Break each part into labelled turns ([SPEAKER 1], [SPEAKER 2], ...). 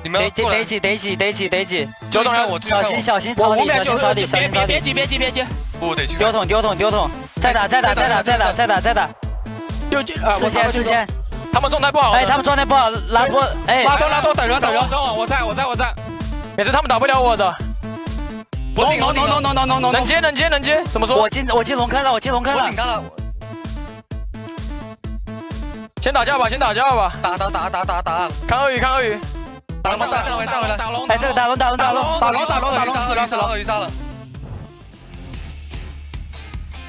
[SPEAKER 1] 你们
[SPEAKER 2] 得挤，
[SPEAKER 3] 九筒要
[SPEAKER 2] 小心朝底，小心朝底，
[SPEAKER 3] 别急，
[SPEAKER 1] 不得去
[SPEAKER 2] 丢桶，再打，四千，
[SPEAKER 3] 他们状态不好，
[SPEAKER 2] 他们状态不好，拉拖，
[SPEAKER 3] 拉拖，等人，
[SPEAKER 4] 我在，
[SPEAKER 3] 也是他们打不了我的。
[SPEAKER 1] 我顶了，
[SPEAKER 3] 能接，怎么说？
[SPEAKER 2] 我进龙坑了，
[SPEAKER 1] 我顶他了。
[SPEAKER 3] 先打架吧，
[SPEAKER 1] 打。
[SPEAKER 3] 看鳄鱼。
[SPEAKER 1] 打回来。
[SPEAKER 2] 这个打龙，
[SPEAKER 1] 死了，鳄鱼杀了。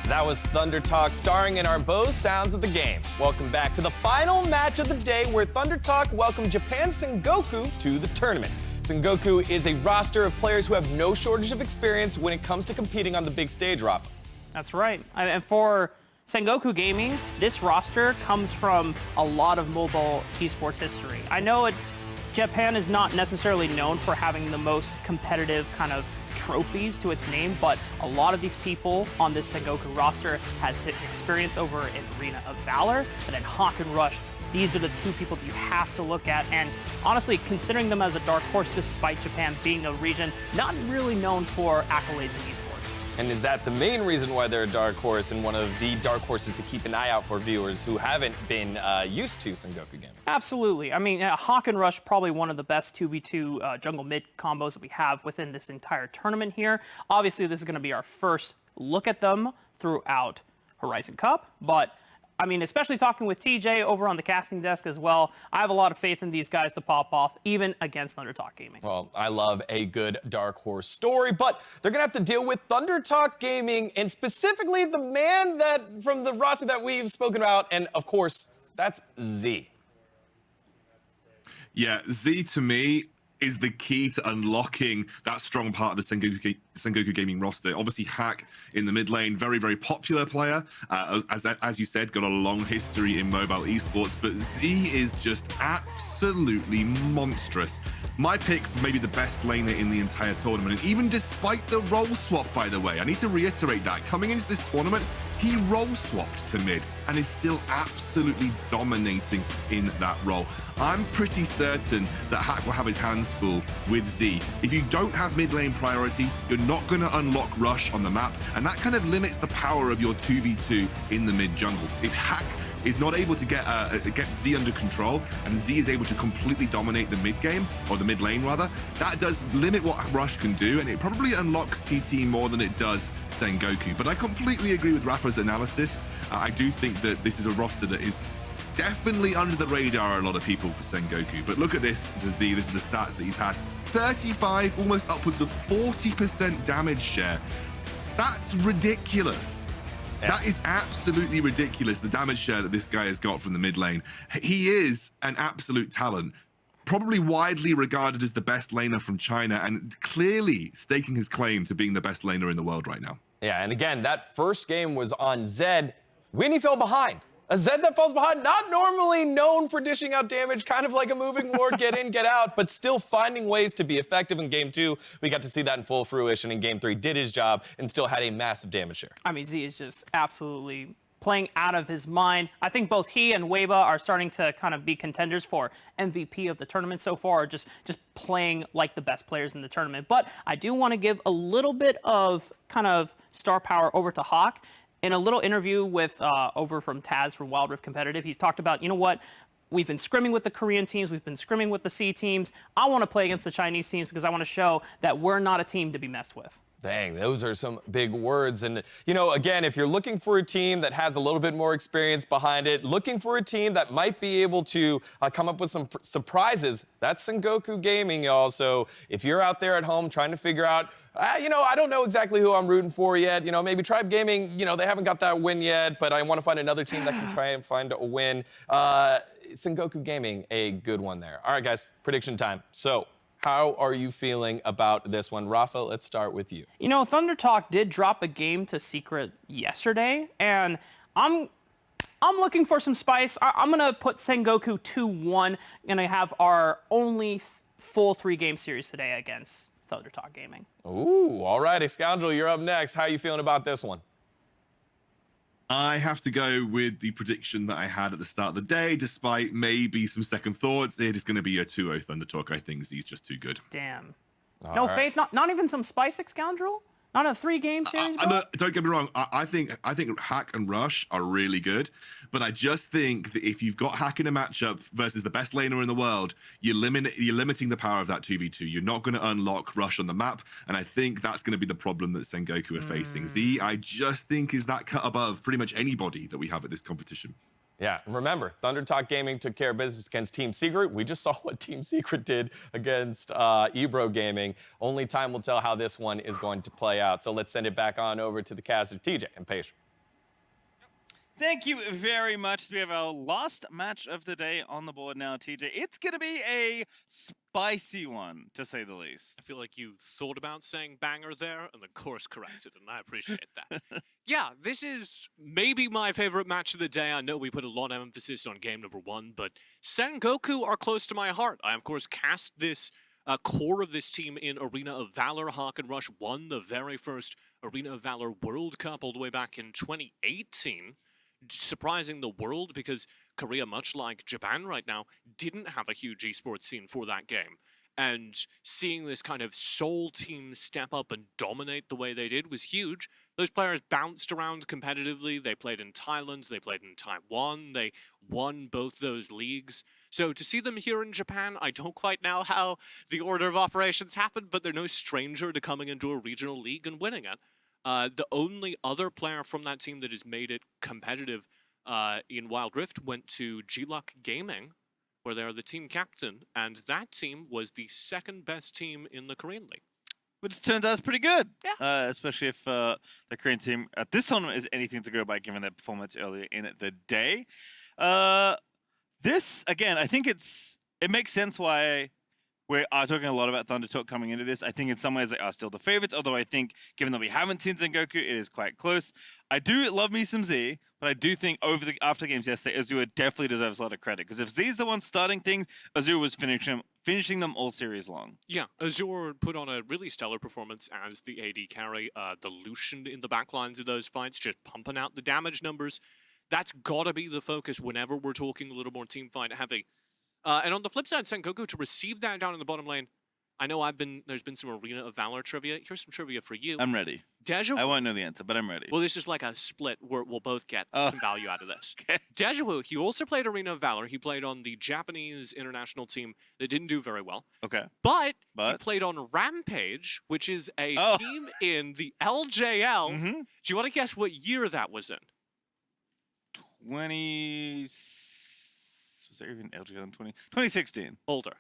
[SPEAKER 4] That was ThunderTalk starring in our bow sounds of the game. Welcome back to the final match of the day where ThunderTalk welcomed Japan's Sengoku to the tournament. Sengoku is a roster of players who have no shortage of experience when it comes to competing on the big stage, Rafa.
[SPEAKER 5] That's right. And for Sengoku Gaming, this roster comes from a lot of mobile esports history. I know Japan is not necessarily known for having the most competitive kind of trophies to its name, but a lot of these people on this Sengoku roster has experience over in Arena of Valor, and then Hawk and Rush. These are the two people that you have to look at, and honestly, considering them as a dark horse despite Japan being a region not really known for accolades in esports.
[SPEAKER 4] And is that the main reason why they're a dark horse and one of the dark horses to keep an eye out for viewers who haven't been used to Sengoku gaming?
[SPEAKER 5] Absolutely. I mean, Hawk and Rush, probably one of the best 2v2 jungle mid combos that we have within this entire tournament here. Obviously, this is going to be our first look at them throughout Horizon Cup, but I mean, especially talking with TJ over on the casting desk as well, I have a lot of faith in these guys to pop off, even against ThunderTalk Gaming.
[SPEAKER 4] Well, I love a good dark horse story, but they're going to have to deal with ThunderTalk Gaming, and specifically the man from the roster that we've spoken about, and of course, that's Z.
[SPEAKER 6] Yeah, Z to me is the key to unlocking that strong part of the Sengoku Gaming roster. Obviously, Hack in the mid lane, very, very popular player. As you said, got a long history in mobile esports, but Z is just absolutely monstrous. My pick for maybe the best laner in the entire tournament, and even despite the role swap, by the way, I need to reiterate that. Coming into this tournament, he role swapped to mid and is still absolutely dominating in that role. I'm pretty certain that Hack will have his hands full with Z. If you don't have mid lane priority, you're not going to unlock Rush on the map, and that kind of limits the power of your 2v2 in the mid jungle. If Hack is not able to get Z under control, and Z is able to completely dominate the mid game, or the mid lane rather, that does limit what Rush can do, and it probably unlocks TT more than it does Sengoku. But I completely agree with Rafa's analysis. I do think that this is a roster that is definitely under the radar of a lot of people for Sengoku. But look at this for Z. This is the stats that he's had. 35, almost upwards of 40% damage share. That's ridiculous. Yeah. That is absolutely ridiculous, the damage share that this guy has got from the mid lane. He is an absolute talent, probably widely regarded as the best laner from China, and clearly staking his claim to being the best laner in the world right now.
[SPEAKER 4] Yeah, and again, that first game was on Zed when he fell behind. A Zed that falls behind, not normally known for dishing out damage, kind of like a moving ward, get in, get out, but still finding ways to be effective in game 2. We got to see that in full fruition in game 3, did his job, and still had a massive damage share.
[SPEAKER 5] I mean, Z is just absolutely playing out of his mind. I think both he and Weiba are starting to kind of be contenders for MVP of the tournament so far, just playing like the best players in the tournament. But I do want to give a little bit of kind of star power over to Hawk. In a little interview with over from Taz from Wild Rift Competitive, he's talked about, you know what, we've been scrimming with the Korean teams, we've been scrimming with the C teams. I want to play against the Chinese teams because I want to show that we're not a team to be messed with.
[SPEAKER 4] Dang, those are some big words. And, you know, again, if you're looking for a team that has a little bit more experience behind it, looking for a team that might be able to come up with some surprises, that's Sengoku Gaming, y'all. So if you're out there at home trying to figure out, you know, I don't know exactly who I'm rooting for yet. You know, maybe Tribe Gaming, you know, they haven't got that win yet, but I want to find another team that can try and find a win. Sengoku Gaming, a good one there. All right, guys, prediction time. So how are you feeling about this one? Rafa, let's start with you.
[SPEAKER 5] You know, ThunderTalk did drop a game to Secret yesterday, and I'm looking for some spice. I'm going to put Sengoku 2-1, and I have our only full 3-game series today against ThunderTalk Gaming.
[SPEAKER 4] Ooh, all righty, Scoundrel, you're up next. How are you feeling about this one?
[SPEAKER 6] I have to go with the prediction that I had at the start of the day, despite maybe some second thoughts. It is going to be a 2-0 ThunderTalk. I think Z's just too good.
[SPEAKER 5] Damn.
[SPEAKER 4] All
[SPEAKER 5] No
[SPEAKER 4] right.
[SPEAKER 5] faith, not even some Spicek scoundrel? Not a 3-game series, bro?
[SPEAKER 6] No, don't get me wrong. I think Hack and Rush are really good, but I just think that if you've got Hack in a matchup versus the best laner in the world, you're limiting the power of that 2v2. You're not going to unlock Rush on the map, and I think that's going to be the problem that Sengoku are facing. Z, I just think is that cut above pretty much anybody that we have at this competition.
[SPEAKER 4] Yeah, remember, ThunderTalk Gaming took care of business against Team Secret. We just saw what Team Secret did against Ebro Gaming. Only time will tell how this one is going to play out. So let's send it back on over to the cast of TJ and Paige.
[SPEAKER 7] Thank you very much. We have our last match of the day on the board now, TJ. It's going to be a spicy one, to say the least.
[SPEAKER 8] I feel like you thought about saying banger there and then course corrected, and I appreciate that. Yeah, this is maybe my favorite match of the day. I know we put a lot of emphasis on game number 1, but Sengoku are close to my heart. I, of course, cast this core of this team in Arena of Valor. Hawk and Rush won the very first Arena of Valor World Cup all the way back in 2018. Surprising the world because Korea, much like Japan right now, didn't have a huge esports scene for that game. And seeing this kind of Seoul team step up and dominate the way they did was huge. Those players bounced around competitively. They played in Thailand, they played in Taiwan, they won both those leagues. So to see them here in Japan, I don't quite know how the order of operations happened, but they're no stranger to coming into a regional league and winning it. The only other player from that team that has made it competitive in Wild Rift went to G-Luck Gaming, where they're the team captain, and that team was the second best team in the Korean League.
[SPEAKER 7] Which turned out pretty good.
[SPEAKER 5] Yeah.
[SPEAKER 7] Especially if the Korean team at this tournament is anything to go by, given their performance earlier in the day. This, again, I think it makes sense why we are talking a lot about ThunderTalk coming into this. I think in some ways they are still the favorites, although I think, given that we haven't seen Sengoku, it is quite close. I do love me some Z, but I do think after games yesterday, Azure definitely deserves a lot of credit. Because if Z's the one starting things, Azure was finishing them all series long.
[SPEAKER 8] Yeah, Azure put on a really stellar performance as the AD carry. The Lucian in the backlines of those fights, just pumping out the damage numbers. That's got to be the focus whenever we're talking a little more team fight heavy. And on the flip side, Sengoku, to receive that down in the bottom lane, I know there's been some Arena of Valor trivia. Here's some trivia for you.
[SPEAKER 7] I'm ready.
[SPEAKER 8] Dejiwo.
[SPEAKER 7] I won't know the answer, but I'm ready.
[SPEAKER 8] Well, this is like a split where we'll both get some value out of this.
[SPEAKER 7] Okay.
[SPEAKER 8] Dejiwo, he also played Arena of Valor. He played on the Japanese international team that didn't do very well.
[SPEAKER 7] Okay.
[SPEAKER 8] But he played on Rampage, which is a team in the LJL.
[SPEAKER 7] Mm-hmm.
[SPEAKER 8] Do you want to guess what year that was in?
[SPEAKER 7] 2016.
[SPEAKER 8] Older.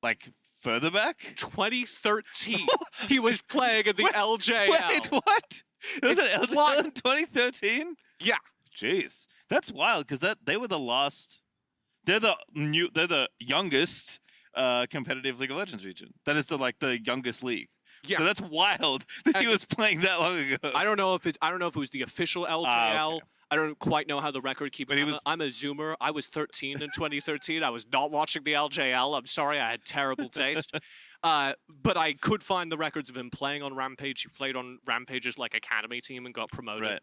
[SPEAKER 7] Like further back?
[SPEAKER 8] 2013. He was playing in the LJL.
[SPEAKER 7] Wait, what? Was it LJL in 2013?
[SPEAKER 8] Yeah.
[SPEAKER 7] Jeez, that's wild because they were the last. They're the youngest competitive League of Legends region. That is the youngest league.
[SPEAKER 8] Yeah.
[SPEAKER 7] So that's wild that he was playing that long ago.
[SPEAKER 8] I don't know if it was the official LJL.
[SPEAKER 7] Okay.
[SPEAKER 8] I don't quite know how the record keeps.
[SPEAKER 7] But
[SPEAKER 8] I'm a Zoomer. I was 13 in 2013. I was not watching the LJL. I'm sorry, I had terrible taste. But I could find the records of him playing on Rampage. He played on Rampage's academy team and got promoted.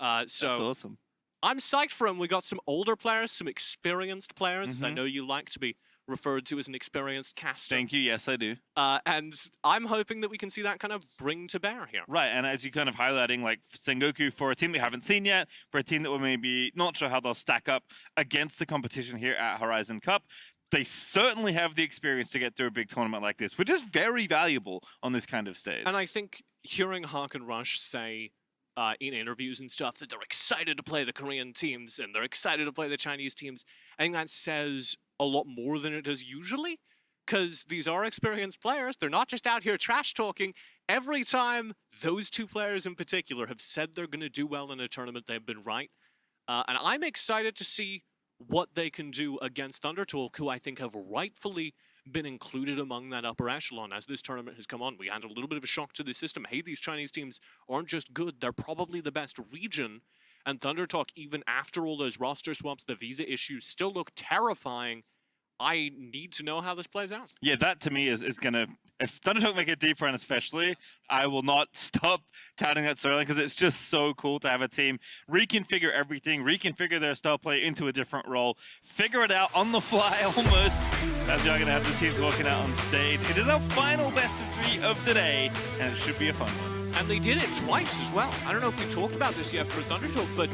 [SPEAKER 7] Right.
[SPEAKER 8] So
[SPEAKER 7] that's awesome.
[SPEAKER 8] I'm psyched for him. We got some older players, some experienced players.
[SPEAKER 7] Mm-hmm.
[SPEAKER 8] I know you like to be referred to as an experienced caster.
[SPEAKER 7] Thank you. Yes, I do.
[SPEAKER 8] And I'm hoping that we can see that kind of bring to bear here.
[SPEAKER 7] Right, and as you kind of highlighting, Sengoku for a team we haven't seen yet, for a team that we're maybe not sure how they'll stack up against the competition here at Horizon Cup, they certainly have the experience to get through a big tournament like this, which is very valuable on this kind of stage.
[SPEAKER 8] And I think hearing Hawk and Rush say in interviews and stuff that they're excited to play the Korean teams and they're excited to play the Chinese teams, I think that says a lot more than it does usually, because these are experienced players. They're not just out here trash talking. Every time those two players in particular have said they're going to do well in a tournament, they've been right. And I'm excited to see what they can do against ThunderTalk, who I think have rightfully been included among that upper echelon as this tournament has come on. We had a little bit of a shock to the system. Hey, these Chinese teams aren't just good, they're probably the best region. And ThunderTalk, even after all those roster swaps, the visa issues, still look terrifying. I need to know how this plays out.
[SPEAKER 7] Yeah, that to me is going to If ThunderTalk make it deep run especially, I will not stop touting that storyline because it's just so cool to have a team reconfigure everything, reconfigure their style play into a different role, figure it out on the fly almost, as we are going to have the teams walking out on stage. It is our final best of 3 of the day, and it should be a fun one.
[SPEAKER 8] And they did it twice as well. I don't know if we talked about this yet for ThunderTalk, but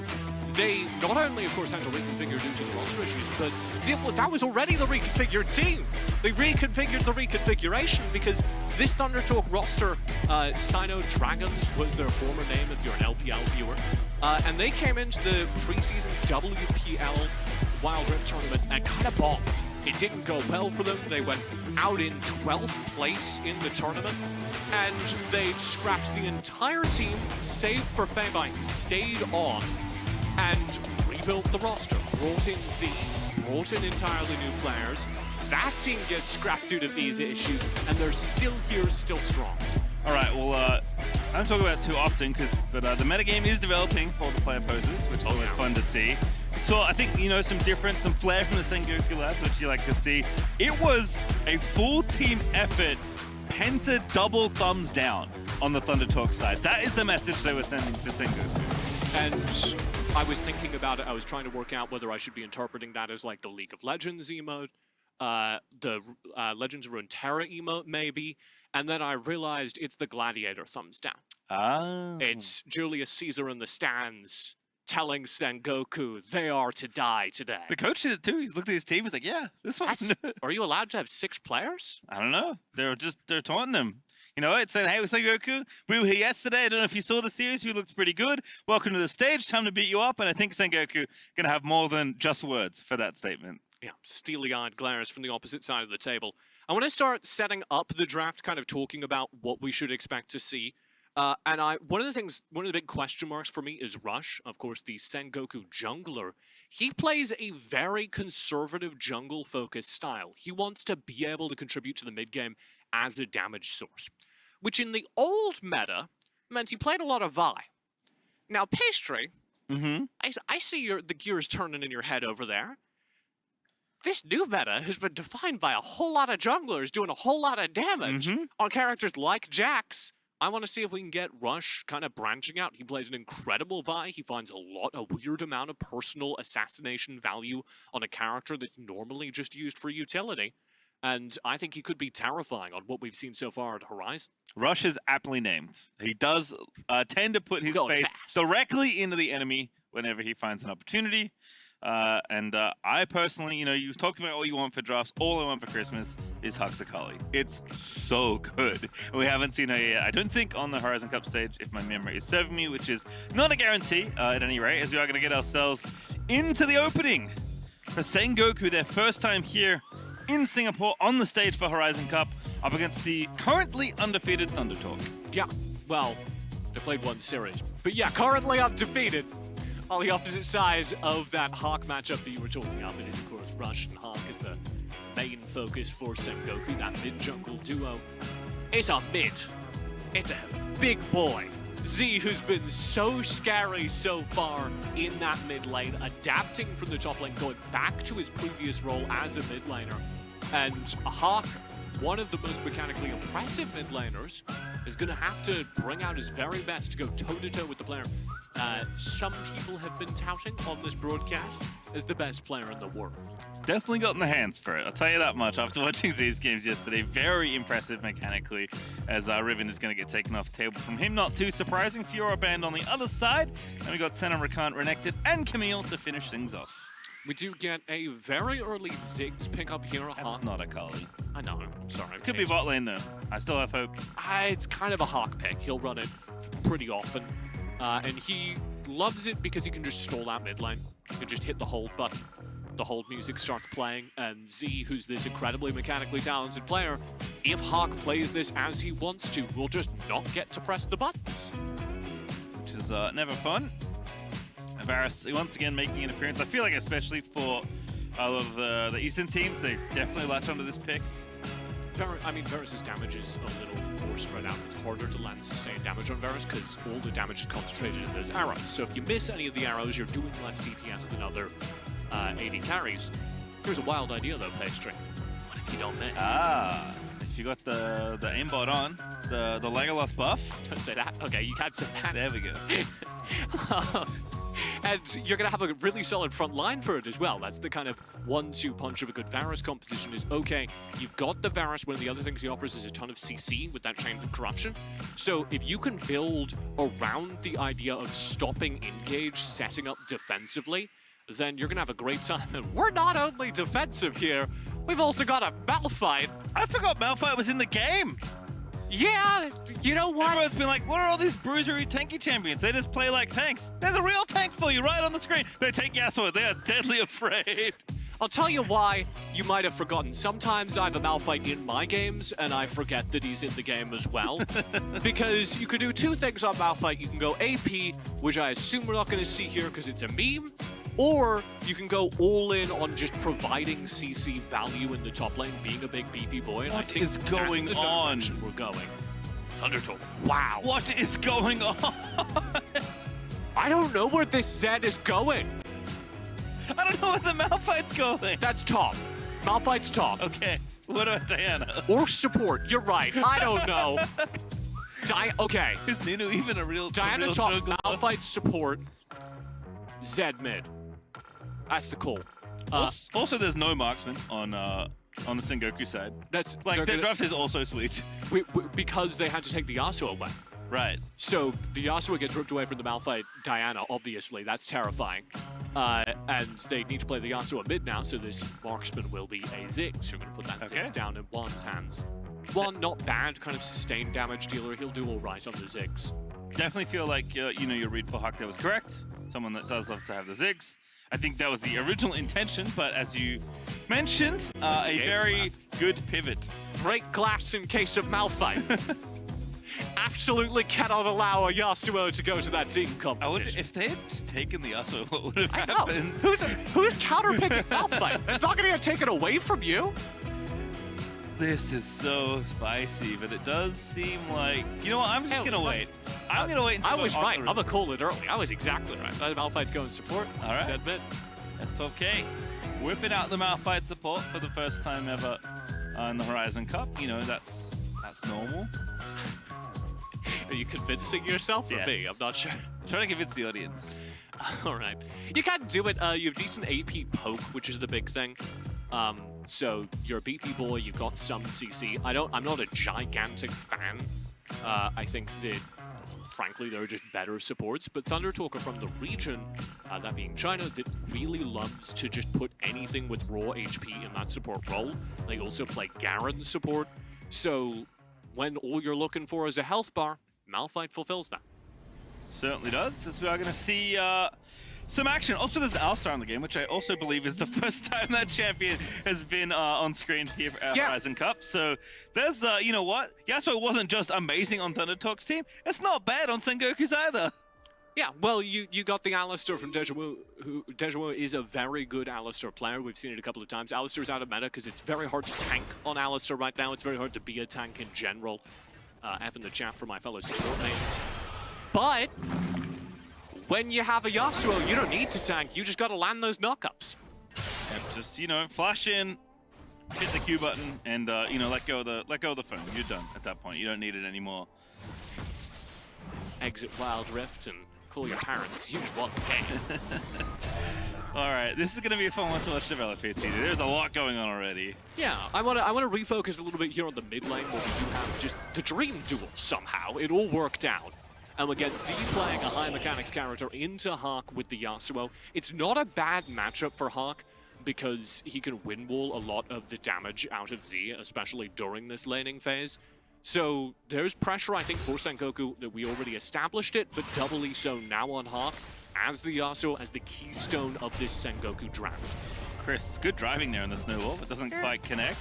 [SPEAKER 8] they not only, of course, had to reconfigure due to the roster issues, but that was already the reconfigured team. They reconfigured the reconfiguration because this ThunderTalk roster, Sino Dragons was their former name if you're an LPL viewer, and they came into the preseason WPL Wild Rift tournament and kind of bombed. It didn't go well for them. They went out in 12th place in the tournament, and they scrapped the entire team, save for feibai, who stayed on and rebuilt the roster, brought in Z, brought in entirely new players. That team gets scrapped due to these issues, and they're still here, still strong.
[SPEAKER 7] All right, well, I don't talk about it too often, but the metagame is developing for the player poses, which is always fun to see. So I think, you know, some flair from the Sengoku lads, which you like to see. It was a full team effort, Penta double thumbs down on the ThunderTalk side. That is the message they were sending to Sengoku.
[SPEAKER 8] And I was thinking about it. I was trying to work out whether I should be interpreting that as like the League of Legends emote, the Legends of Runeterra emote maybe, and then I realized it's the Gladiator thumbs down.
[SPEAKER 7] Oh.
[SPEAKER 8] It's Julius Caesar in the stands telling Sengoku they are to die today.
[SPEAKER 7] The coach did it too. He's looked at his team. He's like, yeah, this one.
[SPEAKER 8] Are you allowed to have 6 players?
[SPEAKER 7] I don't know. They're taunting him. You know, it's saying, hey, Sengoku, we were here yesterday. I don't know if you saw the series. You looked pretty good. Welcome to the stage. Time to beat you up. And I think Sengoku going to have more than just words for that statement.
[SPEAKER 8] Yeah, steely-eyed glares from the opposite side of the table. I want to start setting up the draft, kind of talking about what we should expect to see. And one of the big question marks for me is Rush, of course, the Sengoku jungler. He plays a very conservative jungle-focused style. He wants to be able to contribute to the mid-game as a damage source, which in the old meta meant he played a lot of Vi. Now, Pastry, I see the gears turning in your head over there. This new meta has been defined by a whole lot of junglers doing a whole lot of damage on characters like Jax. I want to see if we can get Rush kind of branching out. He plays an incredible Vi. He finds a weird amount of personal assassination value on a character that's normally just used for utility. And I think he could be terrifying on what we've seen so far at Horizon.
[SPEAKER 7] Rush is aptly named. He does tend to put his face directly into the enemy whenever he finds an opportunity. I personally, you know, you talk about what you want for drafts. All I want for Christmas is Huxakali. It's so good. We haven't seen her yet, I don't think, on the Horizon Cup stage, if my memory is serving me, which is not a guarantee at any rate, as we are going to get ourselves into the opening for Sengoku, their first time here in Singapore on the stage for Horizon Cup, up against the currently undefeated ThunderTalk.
[SPEAKER 8] Yeah, well, they played one series. But yeah, currently undefeated. On the opposite side of that Hawk matchup that you were talking about, it is, of course, Rush and Hawk is the main focus for Sengoku, that mid-jungle duo. It's a mid. It's a big boy. Z, who's been so scary so far in that mid lane, adapting from the top lane, going back to his previous role as a mid laner. And Hawk, one of the most mechanically impressive mid laners, is going to have to bring out his very best to go toe-to-toe with the player some people have been touting on this broadcast as the best player in the world.
[SPEAKER 7] He's definitely gotten the hands for it, I'll tell you that much. After watching Z's games yesterday, very impressive mechanically, as Riven is going to get taken off the table from him. Not too surprising. Fiora banned on the other side, and we got Senna, Rakant, Renekton, and Camille to finish things off.
[SPEAKER 8] We do get a very early Ziggs pickup here.
[SPEAKER 7] That's not a Kali.
[SPEAKER 8] I know, I'm sorry.
[SPEAKER 7] Could be bot lane though. I still have hope.
[SPEAKER 8] It's kind of a Hawk pick. He'll run it pretty often. And he loves it because he can just stall out mid lane. He can just hit the hold button. The hold music starts playing, and Z, who's this incredibly mechanically talented player, if Hawk plays this as he wants to, will just not get to press the buttons.
[SPEAKER 7] Which is never fun. Varus once again making an appearance. I feel like especially for all of the Eastern teams, they definitely latch onto this pick.
[SPEAKER 8] Varus's damage is a little more spread out. It's harder to land sustained damage on Varus because all the damage is concentrated in those arrows. So if you miss any of the arrows, you're doing less DPS than other AD carries. Here's a wild idea though, Pastry. What if you don't miss?
[SPEAKER 7] If You got the aimbot on, the Legolas buff.
[SPEAKER 8] Don't say that. Okay, you can't say that.
[SPEAKER 7] There we go.
[SPEAKER 8] And you're going to have a really solid front line for it as well. That's the kind of 1-2 punch of a good Varus composition is, okay, you've got the Varus, one of the other things he offers is a ton of CC with that Chains of Corruption. So if you can build around the idea of stopping engage, setting up defensively, then you're going to have a great time. And we're not only defensive here, we've also got a Malphite.
[SPEAKER 7] I forgot Malphite was in the game.
[SPEAKER 8] Yeah, you know what?
[SPEAKER 7] Everyone's been like, what are all these bruisery tanky champions? They just play like tanks. There's a real tank for you right on the screen. They take Yasuo. They are deadly afraid.
[SPEAKER 8] I'll tell you why you might have forgotten. Sometimes I have a Malphite in my games, and I forget that he's in the game as well. Because you can do two things on Malphite. You can go AP, which I assume we're not going to see here because it's a meme, or you can go all in on just providing CC value in the top lane, being a big beefy boy. And I
[SPEAKER 7] What
[SPEAKER 8] think
[SPEAKER 7] is going
[SPEAKER 8] that's the
[SPEAKER 7] on?
[SPEAKER 8] direction we're going. ThunderTalk. Wow.
[SPEAKER 7] What is going on?
[SPEAKER 8] I don't know where this Zed is going.
[SPEAKER 7] I don't know where the Malphite's going.
[SPEAKER 8] That's top. Malphite's top.
[SPEAKER 7] Okay, what about Diana?
[SPEAKER 8] Or support. You're right. I don't know. Okay.
[SPEAKER 7] Is Nunu even a real
[SPEAKER 8] Diana
[SPEAKER 7] real
[SPEAKER 8] top,
[SPEAKER 7] juggler?
[SPEAKER 8] Malphite support, Zed mid. That's the call.
[SPEAKER 7] Also, there's no marksman on the Sengoku side.
[SPEAKER 8] That's
[SPEAKER 7] Like,
[SPEAKER 8] they're
[SPEAKER 7] their
[SPEAKER 8] gonna-
[SPEAKER 7] draft is also sweet.
[SPEAKER 8] because they had to take the Yasuo away.
[SPEAKER 7] Right.
[SPEAKER 8] So the Yasuo gets ripped away from the Malphite Diana, obviously. That's terrifying. And they need to play the Yasuo mid now, so this marksman will be a Ziggs. You're going to put that
[SPEAKER 7] Okay.
[SPEAKER 8] Ziggs down in Juan's hands. Juan, not bad, kind of sustained damage dealer. He'll do all right on the Ziggs.
[SPEAKER 7] Definitely feel like, your read for Hawk there was correct. Someone that does love to have the Ziggs. I think that was the original intention, but as you mentioned, a very good pivot.
[SPEAKER 8] Break glass in case of Malphite. Absolutely cannot allow a Yasuo to go to that team competition.
[SPEAKER 7] I wonder if they had just taken the Yasuo, what would have
[SPEAKER 8] I know.
[SPEAKER 7] happened?
[SPEAKER 8] Who's counterpicking Malphite? It's not going to get taken away from you.
[SPEAKER 7] This is so spicy, but it does seem like... You know what? I'm just going to wait. I'm going to wait until
[SPEAKER 8] I was
[SPEAKER 7] the
[SPEAKER 8] right.
[SPEAKER 7] Arthur-
[SPEAKER 8] I'm going to call it early. I was exactly right. Malphite's going support.
[SPEAKER 7] All right.
[SPEAKER 8] Dead mid.
[SPEAKER 7] That's 12K. Whipping out the Malphite support for the first time ever in the Horizon Cup. You know, that's normal.
[SPEAKER 8] Are you convincing yourself or
[SPEAKER 7] Yes.
[SPEAKER 8] me? I'm not sure.
[SPEAKER 7] I'm trying to convince the audience.
[SPEAKER 8] All right. You can do it. You have decent AP poke, which is the big thing. So you're a beefy boy. You've got some CC. I'm not a gigantic fan. I think that, frankly, there are just better supports. But ThunderTalk are from the region, that being China, that really loves to just put anything with raw HP in that support role. They also play Garen support. So when all you're looking for is a health bar, Malphite fulfills that.
[SPEAKER 7] Certainly does, as we are going to see some action. Also, there's Alistar in the game, which I also believe is the first time that champion has been on screen here for Horizon Cup. So there's, you know what? Yasuo wasn't just amazing on ThunderTalk's team. It's not bad on Sengoku's either.
[SPEAKER 8] Yeah, well, you got the Alistar from Dejiwo, who Dejiwo is a very good Alistar player. We've seen it a couple of times. Alistar's out of meta because it's very hard to tank on Alistar right now. It's very hard to be a tank in general. F in the chat for my fellow support mates. But when you have a Yasuo, you don't need to tank. You just got to land those knockups.
[SPEAKER 7] And just, you know, flash in, hit the Q button, and let go of the phone. You're done at that point. You don't need it anymore.
[SPEAKER 8] Exit Wild Rift and call your parents because you just want the game.
[SPEAKER 7] All right, this is going to be a fun one to watch develop here, TD. There's a lot going on already.
[SPEAKER 8] Yeah, I want to refocus a little bit here on the mid lane where we do have just the dream duel somehow. It all worked out. And we get Z playing a high mechanics character into Hawk with the Yasuo. It's not a bad matchup for Hawk because he can win wall a lot of the damage out of Z, especially during this laning phase. So there's pressure, I think, for Sengoku that we already established it, but doubly so now on Hawk as the Yasuo, as the keystone of this Sengoku draft.
[SPEAKER 7] Chris, good driving there in the snowball. It doesn't quite connect.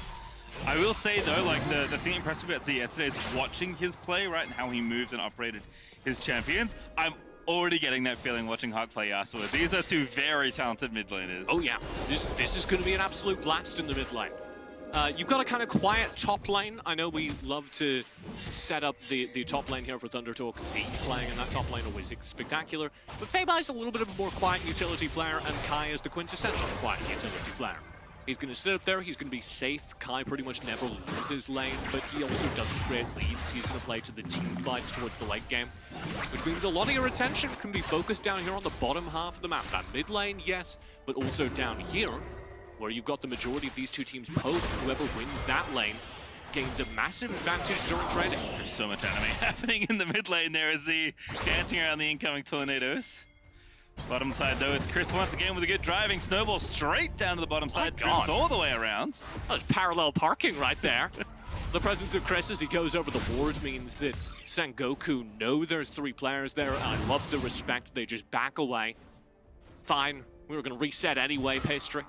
[SPEAKER 7] I will say, though, like, the thing impressive about Z yesterday is watching his play, right, and how he moved and operated his champions. I'm already getting that feeling watching Hawk play Yasuo. These are two very talented mid laners.
[SPEAKER 8] Oh yeah, this is going to be an absolute blast in the mid lane. You've got a kind of quiet top lane. I know we love to set up the top lane here for ThunderTalk. Z playing in that top lane always spectacular. But Feibai's a little bit of a more quiet utility player, and Kai is the quintessential quiet utility player. He's going to sit up there, he's going to be safe. Kai pretty much never loses lane, but he also doesn't create leads. He's going to play to the team fights towards the late game, which means a lot of your attention can be focused down here on the bottom half of the map. That mid lane, yes, but also down here, where you've got the majority of these two teams poke. Whoever wins that lane gains a massive advantage during trading.
[SPEAKER 7] There's so much anime happening in the mid lane there as he dancing around the incoming tornadoes. Bottom side though, it's Chris once again with a good driving snowball straight down to the bottom side, drifts all the way around.
[SPEAKER 8] That was parallel parking right there. The presence of Chris as he goes over the ward means that Sengoku know there's 3 players there. I love the respect, they just back away. Fine, we were gonna reset anyway, Pastry.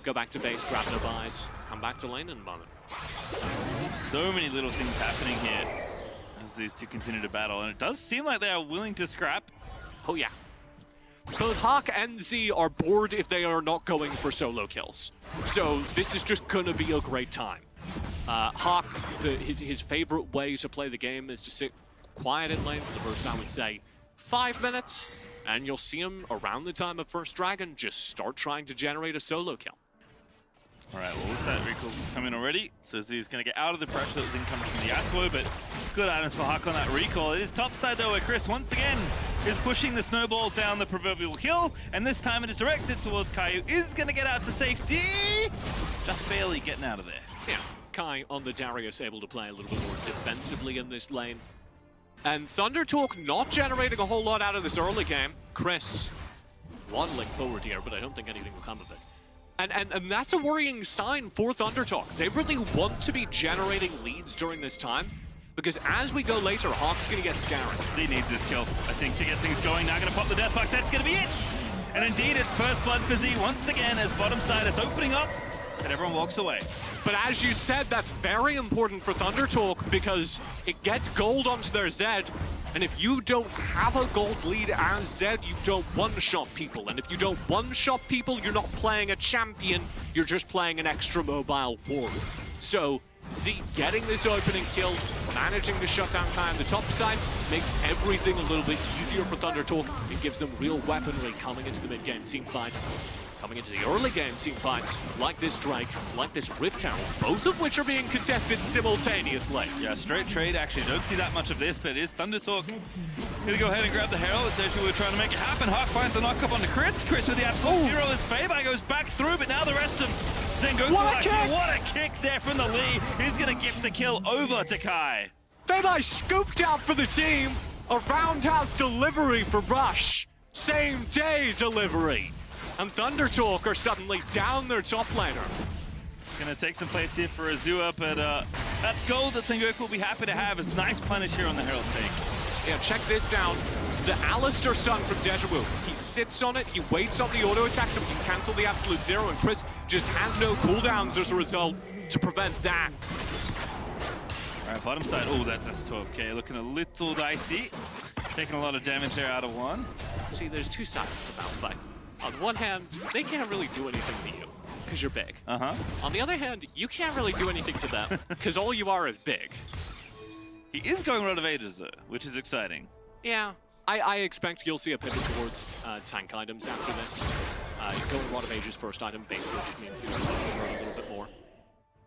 [SPEAKER 8] Go back to base, grab their buys, come back to lane in a moment.
[SPEAKER 7] So many little things happening here as these two continue to battle, and it does seem like they are willing to scrap.
[SPEAKER 8] Oh yeah. Both Hawk and Z are bored if they are not going for solo kills. So this is just gonna be a great time. Hawk, his favorite way to play the game is to sit quiet in lane for the first, I would say, 5 minutes, and you'll see him around the time of first dragon just start trying to generate a solo kill.
[SPEAKER 7] All right, well, looks like recall's coming already, so Z's going to get out of the pressure that was incoming from the Yasuo, but good items for Hawk on that recall. It is top side though, where Chris once again is pushing the snowball down the proverbial hill, and this time it is directed towards Kai, who is going to get out to safety, just barely getting out of there.
[SPEAKER 8] Yeah, Kai on the Darius able to play a little bit more defensively in this lane. And ThunderTalk not generating a whole lot out of this early game. Chris waddling forward here, but I don't think anything will come of it. And that's a worrying sign for ThunderTalk. They really want to be generating leads during this time, because as we go later, Hawk's gonna get scarred.
[SPEAKER 7] Z needs this kill, I think, to get things going. Now gonna pop the death puck, that's gonna be it! And indeed, it's first blood for Z once again as bottom side is opening up, and everyone walks away.
[SPEAKER 8] But as you said, that's very important for ThunderTalk because it gets gold onto their Zed, and if you don't have a gold lead as Zed, you don't one-shot people. And if you don't one-shot people, you're not playing a champion, you're just playing an extra mobile ward. So Z getting this opening kill, managing to shut down Kai on the top side, makes everything a little bit easier for ThunderTalk. It gives them real weaponry coming into the mid-game team fights. Coming into the early game team fights, like this Drake, like this Rift Herald, both of which are being contested simultaneously.
[SPEAKER 7] Yeah, straight trade, actually. Don't see that much of this, but it is ThunderTalk. Gonna go ahead and grab the Herald. It's actually we're trying to make it happen. Hawk finds the knock-up onto Chris. Chris with the absolute zero as feibai goes back through, but now the rest of Sengoku.
[SPEAKER 8] What a
[SPEAKER 7] kick there from the Lee. He's gonna gift the kill over to Kai.
[SPEAKER 8] feibai scooped out for the team. A roundhouse delivery for Rush. Same day delivery. And ThunderTalk are suddenly down their top laner.
[SPEAKER 7] Gonna take some plates here for Azure, but that's gold that Sengoku will be happy to have. It's nice punish here on the Herald take.
[SPEAKER 8] Yeah, check this out. The Alistair stun from Dejiwo. He sits on it, he waits on the auto attack so he can cancel the absolute zero, and Chris just has no cooldowns as a result to prevent that.
[SPEAKER 7] All right, bottom side. Oh, that's a 12k. Looking a little dicey. Taking a lot of damage there out of one.
[SPEAKER 8] See, there's two sides to Malphite. On one hand, they can't really do anything to you, because you're big. On the other hand, you can't really do anything to them, because all you are is big.
[SPEAKER 7] He is going Rod of Ages, though, which is exciting.
[SPEAKER 8] Yeah, I expect you'll see a pivot towards tank items after this. Going Rod of Ages first item basically just means you're going to run a little bit more.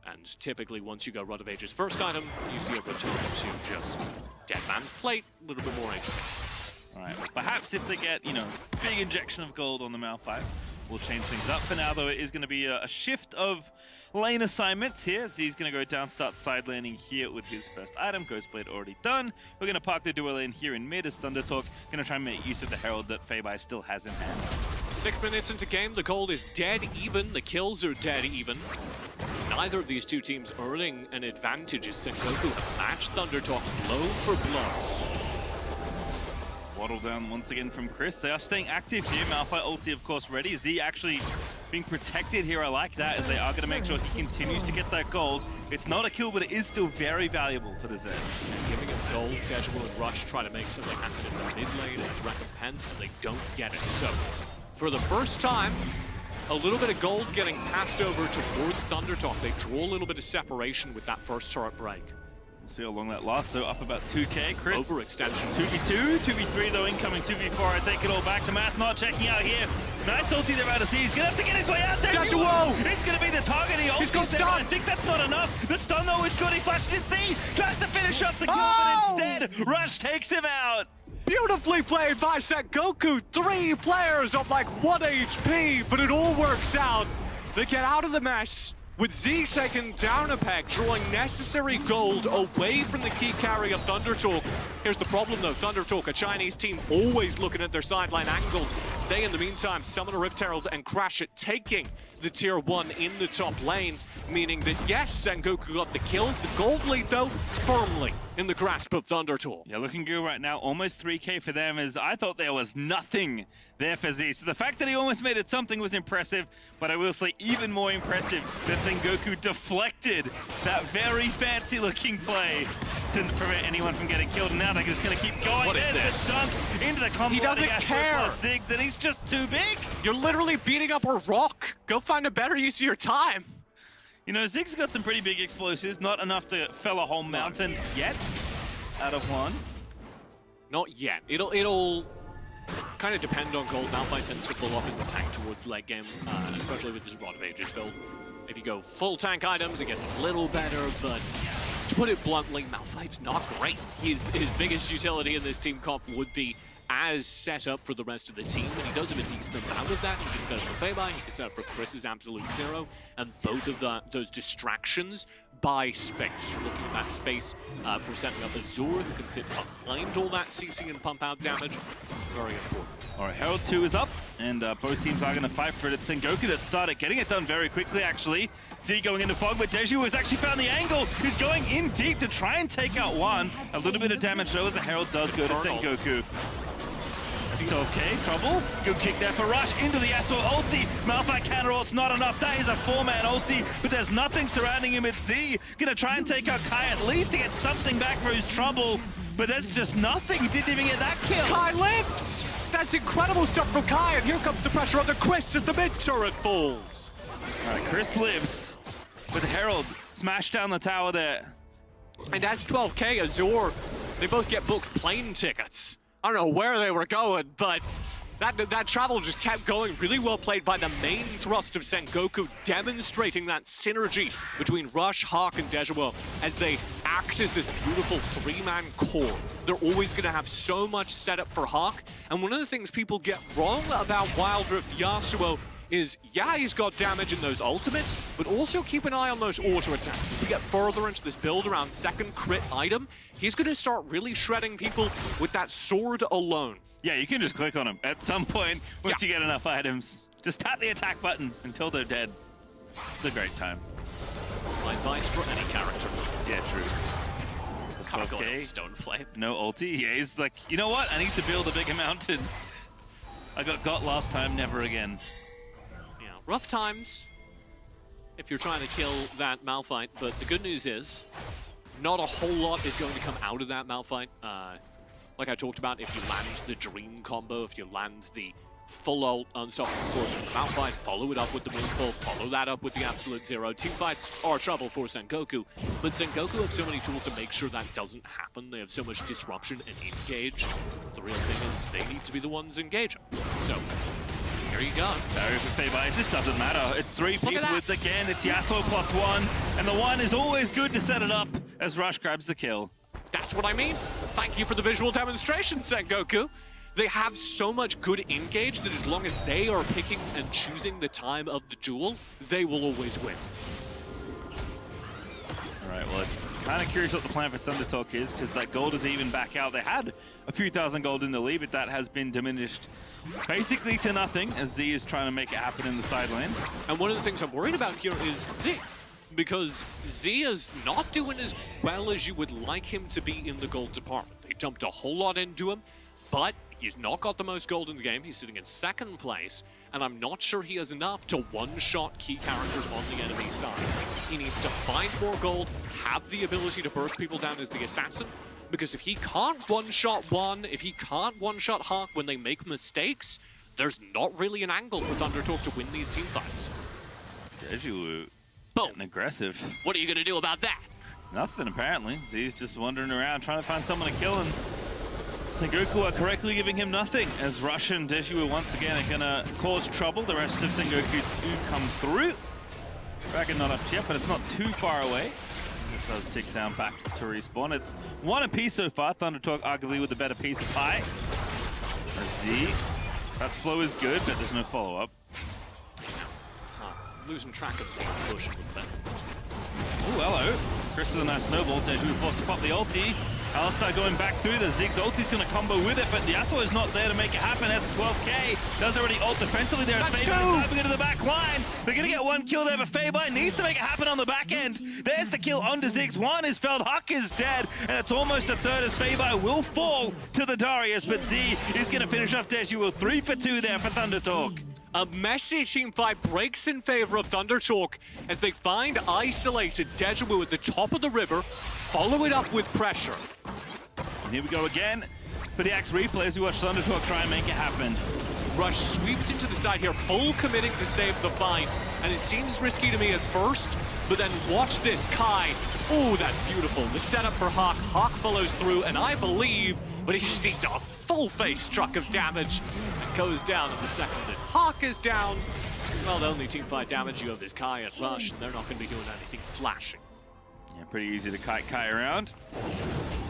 [SPEAKER 8] And typically, once you go Rod of Ages first item, you see a return to just Dead Man's Plate, a little bit more HP.
[SPEAKER 7] All right, well, perhaps if they get, you know, big injection of gold on the Malphite, we'll change things up. For now, though, it is going to be a shift of lane assignments here. So he's going to go down, start side laning here with his first item. Ghostblade already done. We're going to park the dual lane here in mid as ThunderTalk going to try and make use of the Herald that feibai still has in hand.
[SPEAKER 8] 6 minutes into game, the gold is dead even. The kills are dead even. Neither of these two teams earning an advantage as Sengoku have matched ThunderTalk blow for blow.
[SPEAKER 7] Waddle down once again from Chris. They are staying active here. Malphite ulti, of course, ready. Z actually being protected here. I like that, as they are going to make sure he continues to get that gold. It's not a kill, but it is still very valuable for the Zed.
[SPEAKER 8] And giving him gold, Dejiwo and Rush try to make something happen in the mid lane as recompense, and they don't get it. So, for the first time, a little bit of gold getting passed over towards ThunderTalk. They draw a little bit of separation with that first turret break.
[SPEAKER 7] We'll see how long that lasts, though. Up about 2k. Chris.
[SPEAKER 8] Overextension.
[SPEAKER 7] 2v2, 2v3, though, incoming 2v4. I take it all back. The math not checking out here Nice ulti there out of Z. He's gonna have to get his way out there.
[SPEAKER 8] Dejiwo!
[SPEAKER 7] He's gonna be the target. He
[SPEAKER 8] He's got
[SPEAKER 7] ultis there, but I
[SPEAKER 8] stun.
[SPEAKER 7] think that's not enough. The stun though is good. He flashes in Z. Tries to finish up the kill,
[SPEAKER 8] Oh!
[SPEAKER 7] but instead, Rush takes him out.
[SPEAKER 8] Beautifully played by Sengoku. 3 players of like 1 HP, but it all works out. They get out of the mess with Z taking down a peg, drawing necessary gold away from the key carry of ThunderTalk. Here's the problem though, ThunderTalk, a Chinese team, always looking at their sideline angles. They, in the meantime, summon a Rift Herald and crash it, taking the tier 1 in the top lane, meaning that yes, Sengoku got the kills. The gold lead though, firmly in the grasp of ThunderTalk.
[SPEAKER 7] Yeah, looking good right now. Almost 3K for them, as I thought there was nothing there for Z. So the fact that he almost made it something was impressive, but I will say even more impressive that Sengoku deflected that very fancy looking play to prevent anyone from getting killed. And now they're just going to keep going.
[SPEAKER 8] What is
[SPEAKER 7] There's
[SPEAKER 8] this?
[SPEAKER 7] the dunk into the combo.
[SPEAKER 8] He doesn't care.
[SPEAKER 7] Ziggs, and he's just too big.
[SPEAKER 8] You're literally beating up a rock. Go find a better use of your time.
[SPEAKER 7] You know, Ziggs got some pretty big explosives, not enough to fell a whole mountain yet, out of 1.
[SPEAKER 8] Not yet. It'll kind of depend on gold. Malphite tends to pull off as a tank towards late game, especially with this Rod of Ages build. If you go full tank items, it gets a little better, but to put it bluntly, Malphite's not great. His biggest utility in this team comp would be as set up for the rest of the team, and he does have a decent amount of that. He can set up for feibai, he can set up for Chris's Absolute Zero, and both of those distractions buy space. You're looking at that space for setting up Azure, who can sit behind all that CC and pump out damage. Very important.
[SPEAKER 7] All right, Herald 2 is up, and both teams are going to fight for it. It's Sengoku that started getting it done very quickly, actually. Z going into fog, but Dejiwo has actually found the angle. He's going in deep to try and take out 1. A little bit of damage, though, as the Herald does go to Sengoku. That's 12K, trouble. Good kick there for Rush into the Yasuo ulti. Malphite counter ult's not enough. That is a 4-man ulti, but there's nothing surrounding him. It's Z. Gonna try and take out Kai at least to get something back for his trouble, but there's just nothing. He didn't even get that kill.
[SPEAKER 8] Kai lives! That's incredible stuff from Kai, and here comes the pressure on the Chris as the mid turret falls.
[SPEAKER 7] All right, Chris lives, but Herald smashed down the tower there.
[SPEAKER 8] And that's 12K. Azure, they both get booked plane tickets. I don't know where they were going, but that travel just kept going. Really well played by the main thrust of Sengoku, demonstrating that synergy between Rush, Hawk, and Dejiwo as they act as this beautiful 3-man core. They're always going to have so much setup for Hawk, and one of the things people get wrong about Wild Rift Yasuo is, yeah, he's got damage in those ultimates, but also keep an eye on those auto attacks. As we get further into this build around second crit item, he's going to start really shredding people with that sword alone.
[SPEAKER 7] Yeah, you can just click on him at some point once you get enough items. Just tap the attack button until they're dead. It's a great time.
[SPEAKER 8] My advice for any character.
[SPEAKER 7] Yeah, true.
[SPEAKER 8] Can't go
[SPEAKER 7] Okay.
[SPEAKER 8] in Stone Flame.
[SPEAKER 7] No ulti. Yeah, he's like, you know what? I need to build a bigger mountain. I got last time, never again.
[SPEAKER 8] Yeah, rough times if you're trying to kill that Malphite, but the good news is not a whole lot is going to come out of that Malphite. Like I talked about, if you land the Dream combo, if you land the full ult unstoppable course from the Malphite, follow it up with the Moonfall, follow that up with the Absolute Zero. Teamfights are trouble for Sengoku, but Sengoku have so many tools to make sure that doesn't happen. They have so much disruption and engage. The real thing is they need to be the ones engaging. So, here you go.
[SPEAKER 7] Barrier for feibai, it just doesn't matter. It's 3
[SPEAKER 8] Look at
[SPEAKER 7] people,
[SPEAKER 8] that.
[SPEAKER 7] it's again, it's Yasuo +1, and the 1 is always good to set it up as Rush grabs the kill.
[SPEAKER 8] That's what I mean. Thank you for the visual demonstration, Sengoku. They have so much good engage that as long as they are picking and choosing the time of the duel, they will always win.
[SPEAKER 7] All right, well, kind of curious what the plan for ThunderTalk is, because that gold is even back out. They had a few thousand gold in the lead, but that has been diminished basically to nothing as Z is trying to make it happen in the side lane.
[SPEAKER 8] And one of the things I'm worried about here is Z, because Z is not doing as well as you would like him to be in the gold department. They dumped a whole lot into him, but he's not got the most gold in the game. He's sitting in second place, and I'm not sure he has enough to one-shot key characters on the enemy side. He needs to find more gold, have the ability to burst people down as the assassin, because if he can't one-shot one, if he can't one-shot Hawk when they make mistakes, there's not really an angle for ThunderTalk to win these teamfights.
[SPEAKER 7] Dejiwo
[SPEAKER 8] Boom.
[SPEAKER 7] getting aggressive.
[SPEAKER 8] What are you going to do about that?
[SPEAKER 7] Nothing, apparently. Z's just wandering around trying to find someone to kill him. Sengoku are correctly giving him nothing, as Rush and Dejiwo once again are gonna cause trouble. The rest of Sengoku do come through. Dragon not up yet, but it's not too far away. It does tick down back to respawn. It's one apiece so far. ThunderTalk arguably with a better piece of pie. A Z. That slow is good, but there's no follow-up.
[SPEAKER 8] Losing track of the push a little bit.
[SPEAKER 7] Ooh, hello. Chris with a nice snowball. Dejiwo forced to pop the ulti. Alistar going back through. The Ziggs ulti's going to combo with it, but Yasuo is not there to make it happen. S12K does already ult defensively there.
[SPEAKER 8] That's
[SPEAKER 7] feibai diving into the back line. They're going to get one kill there, but feibai needs to make it happen on the back end. There's the kill onto Ziggs. One is felled. Huck is dead, and it's almost a third as feibai will fall to the Darius, but Z is going to finish off Dejiwo. 3 for 2 there for ThunderTalk.
[SPEAKER 8] A messy team fight breaks in favor of ThunderTalk as they find isolated Dejiwo at the top of the river, follow it up with pressure.
[SPEAKER 7] And here we go again for the Axe replay as we watch ThunderTalk try and make it happen.
[SPEAKER 8] Rush sweeps into the side here, full committing to save the fight. And it seems risky to me at first, but then watch this, Kai. Oh, that's beautiful. The setup for Hawk. Hawk follows through, and I believe, but he just needs a full face truck of damage and goes down in the second that Hawk is down. Well, the only team fight damage you have is Kai and Rush, and they're not going to be doing anything flashing.
[SPEAKER 7] Yeah, pretty easy to kite Kai around.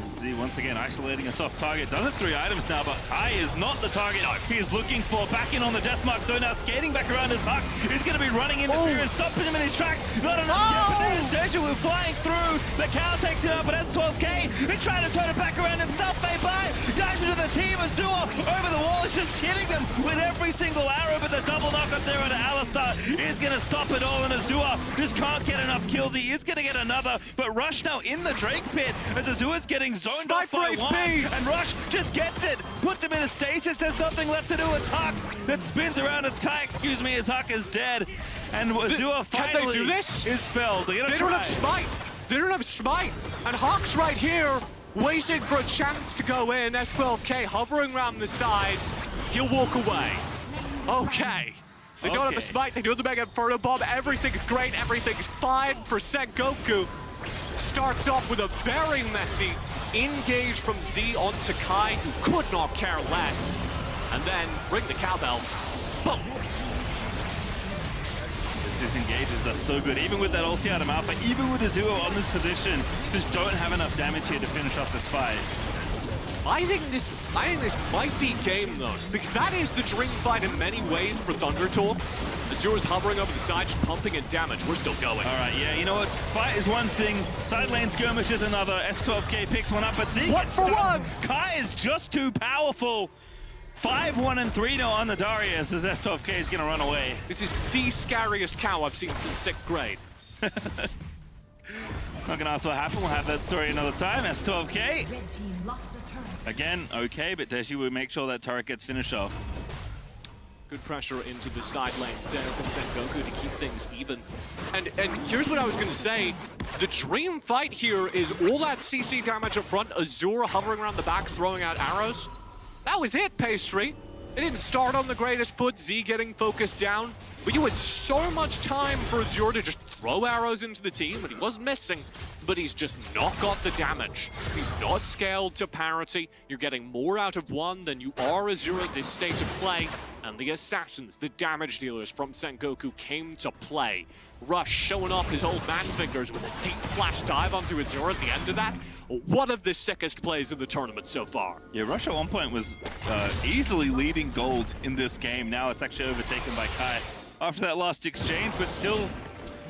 [SPEAKER 7] Z once again isolating a soft target. Does have 3 items now, but Kai is not the target he is looking for. Back in on the death mark though, now skating back around his Huck. He's going to be running interference, stopping him in his tracks. Not enough yet, but there is Dejiwo flying through. The cow takes him out, but S12K is trying to turn it back around himself. feibai dives into the team. Azure over the wall is just hitting them with every single arrow, but the double knock up there onto Alistar is going to stop it all, and Azure just can't get enough kills. He is going to get another, but Rush now in the Drake pit as Azure's getting zoned off by one, and Rush just gets it, puts him in a stasis. There's nothing left to do. It's Huck that spins around. It's Kai, excuse me, as Huck is dead, and Azure finally
[SPEAKER 8] do this?
[SPEAKER 7] is felled.
[SPEAKER 8] They don't have smite. They don't have smite, and Hawk's right here, waiting for a chance to go in. S12K hovering around the side. He'll walk away. Okay. They don't have a smite. They do the Mega Inferno Bomb. Everything's great. Everything's fine for Sengoku. Starts off with a very messy engage from Z onto Kai, who could not care less. And then ring the cowbell. Boom.
[SPEAKER 7] These engages are so good, even with that ulti out of Alpha, even with Azure on this position, just don't have enough damage here to finish off this fight.
[SPEAKER 8] I think this might be game though, because that is the dream fight in many ways for ThunderTalk. Azure's hovering over the side, just pumping in damage. We're still going.
[SPEAKER 7] All right, yeah, you know what? Fight is one thing, side lane skirmish is another. S12K picks one up, but Z gets stunned. Kai is just too powerful. 5-1 and 3 now on the Darius as S12K is gonna run away.
[SPEAKER 8] This is the scariest cow I've seen since 6th grade.
[SPEAKER 7] Not gonna ask what happened, we'll have that story another time. S12K. Again, okay, but Deji will make sure that turret gets finished off.
[SPEAKER 8] Good pressure into the side lanes there from Sengoku to keep things even. And here's what I was gonna say. The dream fight here is all that CC damage up front, Azure hovering around the back, throwing out arrows. That was it, Pastry. It didn't start on the greatest foot, Z getting focused down, but you had so much time for Azure to just throw arrows into the team, and he wasn't missing, but he's just not got the damage. He's not scaled to parity. You're getting more out of one than you are Azure at this state of play, and the assassins, the damage dealers from Sengoku came to play. Rush showing off his old man fingers with a deep flash dive onto Azure at the end of that. One of the sickest plays in the tournament so far.
[SPEAKER 7] Yeah, Rush at one point was easily leading gold in this game. Now it's actually overtaken by Kai after that last exchange, but still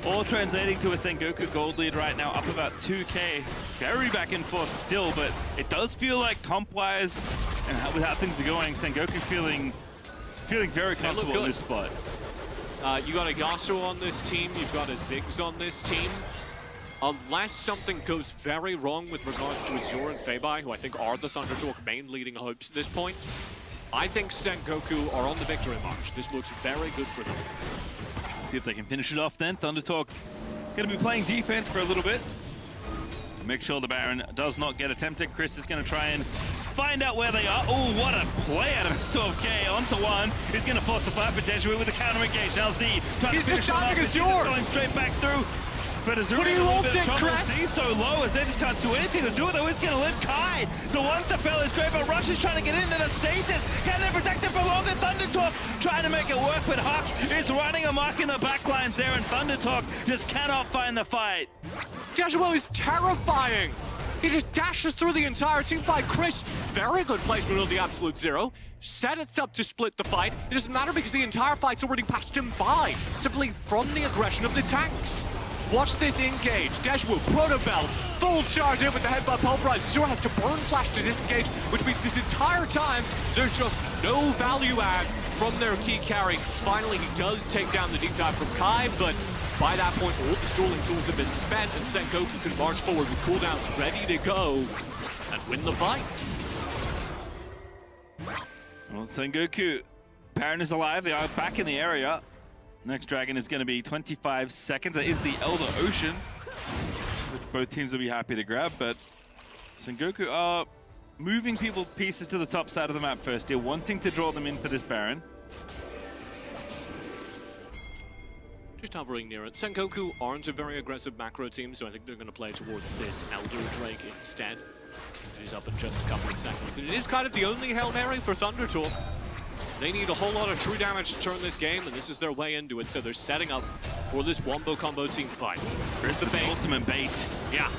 [SPEAKER 7] all translating to a Sengoku gold lead right now, up about 2K. Very back and forth still, but it does feel like comp-wise and with how things are going, Sengoku feeling very comfortable in this spot.
[SPEAKER 8] You got a Yasuo on this team, you've got a Ziggs on this team. Unless something goes very wrong with regards to Azure and feibai, who I think are the ThunderTalk main leading hopes at this point, I think Sengoku are on the victory march. This looks very good for them.
[SPEAKER 7] See if they can finish it off then. ThunderTalk going to be playing defense for a little bit. Make sure the Baron does not get attempted. Chris is going to try and find out where they are. Oh, what a play out of S12K onto one. He's going to force the fight for Dejiwo with a counter engage. Now Z trying to finish one off. He's going straight back through. But Azure
[SPEAKER 8] What are
[SPEAKER 7] in
[SPEAKER 8] you
[SPEAKER 7] a little
[SPEAKER 8] all
[SPEAKER 7] bit of
[SPEAKER 8] doing,
[SPEAKER 7] trouble.
[SPEAKER 8] Chris?
[SPEAKER 7] Z's so low as they just can't do anything. Azure though is going to live. Kai, the one to fell is great, but Rush is trying to get into the stasis. Can they protect it for longer? ThunderTalk trying to make it work, but Huck is running amok in the backlines there, and ThunderTalk just cannot find the fight.
[SPEAKER 8] Dejiwo is terrifying. He just dashes through the entire team fight. Chris, very good placement on the Absolute Zero. Set it up to split the fight. It doesn't matter because the entire fight's already passed him by, simply from the aggression of the tanks. Watch this engage. Dejiwo, Protobell, full charge in with the headbutt pulverize. Azure has to burn flash to disengage, which means this entire time, there's just no value add from their key carry. Finally, he does take down the deep dive from Kai, but by that point, all the stalling tools have been spent, and Sengoku can march forward with cooldowns ready to go and win the fight.
[SPEAKER 7] Well, Sengoku, Baron is alive. They are back in the area. Next dragon is going to be 25 seconds. That is the Elder Ocean, which both teams will be happy to grab, but Sengoku are moving pieces to the top side of the map first. They're wanting to draw them in for this Baron.
[SPEAKER 8] Just hovering near it. Sengoku aren't a very aggressive macro team, so I think they're going to play towards this Elder Drake instead. It is up in just a couple of seconds, and it is kind of the only Hail Mary for ThunderTalk. They need a whole lot of true damage to turn this game, and this is their way into it, so they're setting up for this wombo combo team fight.
[SPEAKER 7] Chris with the ultimate bait.
[SPEAKER 8] Yeah.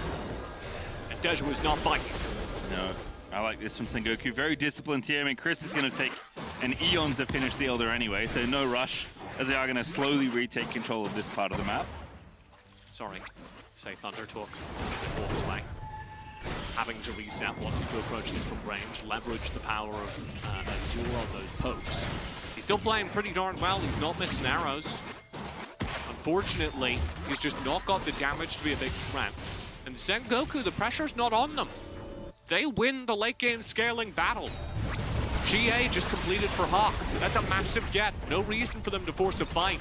[SPEAKER 8] And Dejiwo is not biting.
[SPEAKER 7] No, I like this from Sengoku. Very disciplined here. I mean, Chris is going to take an Eon to finish the Elder anyway, so no rush, as they are going to slowly retake control of this part of the map.
[SPEAKER 8] Sorry, say ThunderTalk walked away. Having to reset, wanting to approach this from range, leverage the power of Azure on those pokes. He's still playing pretty darn well, he's not missing arrows. Unfortunately, he's just not got the damage to be a big threat. And Sengoku, the pressure's not on them. They win the late game scaling battle. GA just completed for Hawk. That's a massive get. No reason for them to force a fight.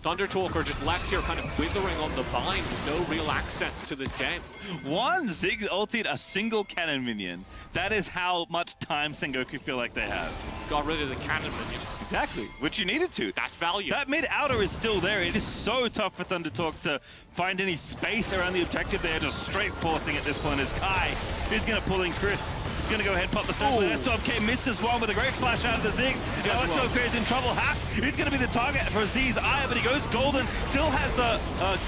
[SPEAKER 8] ThunderTalk are just left here kind of withering on the vine with no real access to this game.
[SPEAKER 7] One, Ziggs ulted a single cannon minion. That is how much time Sengoku feel like they have.
[SPEAKER 8] Got rid of the cannon minion.
[SPEAKER 7] Exactly, which you needed to.
[SPEAKER 8] That's value.
[SPEAKER 7] That mid-outer is still there. It is so tough for ThunderTalk to find any space around the objective. They are just straight forcing at this point as Kai is going to pull in Chris. He's going to go ahead, pop the stun. S12K misses one with a great flash out of the Ziggs. S12K is in trouble. Hack is going to be the target for Z's eye, but he goes golden. Still has the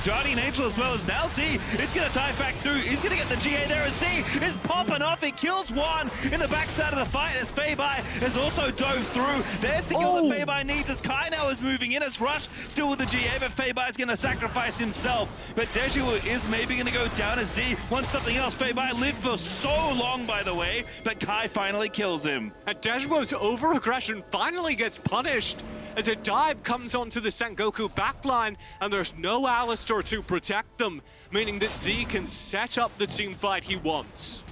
[SPEAKER 7] Guardian Angel as well as now Z. It's going to dive back through. He's going to get the GA there as Z is popping off. He kills one in the backside of the fight as feibai has also dove through. There's the kill that feibai needs as Kai now is moving in as Rush still with the GA, but feibai is going to sacrifice himself. But Dejiwo is maybe going to go down as Z wants something else. feibai lived for so long, by the way, but Kai finally kills him.
[SPEAKER 8] And Dejiwo's over-aggression finally gets punished as a dive comes onto the Sengoku backline, and there's no Alistar to protect them, meaning that Z can set up the team fight he wants.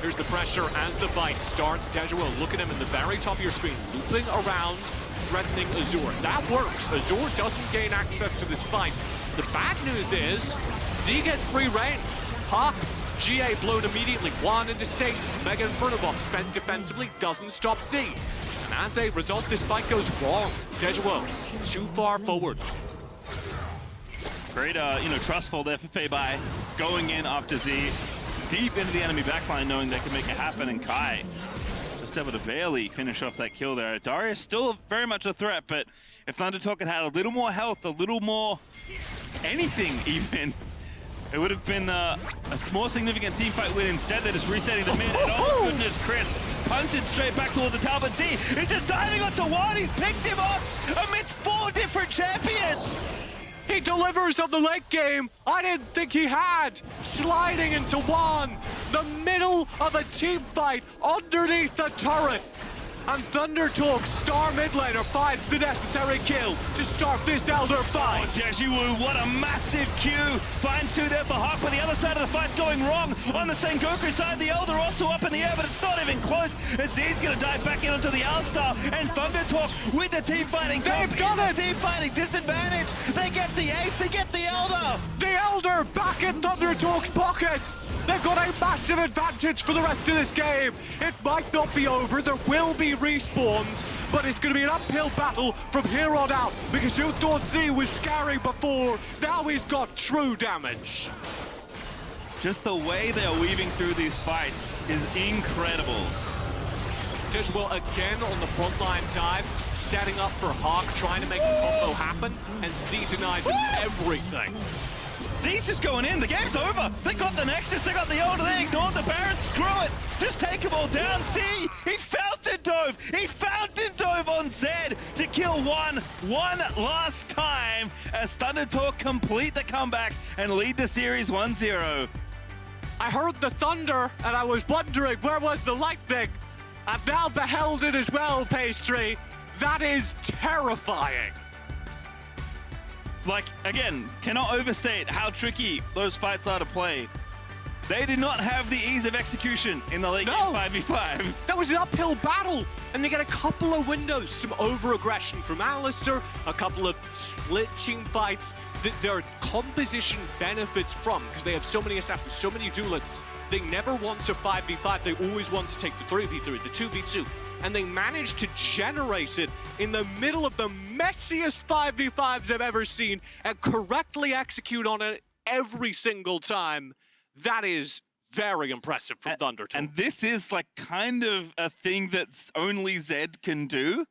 [SPEAKER 8] Here's the pressure as the fight starts. Dejiwo, look at him in the very top of your screen, looping around, threatening Azure. That works. Azure doesn't gain access to this fight. The bad news is Z gets free reign. Hawk, GA blown immediately. One into stasis. Mega Inferno Bomb spent defensively doesn't stop Z. And as a result, this fight goes wrong. Dejiwo, too far forward.
[SPEAKER 7] Great, trustful there for feibai, going in after Z, deep into the enemy backline, knowing they can make it happen, and Kai just able to barely finish off that kill there. Darius still very much a threat, but if ThunderTalk had had a little more health, a little more anything even, it would have been a more significant team fight win. Instead, they're just resetting the mid, and oh goodness, Chris punted straight back towards the tower, but Z is just diving onto one. He's picked him off amidst 4 different champions.
[SPEAKER 8] He delivers on the late game. I didn't think he had. Sliding into one. The middle of a team fight underneath the turret. And ThunderTalk's star mid laner finds the necessary kill to start this Elder fight.
[SPEAKER 7] Oh, Dejiwo, what a massive Q. Finds 2 there for Hawk, but the other side of the fight's going wrong. On the Sengoku side, the Elder also up in the air, but it's not even close. As Z's going to dive back in onto the Alistar, and ThunderTalk with the team fighting.
[SPEAKER 8] They've done it!
[SPEAKER 7] Team fighting disadvantage. They get the ace, they get the Elder.
[SPEAKER 8] The Elder back in ThunderTalk's pockets. They've got a massive advantage for the rest of this game. It might not be over, there will be respawns, but it's going to be an uphill battle from here on out because who thought Z was scary before, now he's got true damage.
[SPEAKER 7] Just the way they are weaving through these fights is incredible.
[SPEAKER 8] Dejiwo again on the frontline dive, setting up for Hawk, trying to make the combo happen, and Z denies him everything.
[SPEAKER 7] Z's just going in, the game's over. They got the Nexus, they got the Elder, they ignored the Baron, screw it. Just take them all down. See, he fountain dove. He fountain dove on Zed to kill one last time as ThunderTalk complete the comeback and lead the series 1-0.
[SPEAKER 8] I heard the thunder, and I was wondering where was the lightning. I've now beheld it as well, Pastry. That is terrifying.
[SPEAKER 7] Like, again, cannot overstate how tricky those fights are to play. They did not have the ease of execution in the late game 5v5.
[SPEAKER 8] That was an uphill battle, and they get a couple of windows. Some over-aggression from Alistair, a couple of split team fights that their composition benefits from because they have so many assassins, so many duelists. They never want to 5v5, they always want to take the 3v3, the 2v2. And they managed to generate it in the middle of the messiest 5v5s I've ever seen and correctly execute on it every single time. That is very impressive from ThunderTalk.
[SPEAKER 7] And this is like kind of a thing that's only Zed can do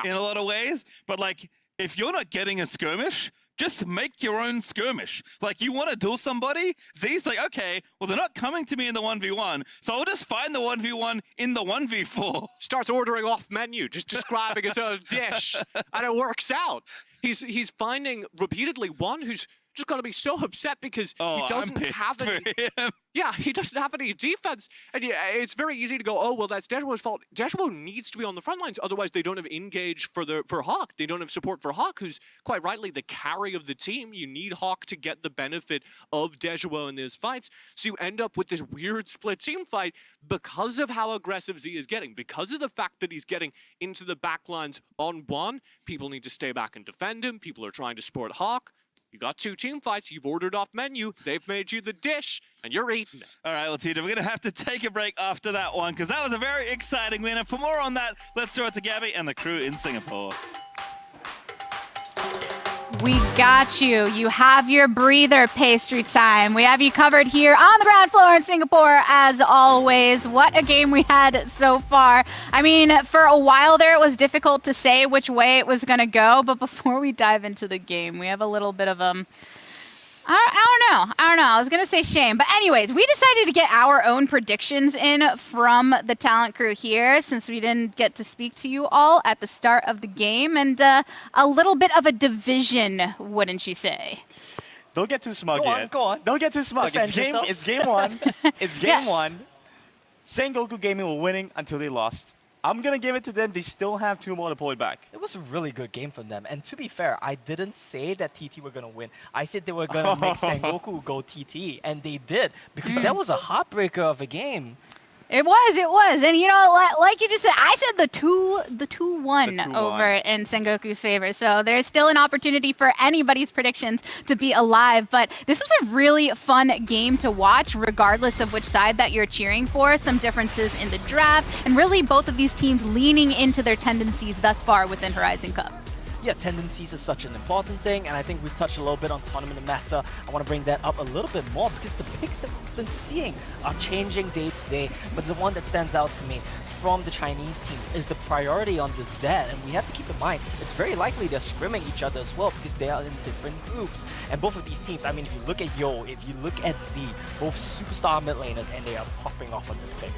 [SPEAKER 7] in a lot of ways. But like, if you're not getting a skirmish, just make your own skirmish. Like, you want to duel somebody? Z's like, okay, well, they're not coming to me in the 1v1, so I'll just find the 1v1 in the 1v4.
[SPEAKER 8] Starts ordering off menu, just describing his own dish, and it works out. He's finding repeatedly one who's just going to be so upset because he doesn't have any. Yeah, he doesn't have any defense, and it's very easy to go, oh well, that's Dejiwo's fault. Dejiwo needs to be on the front lines, otherwise they don't have engage for Hawk. They don't have support for Hawk, who's quite rightly the carry of the team. You need Hawk to get the benefit of Dejiwo in these fights, so you end up with this weird split team fight because of how aggressive Z is getting, because of the fact that he's getting into the backlines on one. People need to stay back and defend him. People are trying to support Hawk. You got two team fights, you've ordered off menu, they've made you the dish, and you're eating it.
[SPEAKER 7] All right, well, Tita, we're going to have to take a break after that one, because that was a very exciting win. And for more on that, let's throw it to Gabby and the crew in Singapore.
[SPEAKER 9] We got you. You have your breather, Pastry time. We have you covered here on the ground floor in Singapore, as always. What a game we had so far. I mean, for a while there, it was difficult to say which way it was going to go. But before we dive into the game, we have a little bit of I don't know. I was going to say shame. But anyways, we decided to get our own predictions in from the talent crew here since we didn't get to speak to you all at the start of the game. And a little bit of a division, wouldn't you say?
[SPEAKER 2] Don't get too smug yet.
[SPEAKER 3] Go on.
[SPEAKER 2] Don't get too smug. It's game one. It's game one. Sengoku Gaming were winning until they lost. I'm going to give it to them. They still have 2 more to pull it back.
[SPEAKER 1] It was a really good game from them. And to be fair, I didn't say that TT were going to win. I said they were going to make Sengoku go TT. And they did. Because that was a heartbreaker of a game.
[SPEAKER 9] It was. And you know, like you just said, I said the 2-1 over in Sengoku's favor. So there's still an opportunity for anybody's predictions to be alive. But this was a really fun game to watch, regardless of which side that you're cheering for. Some differences in the draft, and really both of these teams leaning into their tendencies thus far within Horizon Cup.
[SPEAKER 1] Yeah, tendencies is such an important thing, and I think we've touched a little bit on tournament meta. I want to bring that up a little bit more because the picks that we've been seeing are changing day to day. But the one that stands out to me from the Chinese teams is the priority on the Z, and we have to keep in mind it's very likely they're scrimming each other as well because they are in different groups. And both of these teams, I mean, if you look at Yo, if you look at Z, both superstar mid laners, and they are popping off on this pick.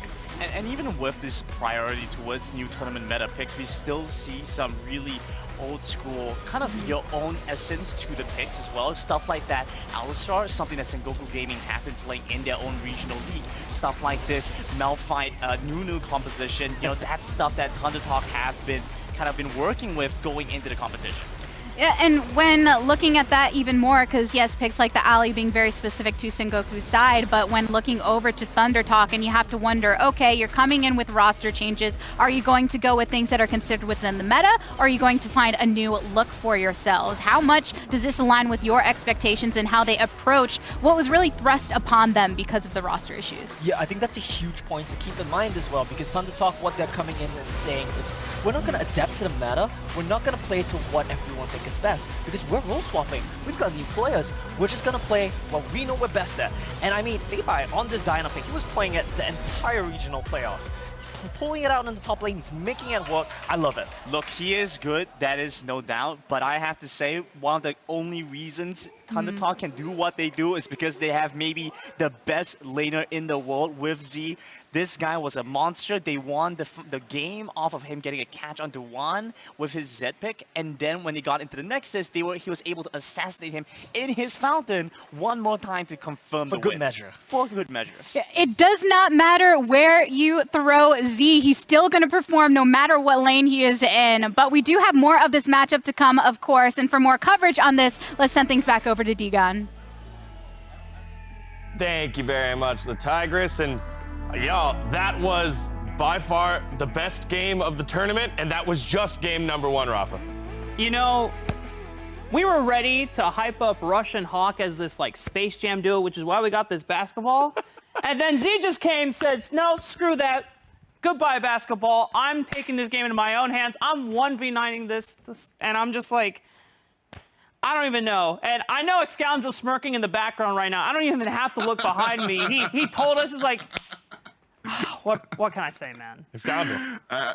[SPEAKER 2] And even with this priority towards new tournament meta picks, we still see some really old school, kind of your own essence to the picks as well. Stuff like that. Alistar, something that Sengoku Gaming have been playing in their own regional league. Stuff like this, Malphite, new composition. You know, that's stuff that ThunderTalk have been working with going into the competition.
[SPEAKER 9] Yeah, and when looking at that even more, because yes, picks like the alley being very specific to Sengoku's side, but when looking over to ThunderTalk and you have to wonder, okay, you're coming in with roster changes. Are you going to go with things that are considered within the meta, or are you going to find a new look for yourselves? How much does this align with your expectations and how they approach what was really thrust upon them because of the roster issues?
[SPEAKER 1] Yeah, I think that's a huge point to keep in mind as well, because ThunderTalk, what they're coming in and saying is, we're not going to adapt to the meta, we're not going to play to what everyone thinks is best, because we're role swapping. We've got new players. We're just gonna play what we know we're best at. And I mean, feibai on this Dino pick, he was playing it the entire regional playoffs. He's pulling it out in the top lane. He's making it work. I love it.
[SPEAKER 2] Look, he is good. That is no doubt. But I have to say, one of the only reasons ThunderTalk can do what they do is because they have maybe the best laner in the world with Z. This guy was a monster. They won the game off of him getting a catch onto Juan with his Z pick, and then when he got into the Nexus, he was able to assassinate him in his fountain one more time to confirm the win.
[SPEAKER 1] For good measure.
[SPEAKER 2] For good measure.
[SPEAKER 9] It does not matter where you throw Z. He's still going to perform no matter what lane he is in. But we do have more of this matchup to come, of course. And for more coverage on this, let's send things back over to Degon.
[SPEAKER 4] Thank you very much, the Tigress. And y'all, that was by far the best game of the tournament, and that was just game number 1, Rafa.
[SPEAKER 5] You know, we were ready to hype up Rush and Hawk as this like Space Jam duo, which is why we got this basketball. And then Z just came, said, no, screw that. Goodbye, basketball. I'm taking this game into my own hands. I'm 1v9ing this, and I'm just like, I don't even know. And I know Excoundrel's smirking in the background right now. I don't even have to look behind me. He told us, it's like, what can I say, man?
[SPEAKER 4] Excoundrel.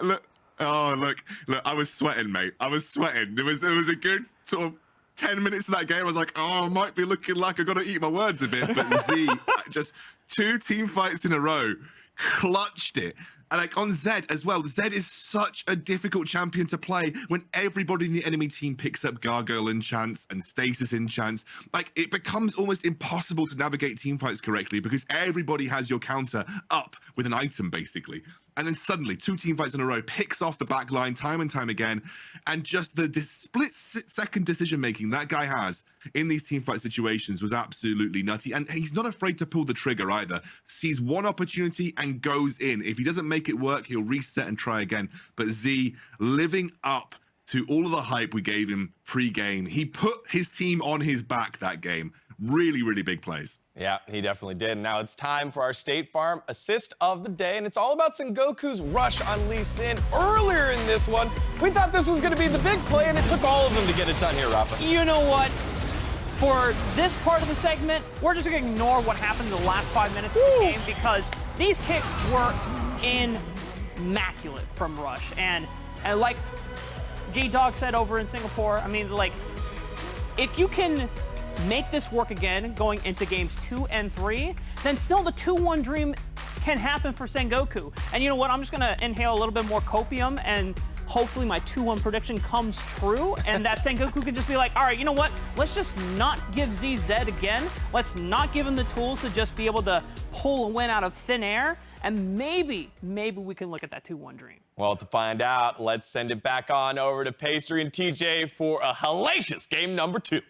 [SPEAKER 6] Look, I was sweating, mate. I was sweating. There was a good sort of 10 minutes of that game. I was like, oh, I might be looking like I got to eat my words a bit. But Z, just 2 team fights in a row, clutched it. And like on Zed as well, Zed is such a difficult champion to play when everybody in the enemy team picks up Gargoyle enchants and Stasis enchants. Like, it becomes almost impossible to navigate team fights correctly because everybody has your counter up with an item, basically. And then suddenly, 2 team fights in a row, picks off the back line time and time again. And just the split-second decision-making that guy has in these team fight situations was absolutely nutty. And he's not afraid to pull the trigger either. Sees one opportunity and goes in. If he doesn't make it work, he'll reset and try again. But Z, living up to all of the hype we gave him pre-game, he put his team on his back that game. Really, really big plays.
[SPEAKER 4] Yeah, he definitely did. Now it's time for our State Farm assist of the day, and it's all about Sengoku's rush on Lee Sin. Earlier in this one, we thought this was going to be the big play, and it took all of them to get it done here, Rafa.
[SPEAKER 5] You know what? For this part of the segment, we're just going to ignore what happened in the last 5 minutes of the game because these kicks were immaculate from Rush. And like G-Dog said over in Singapore, I mean, like, if you can make this work again going into games 2 and 3, then still the 2-1 dream can happen for Sengoku. And you know what? I'm just going to inhale a little bit more copium and hopefully my 2-1 prediction comes true and that Sengoku can just be like, all right, you know what? Let's just not give ZZ again. Let's not give him the tools to just be able to pull a win out of thin air. And maybe we can look at that 2-1 dream.
[SPEAKER 4] Well, to find out, let's send it back on over to Pastry and TJ for a hellacious game number 2.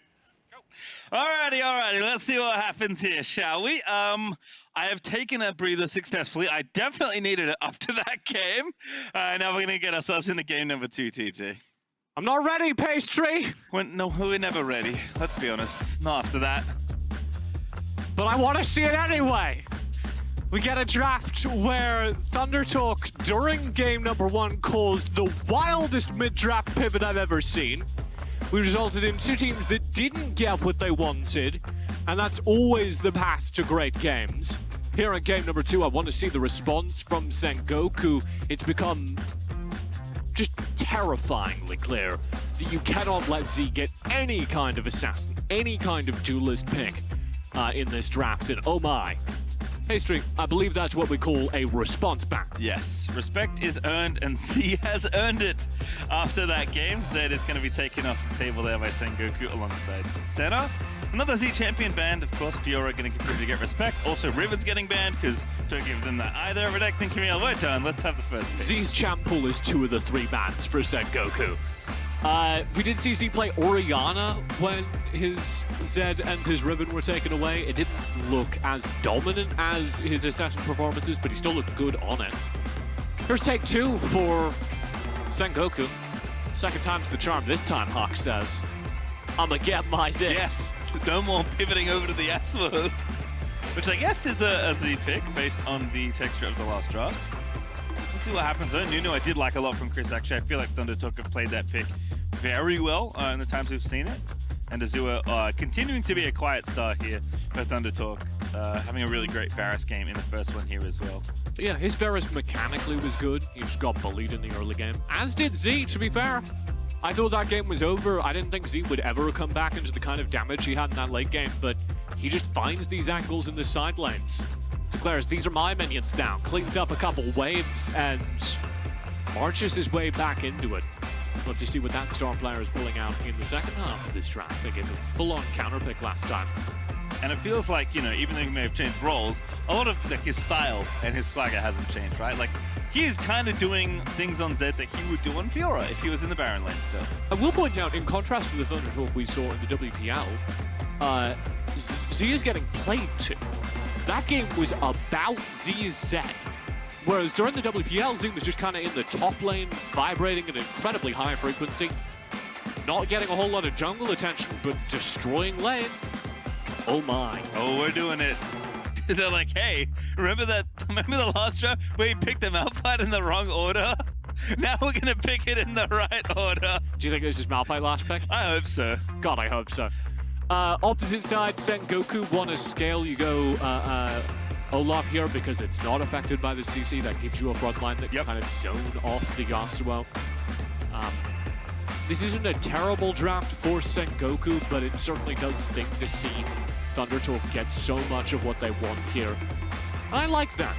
[SPEAKER 7] Alrighty, let's see what happens here, shall we? I have taken a breather successfully. I definitely needed it after that game. Now we're gonna get ourselves into game number 2, TJ.
[SPEAKER 8] I'm not ready, Pastry.
[SPEAKER 7] No, we're never ready. Let's be honest, not after that.
[SPEAKER 8] But I want to see it anyway. We get a draft where ThunderTalk during game number 1 caused the wildest mid-draft pivot I've ever seen. We resulted in 2 teams that didn't get what they wanted, and that's always the path to great games. Here in game number 2, I want to see the response from Sengoku. It's become just terrifyingly clear that you cannot let Z get any kind of assassin, any kind of duelist pick in this draft, and oh my. Pastry, I believe that's what we call a response back.
[SPEAKER 7] Yes, respect is earned, and Z has earned it. After that game, Zed is going to be taken off the table there by Sengoku alongside Senna. Another Z champion banned, of course. Fiora going to continue to get respect. Also, Riven's getting banned because don't give them that either. Redacting Camille, we're done. Let's have the first pick.
[SPEAKER 8] Z's champ pool is 2 of the 3 bans for Sengoku. We did see Z play Orianna when his Zed and his Ribbon were taken away. It didn't look as dominant as his Assassin performances, but he still looked good on it. Here's take 2 for Sengoku. Second time's the charm. This time, Hawk says, I'ma get my Zed.
[SPEAKER 7] Yes, no more pivoting over to the Yasuo, which I guess is a Z pick based on the texture of the last draft. We'll see what happens though. Nunu I did like a lot from Chris actually. I feel like ThunderTalk have played that pick very well in the times we've seen it. And Azure continuing to be a quiet star here for ThunderTalk, having a really great Varus game in the first one here as well.
[SPEAKER 8] Yeah, his Varus mechanically was good. He just got bullied in the early game. As did Z, to be fair. I thought that game was over. I didn't think Z would ever come back into the kind of damage he had in that late game, but he just finds these angles in the side lanes. Declares, these are my minions now. Cleans up a couple waves and marches his way back into it. Love to see what that star player is pulling out in the second half of this draft. They gave a full-on counter pick last time.
[SPEAKER 7] And it feels like, you know, even though he may have changed roles, a lot of like his style and his swagger hasn't changed, right? Like, he is kind of doing things on Zed that he would do on Fiora if he was in the Baron lane still.
[SPEAKER 8] I will point out, in contrast to the ThunderTalk we saw in the WPL, Z is getting played too. That game was about Z's Zed. Whereas during the WPL, Z was just kind of in the top lane, vibrating at an incredibly high frequency. Not getting a whole lot of jungle attention, but destroying lane. Oh my.
[SPEAKER 7] Oh, we're doing it. They're like, hey, remember the last draft where he picked him Malphite in the wrong order? Now we're gonna pick it in the right order.
[SPEAKER 8] Do you think this is Malphite last pick?
[SPEAKER 7] I hope so.
[SPEAKER 8] God, I hope so. Opposite side, Sengoku want to scale. You go Olaf here because it's not affected by the CC. That gives you a front line that can kind of zone off the Yasuo. This isn't a terrible draft for Sengoku, but it certainly does sting to see ThunderTalk get so much of what they want here. I like that.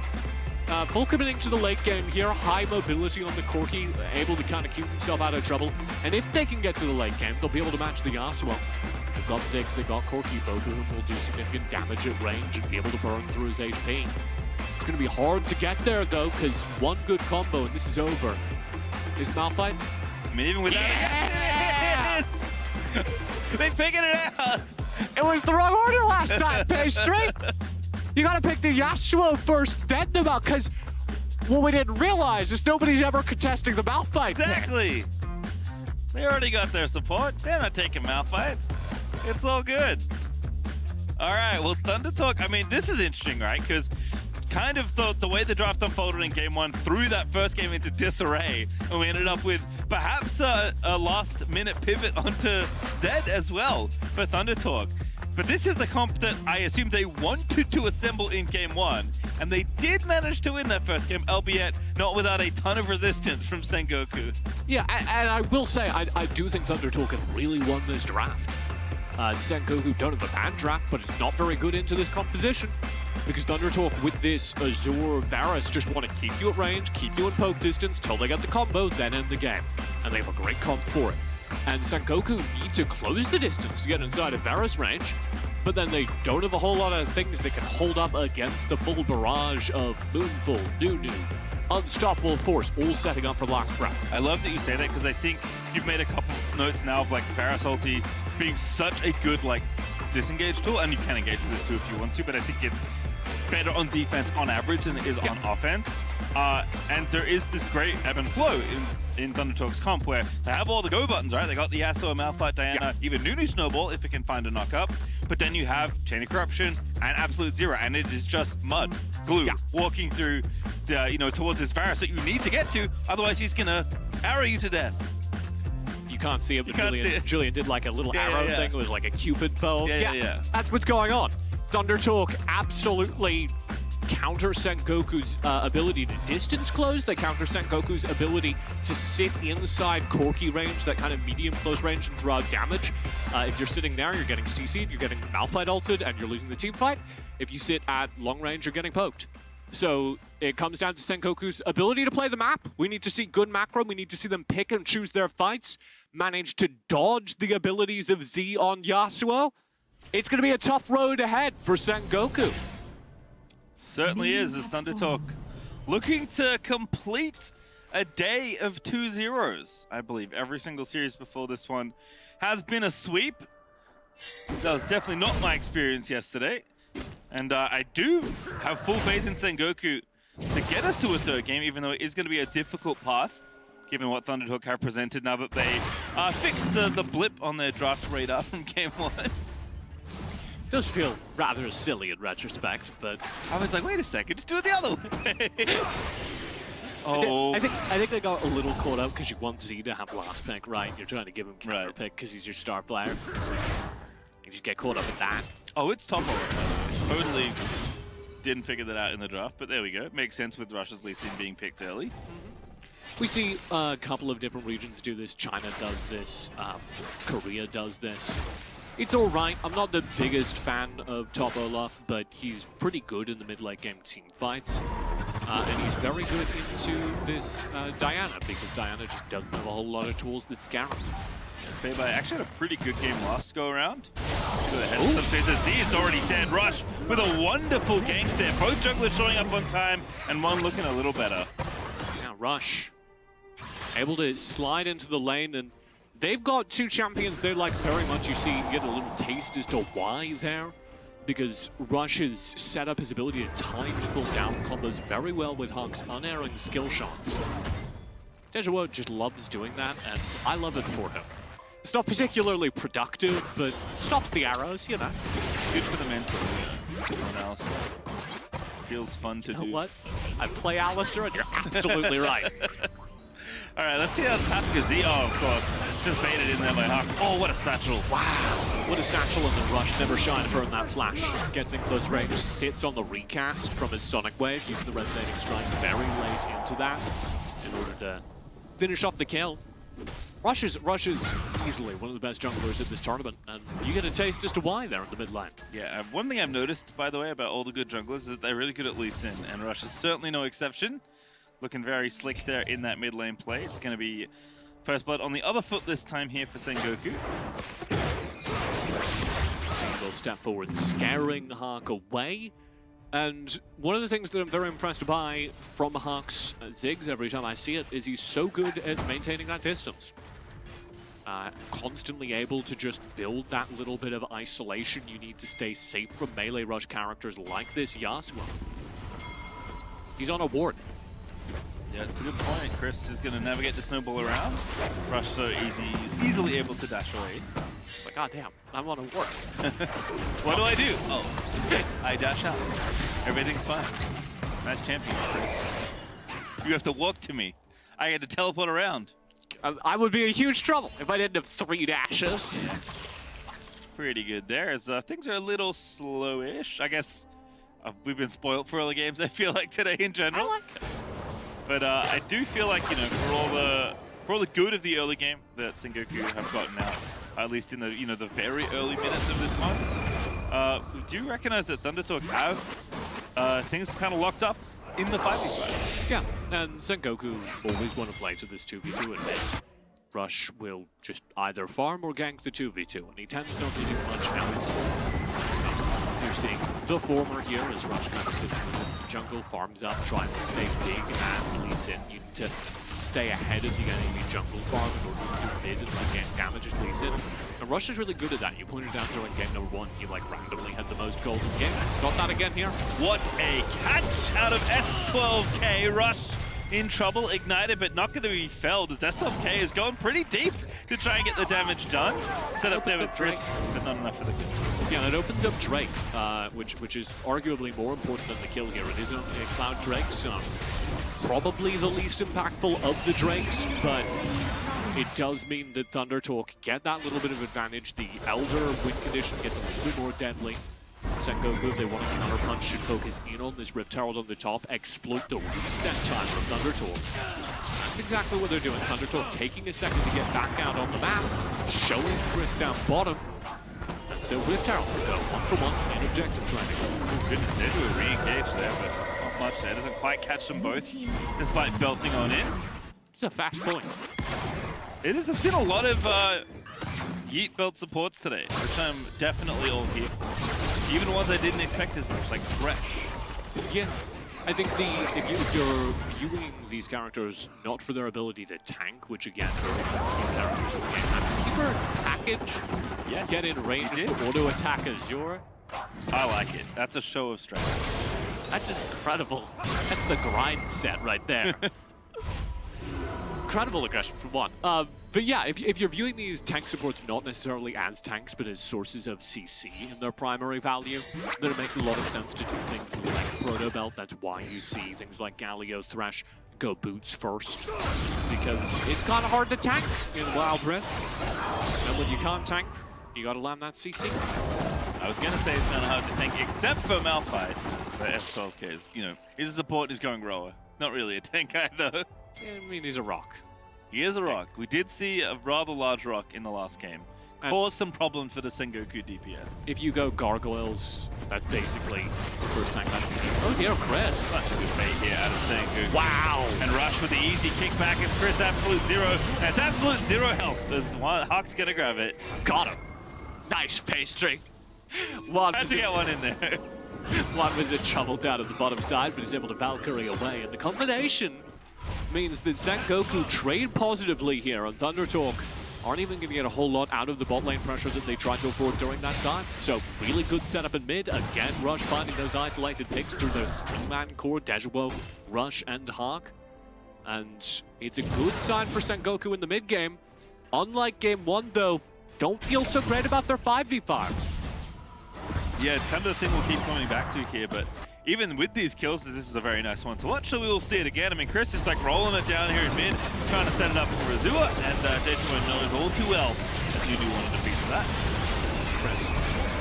[SPEAKER 8] Full committing to the late game here, high mobility on the Corki, able to kind of keep himself out of trouble. And if they can get to the late game, they'll be able to match the Yasuo. They've got Ziggs, they've got Corki, both of whom will do significant damage at range and be able to burn through his HP. It's going to be hard to get there though, because one good combo and this is over. Is Malphite?
[SPEAKER 7] I mean, even without it is! They figured it out!
[SPEAKER 8] It was the wrong order last time, Pastry! You gotta pick the Yasuo first, then the Malphite, because what we didn't realize is nobody's ever contesting the Malphite
[SPEAKER 7] Exactly!
[SPEAKER 8] pick.
[SPEAKER 7] They already got their support. They're not taking Malphite. It's all good. All right, well, ThunderTalk, I mean, this is interesting, right? Because kind of the way the draft unfolded in game one threw that first game into disarray, and we ended up with perhaps a last-minute pivot onto Zed as well for ThunderTalk. But this is the comp that I assume they wanted to assemble in game one, and they did manage to win that first game, albeit not without a ton of resistance from Sengoku.
[SPEAKER 8] Yeah, and I will say, I do think ThunderTalk have really won this draft. Sengoku don't have a bad draft, but it's not very good into this composition. Because ThunderTalk with this Azure Varus just want to keep you at range, keep you in poke distance till they get the combo, then end the game. And they have a great comp for it. And Sengoku need to close the distance to get inside of Varus range, but then they don't have a whole lot of things that can hold up against the full barrage of Moonfall, Nunu, Unstoppable Force, all setting up for the last breath.
[SPEAKER 7] I love that you say that because I think you've made a couple notes now of like Varus ulti being such a good like disengage tool, and you can engage with it too if you want to, but I think it's better on defense on average than it is on offense. And there is this great ebb and flow in ThunderTalk's comp where they have all the go buttons, right? They got the Yasuo, Malphite, Diana, even Nunu Snowball if it can find a knock up. But then you have Chain of Corruption and Absolute Zero, and it is just mud, glue, walking through the, towards this Varus that you need to get to, otherwise he's gonna arrow you to death.
[SPEAKER 8] You can't see it, but Julian did like a little arrow thing. It was like a Cupid bow.
[SPEAKER 7] Yeah.
[SPEAKER 8] That's what's going on. ThunderTalk absolutely counter Sengoku's ability to distance close. They counter Sengoku's ability to sit inside Corki range, that kind of medium close range, and draw damage. If you're sitting there, you're getting CC'd, you're getting Malphite ulted, and you're losing the team fight. If you sit at long range, you're getting poked. So it comes down to Sengoku's ability to play the map. We need to see good macro. We need to see them pick and choose their fights, manage to dodge the abilities of Z on Yasuo. It's going to be a tough road ahead for Sengoku.
[SPEAKER 7] Certainly is, as ThunderTalk looking to complete a day of 2-0s, I believe. Every single series before this one has been a sweep. That was definitely not my experience yesterday. And I do have full faith in Sengoku to get us to a third game, even though it is going to be a difficult path, given what ThunderTalk have presented now that they fixed the blip on their draft radar from game 1.
[SPEAKER 8] Does feel rather silly in retrospect, but
[SPEAKER 7] I was like, wait a second, just do it the other way. Oh.
[SPEAKER 8] I think they got a little caught up because you want Z to have last pick, right? You're trying to give him counter pick because he's your star player. You just get caught up in that.
[SPEAKER 7] Oh, it's top already. Totally didn't figure that out in the draft, but there we go. Makes sense with Russia's Lee Sin being picked early.
[SPEAKER 8] We see a couple of different regions do this. China does this. Korea does this. It's all right. I'm not the biggest fan of Top Olaf, but he's pretty good in the mid-late game team fights. And he's very good into this Diana, because Diana just doesn't have a whole lot of tools that scare him.
[SPEAKER 7] feibai actually had a pretty good game last go around. Z is already dead. Rush with a wonderful gank there. Both jugglers showing up on time, and one looking a little better.
[SPEAKER 8] Now Rush able to slide into the lane, and they've got two champions there, like very much you see, you get a little taste as to why there. Because Rush has set up his ability to tie people down combos very well with Hunk's unerring skill shots. Dejiwo just loves doing that, and I love it for him. It's not particularly productive, but stops the arrows, you know.
[SPEAKER 7] Good for the mental on Alistair. Feels fun to do.
[SPEAKER 8] You know what? I play Alistair, and you're absolutely right.
[SPEAKER 7] All right, let's see how Tactica Z. Oh, of course. Just baited in there by Huck. Oh, what a satchel.
[SPEAKER 8] Wow. What a satchel, and the Rush never shy to burn that flash. Gets in close range, sits on the recast from his Sonic Wave, using the Resonating Strike very late into that in order to finish off the kill. Rush is easily one of the best junglers at this tournament, and you get a taste as to why they're in the mid lane.
[SPEAKER 7] Yeah, one thing I've noticed, by the way, about all the good junglers is that they're really good at Lee Sin, and Rush is certainly no exception. Looking very slick there in that mid lane play. It's going to be first blood on the other foot this time here for Sengoku.
[SPEAKER 8] Will step forward, scaring Hark away. And one of the things that I'm very impressed by from Hark's Ziggs every time I see it is he's so good at maintaining that distance. Constantly able to just build that little bit of isolation you need to stay safe from melee rush characters like this Yasuo. He's on a ward.
[SPEAKER 7] Yeah, it's a good point. Chris is going to navigate the snowball around. Rush so easily able to dash away.
[SPEAKER 8] It's like, god damn, I'm on a ward.
[SPEAKER 7] What do I do? Oh, I dash out. Everything's fine. Nice champion, Chris. You have to walk to me. I had to teleport around.
[SPEAKER 8] I would be in huge trouble if I didn't have 3 dashes.
[SPEAKER 7] Pretty good there, as things are a little slowish. I guess we've been spoiled for early games, I feel like, today in general.
[SPEAKER 8] I like it.
[SPEAKER 7] But I do feel like, you know, for all the good of the early game that Sengoku have gotten out, at least in the the very early minutes of this one, we do recognize that ThunderTalk have things kind of locked up in the 5v5.
[SPEAKER 8] Yeah, and Sengoku always want to play to this 2v2, and Rush will just either farm or gank the 2v2, and he tends not to do much else. You're seeing the former here as Rush kind of sits in the jungle, farms up, tries to stay big as Lee Sin. You need to stay ahead of the enemy jungle farm in order to do mid and like get damage as Lee Sin. And Rush is really good at that. You pointed out during game number 1, he like randomly had the most gold in the game. Got that again here.
[SPEAKER 7] What a catch out of S12K. Rush in trouble, ignited, but not going to be felled as S12K is going pretty deep to try and get the damage done. Set up there with Chris, but not enough for the kill.
[SPEAKER 8] Yeah, and it opens up Drake, which is arguably more important than the kill here. It is only a Cloud Drake, so probably the least impactful of the Drakes, but it does mean that ThunderTalk get that little bit of advantage. The Elder win condition gets a little bit more deadly. Sengoku, if they want to counterpunch, should focus in on this Rift Herald on the top, exploit the reset time of ThunderTalk. That's exactly what they're doing. ThunderTalk taking a second to get back out on the map, showing Chris down bottom. So Rift Herald will go 1-for-1 in objective training.
[SPEAKER 7] Goodness, they do a re-engage there, but not much there. Doesn't quite catch them both, despite belting on in.
[SPEAKER 8] It's a fast point.
[SPEAKER 7] It is. I've seen a lot of Yeet belt supports today, which I'm definitely all here for. Even ones I didn't expect as much, like Fresh.
[SPEAKER 8] Yeah. I think if you're viewing these characters not for their ability to tank, which again are few characters in the game, I think for package, get in range to auto attack Azure.
[SPEAKER 7] I like it. That's a show of strength.
[SPEAKER 8] That's incredible. That's the grind set right there. Incredible aggression for one. But yeah, if you're viewing these tank supports not necessarily as tanks, but as sources of CC in their primary value, then it makes a lot of sense to do things like Proto Belt. That's why you see things like Galio, Thresh go boots first, because it's kind of hard to tank in Wild Rift. And when you can't tank, you gotta land that CC.
[SPEAKER 7] I was gonna say it's kind of hard to tank, except for Malphite, but S12K is, you know, he's a support, he's going grower. Not really a tank either.
[SPEAKER 8] I mean, he's a rock.
[SPEAKER 7] He is a rock. We did see a rather large rock in the last game. Caused some problems for the Sengoku DPS.
[SPEAKER 8] If you go Gargoyles, that's basically the first tank match. Oh dear, Chris.
[SPEAKER 7] Such a good bait here out of Sengoku.
[SPEAKER 8] Wow.
[SPEAKER 7] And Rush with the easy kickback. It's Chris Absolute Zero. And it's Absolute Zero health. There's one. Hawk's gonna grab it.
[SPEAKER 8] Got him. Nice pastry. One
[SPEAKER 7] Had to get one in there.
[SPEAKER 8] One was in trouble down at the bottom side, but he's able to Valkyrie away. And the combination means that Sengoku trade positively here on ThunderTalk. Aren't even going to get a whole lot out of the bot lane pressure that they tried to afford during that time. So really good setup in mid. Again, Rush finding those isolated picks through their three-man core, Dejiwo, Rush, and Hawk. And it's a good sign for Sengoku in the mid game. Unlike game one, though, don't feel so great about their 5v5s.
[SPEAKER 7] Yeah, it's kind of the thing we'll keep coming back to here, but even with these kills, this is a very nice one to watch, so we will see it again. I mean, Chris is like rolling it down here in mid, trying to set it up for Azure, and Dejiwo knows all too well that you do want a piece of that.
[SPEAKER 8] Chris,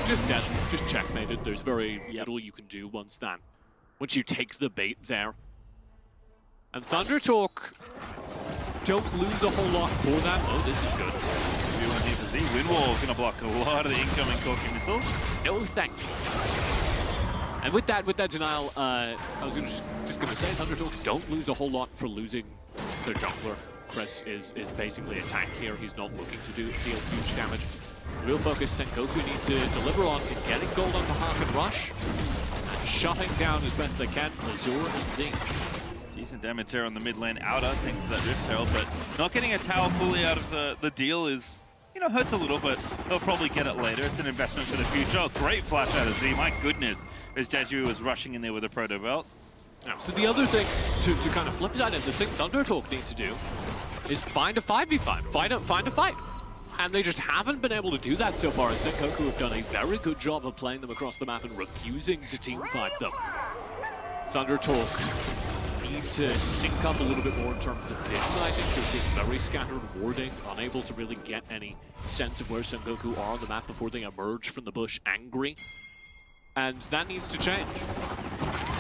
[SPEAKER 8] just dead, just checkmated. There's very little you can do once you take the bait there. And ThunderTalk don't lose a whole lot for that. Oh, this is good.
[SPEAKER 7] Windwall gonna block a lot of the incoming Corky missiles.
[SPEAKER 8] No thank you. And with that denial, I was just gonna say, ThunderTalk don't lose a whole lot for losing their jungler. Chris is basically a tank here. He's not looking to deal huge damage. Real focus Sengoku need to deliver on in getting gold onto Hawk and Rush, and shutting down as best they can Azure and Zing.
[SPEAKER 7] Decent damage there on the mid lane outer, thanks to that Rift Herald, but not getting a tower fully out of the deal is, you know, hurts a little, but they'll probably get it later. It's an investment for the future. Oh, great flash out of Z, my goodness, as Dejiwo was rushing in there with a Proto Belt.
[SPEAKER 8] So the other thing, to kind of flip side, and the thing ThunderTalk need to do is find a 5v5, find a fight. And they just haven't been able to do that so far, as Sengoku have done a very good job of playing them across the map and refusing to team fight them. ThunderTalk need to sync up a little bit more in terms of vision, I think. They're seeing very scattered warding, unable to really get any sense of where Sengoku are on the map before they emerge from the bush angry. And that needs to change.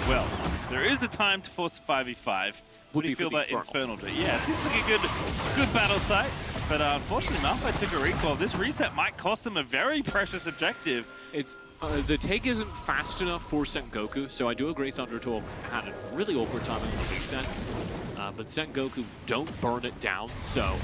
[SPEAKER 7] Well, there is a time to force a 5v5. What do you feel about Infernal Drake? Yeah, it seems like a good battle site, but unfortunately Malphite took a recoil. This reset might cost them a very precious objective.
[SPEAKER 8] It's the take isn't fast enough for Sengoku, so I do agree ThunderTalk had a really awkward time in the reset. But Sengoku don't burn it down, so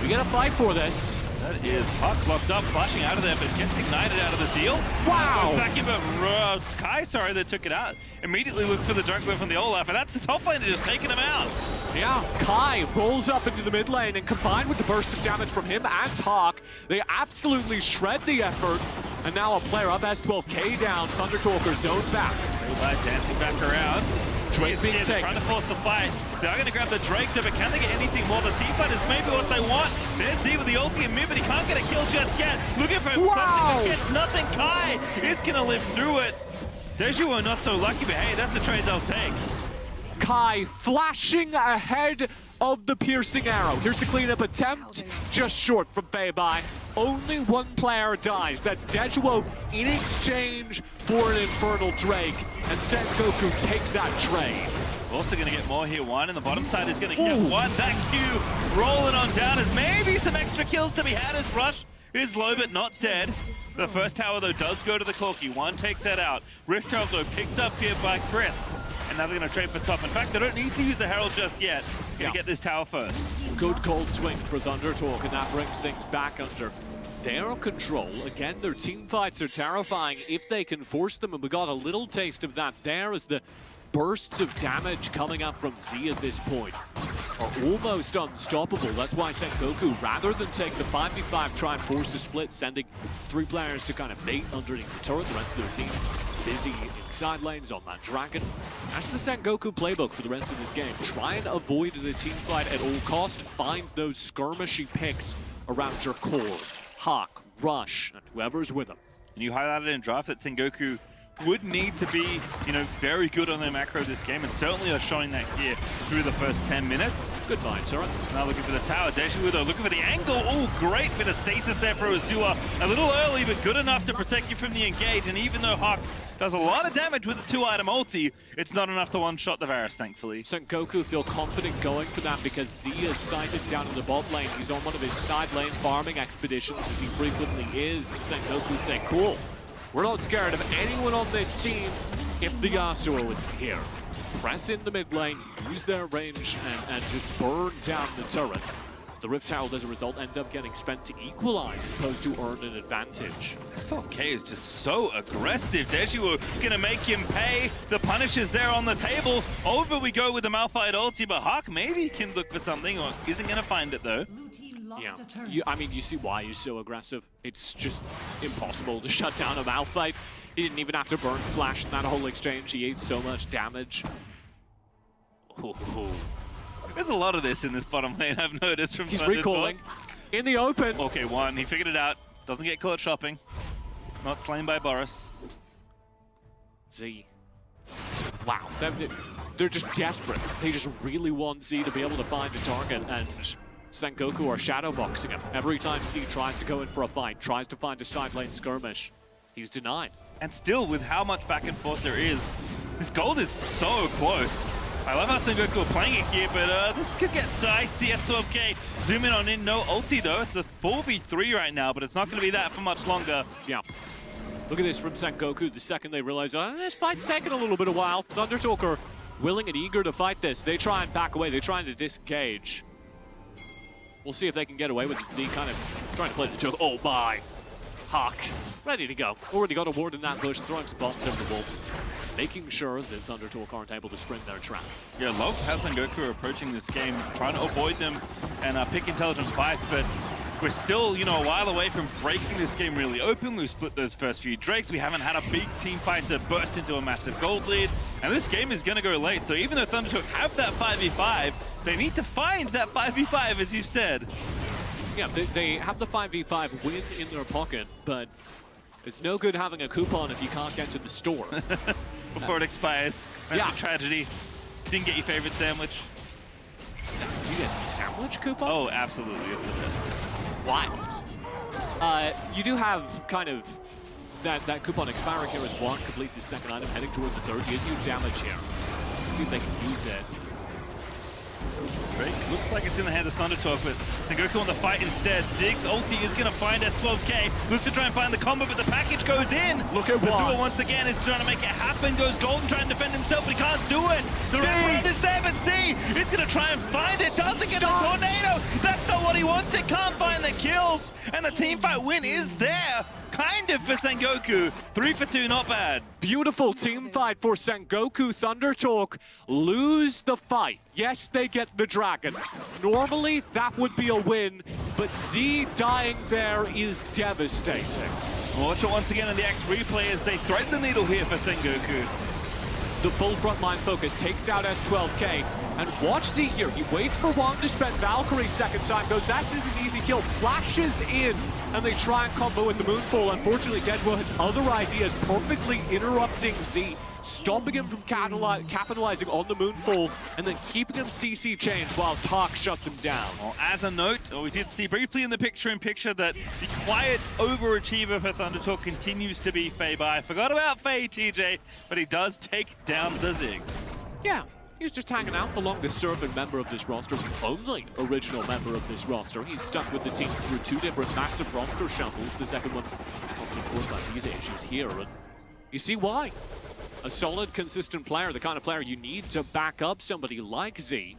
[SPEAKER 8] we gotta fight for this.
[SPEAKER 7] That is Puck locked up, flashing out of there, but gets ignited out of the deal.
[SPEAKER 8] Wow!
[SPEAKER 7] Back in, but Kai, sorry, that took it out. Immediately looked for the junk whip from the Olaf, and that's the top laner just taking him out.
[SPEAKER 8] Yeah, Kai rolls up into the mid lane, and combined with the burst of damage from him and Hawk, they absolutely shred the effort. And now a player up has 12k down. ThunderTalk are zoned back.
[SPEAKER 7] Dancing back around.
[SPEAKER 8] Drake being taken.
[SPEAKER 7] Trying to force the fight. They are going to grab the Drake, but can they get anything more? The teamfight is maybe what they want. There's Z with the ulti and mid, but he can't get a kill just yet. Looking for him, but gets nothing. Kai is going to live through it. Dejiwo not so lucky, but hey, that's a trade they'll take.
[SPEAKER 8] Kai flashing ahead of the piercing arrow. Here's the cleanup attempt, just short from feibai. Only one player dies. That's Dejiwo in exchange for an Infernal Drake. And Sengoku take that trade.
[SPEAKER 7] Also going to get more here. One, and the bottom side is going to get one. That Q rolling on down as maybe some extra kills to be had as Rush is low but not dead. The first tower, though, does go to the Corky. One takes that out. Rift Herald, though, picked up here by Chris. And now they're going to trade for top. In fact, they don't need to use the Herald just yet. Going to get this tower first.
[SPEAKER 8] Good cold swing for ThunderTalk, and that brings things back under their control. Again, their team fights are terrifying if they can force them, and we got a little taste of that there as the bursts of damage coming up from Z at this point are almost unstoppable. That's why Sengoku, rather than take the 5v5, try and force a split, sending 3 players to kind of bait underneath the turret, the rest of their team busy in side lanes on that dragon. That's the Sengoku playbook for the rest of this game. Try and avoid the team fight at all cost. Find those skirmishy picks around your core. Hawk, Rush, and whoever's with them.
[SPEAKER 7] And you highlighted in draft that Sengoku would need to be, very good on their macro this game, and certainly are showing that here through the first 10 minutes.
[SPEAKER 8] Good find, turret.
[SPEAKER 7] Now looking for the tower. Dejiwo though, looking for the angle. Oh, great bit of stasis there for Azure. A little early, but good enough to protect you from the engage. And even though Hawk does a lot of damage with the 2-item ulti, it's not enough to one-shot the Varus, thankfully.
[SPEAKER 8] Sengoku feel confident going for that because Z is sighted down in the bot lane. He's on one of his side lane farming expeditions, as he frequently is. And Sengoku say, cool, we're not scared of anyone on this team if the Yasuo is here. Press in the mid lane, use their range, and just burn down the turret. The Rift Herald, as a result, ends up getting spent to equalize as opposed to earn an advantage.
[SPEAKER 7] This 12K is just so aggressive. Dejiwo gonna make him pay. The punish is there on the table. Over we go with the Malphite ulti, but Hawk maybe can look for something, or isn't gonna find it though.
[SPEAKER 8] Yeah, I mean, you see why he's so aggressive. It's just impossible to shut down a Malphite. He didn't even have to burn Flash in that whole exchange. He ate so much damage. Ooh.
[SPEAKER 7] There's a lot of this in this bottom lane, I've noticed from
[SPEAKER 8] He's
[SPEAKER 7] ThunderTalk.
[SPEAKER 8] recalling in the open.
[SPEAKER 7] Okay, one, he figured it out. Doesn't get caught shopping. Not slain by Boris.
[SPEAKER 8] Z. Wow, they're just desperate. They just really want Z to be able to find a target, and Sengoku are shadowboxing him. Every time Z tries to go in for a fight, tries to find a side lane skirmish, he's denied.
[SPEAKER 7] And still, with how much back and forth there is, this gold is so close. I love how Sengoku are playing it here, but this could get dicey. S12K zoom in on in, no ulti though. It's a 4v3 right now, but it's not going to be that for much longer.
[SPEAKER 8] Yeah. Look at this from Sengoku. The second they realize, this fight's taking a little bit of while. ThunderTalk are willing and eager to fight this. They try and back away. They're trying to disengage. We'll see if they can get away with it. Z kind of trying to play the joke. Oh my. Hawk. Ready to go. Already got a ward in that bush, throwing some bombs over the wall. Making sure that ThunderTalk aren't able to spring their trap.
[SPEAKER 7] Yeah, love how Sengoku are approaching this game, trying to avoid them and pick intelligent fights, but we're still, a while away from breaking this game really open. We've split those first few drakes. We haven't had a big team fight to burst into a massive gold lead, and this game is going to go late. So even though ThunderTalk have that 5v5, they need to find that 5v5, as you've said.
[SPEAKER 8] Yeah, they have the 5v5 win in their pocket, but it's no good having a coupon if you can't get to the store.
[SPEAKER 7] Before it expires. That's a tragedy. Didn't get your favorite sandwich.
[SPEAKER 8] You get a sandwich coupon?
[SPEAKER 7] Oh, absolutely. It's the best.
[SPEAKER 8] Wild. You do have kind of that coupon expiring here as one completes his second item, heading towards the third. He has huge damage here. See if they can use it.
[SPEAKER 7] Drake looks like it's in the hand of ThunderTalk, but Sengoku on the fight instead. Ziggs ulti is going to find S12K. Looks to try and find the combo, but the package goes in.
[SPEAKER 8] Look at
[SPEAKER 7] Azure once again is trying to make it happen. Goes Golden trying to defend himself, but he can't do it. The wraparound is there, but Z is going to try and find it. Doesn't get the tornado. That's not what he wanted. Can't find the kills. And the team fight win is there. Kind of for Sengoku. 3 for 2, not bad.
[SPEAKER 8] Beautiful team fight for Sengoku. ThunderTalk lose the fight. Yes, they get the dragon. Normally, that would be a win, but Z dying there is devastating.
[SPEAKER 7] Watch it once again in the X replay as they thread the needle here for Sengoku.
[SPEAKER 8] The full frontline focus takes out S12K, and watch Z here. He waits for Wong to spend Valkyrie second time, goes, this is an easy kill, flashes in, and they try and combo with the Moonfall. Unfortunately, Dejiwo has other ideas, perfectly interrupting Z, stopping him from capitalizing on the Moonfall, and then keeping him CC chained whilst Hawk shuts him down.
[SPEAKER 7] Well, as a note, we did see briefly in the picture-in-picture that the quiet overachiever for ThunderTalk continues to be feibai. Forgot about Fei, TJ, but he does take down the Ziggs.
[SPEAKER 8] Yeah. He's just hanging out, the longest-serving member of this roster, the only original member of this roster. He's stuck with the team through 2 different massive roster shuffles. The second one often caused by these issues here, and you see why. A solid, consistent player, the kind of player you need to back up somebody like Z.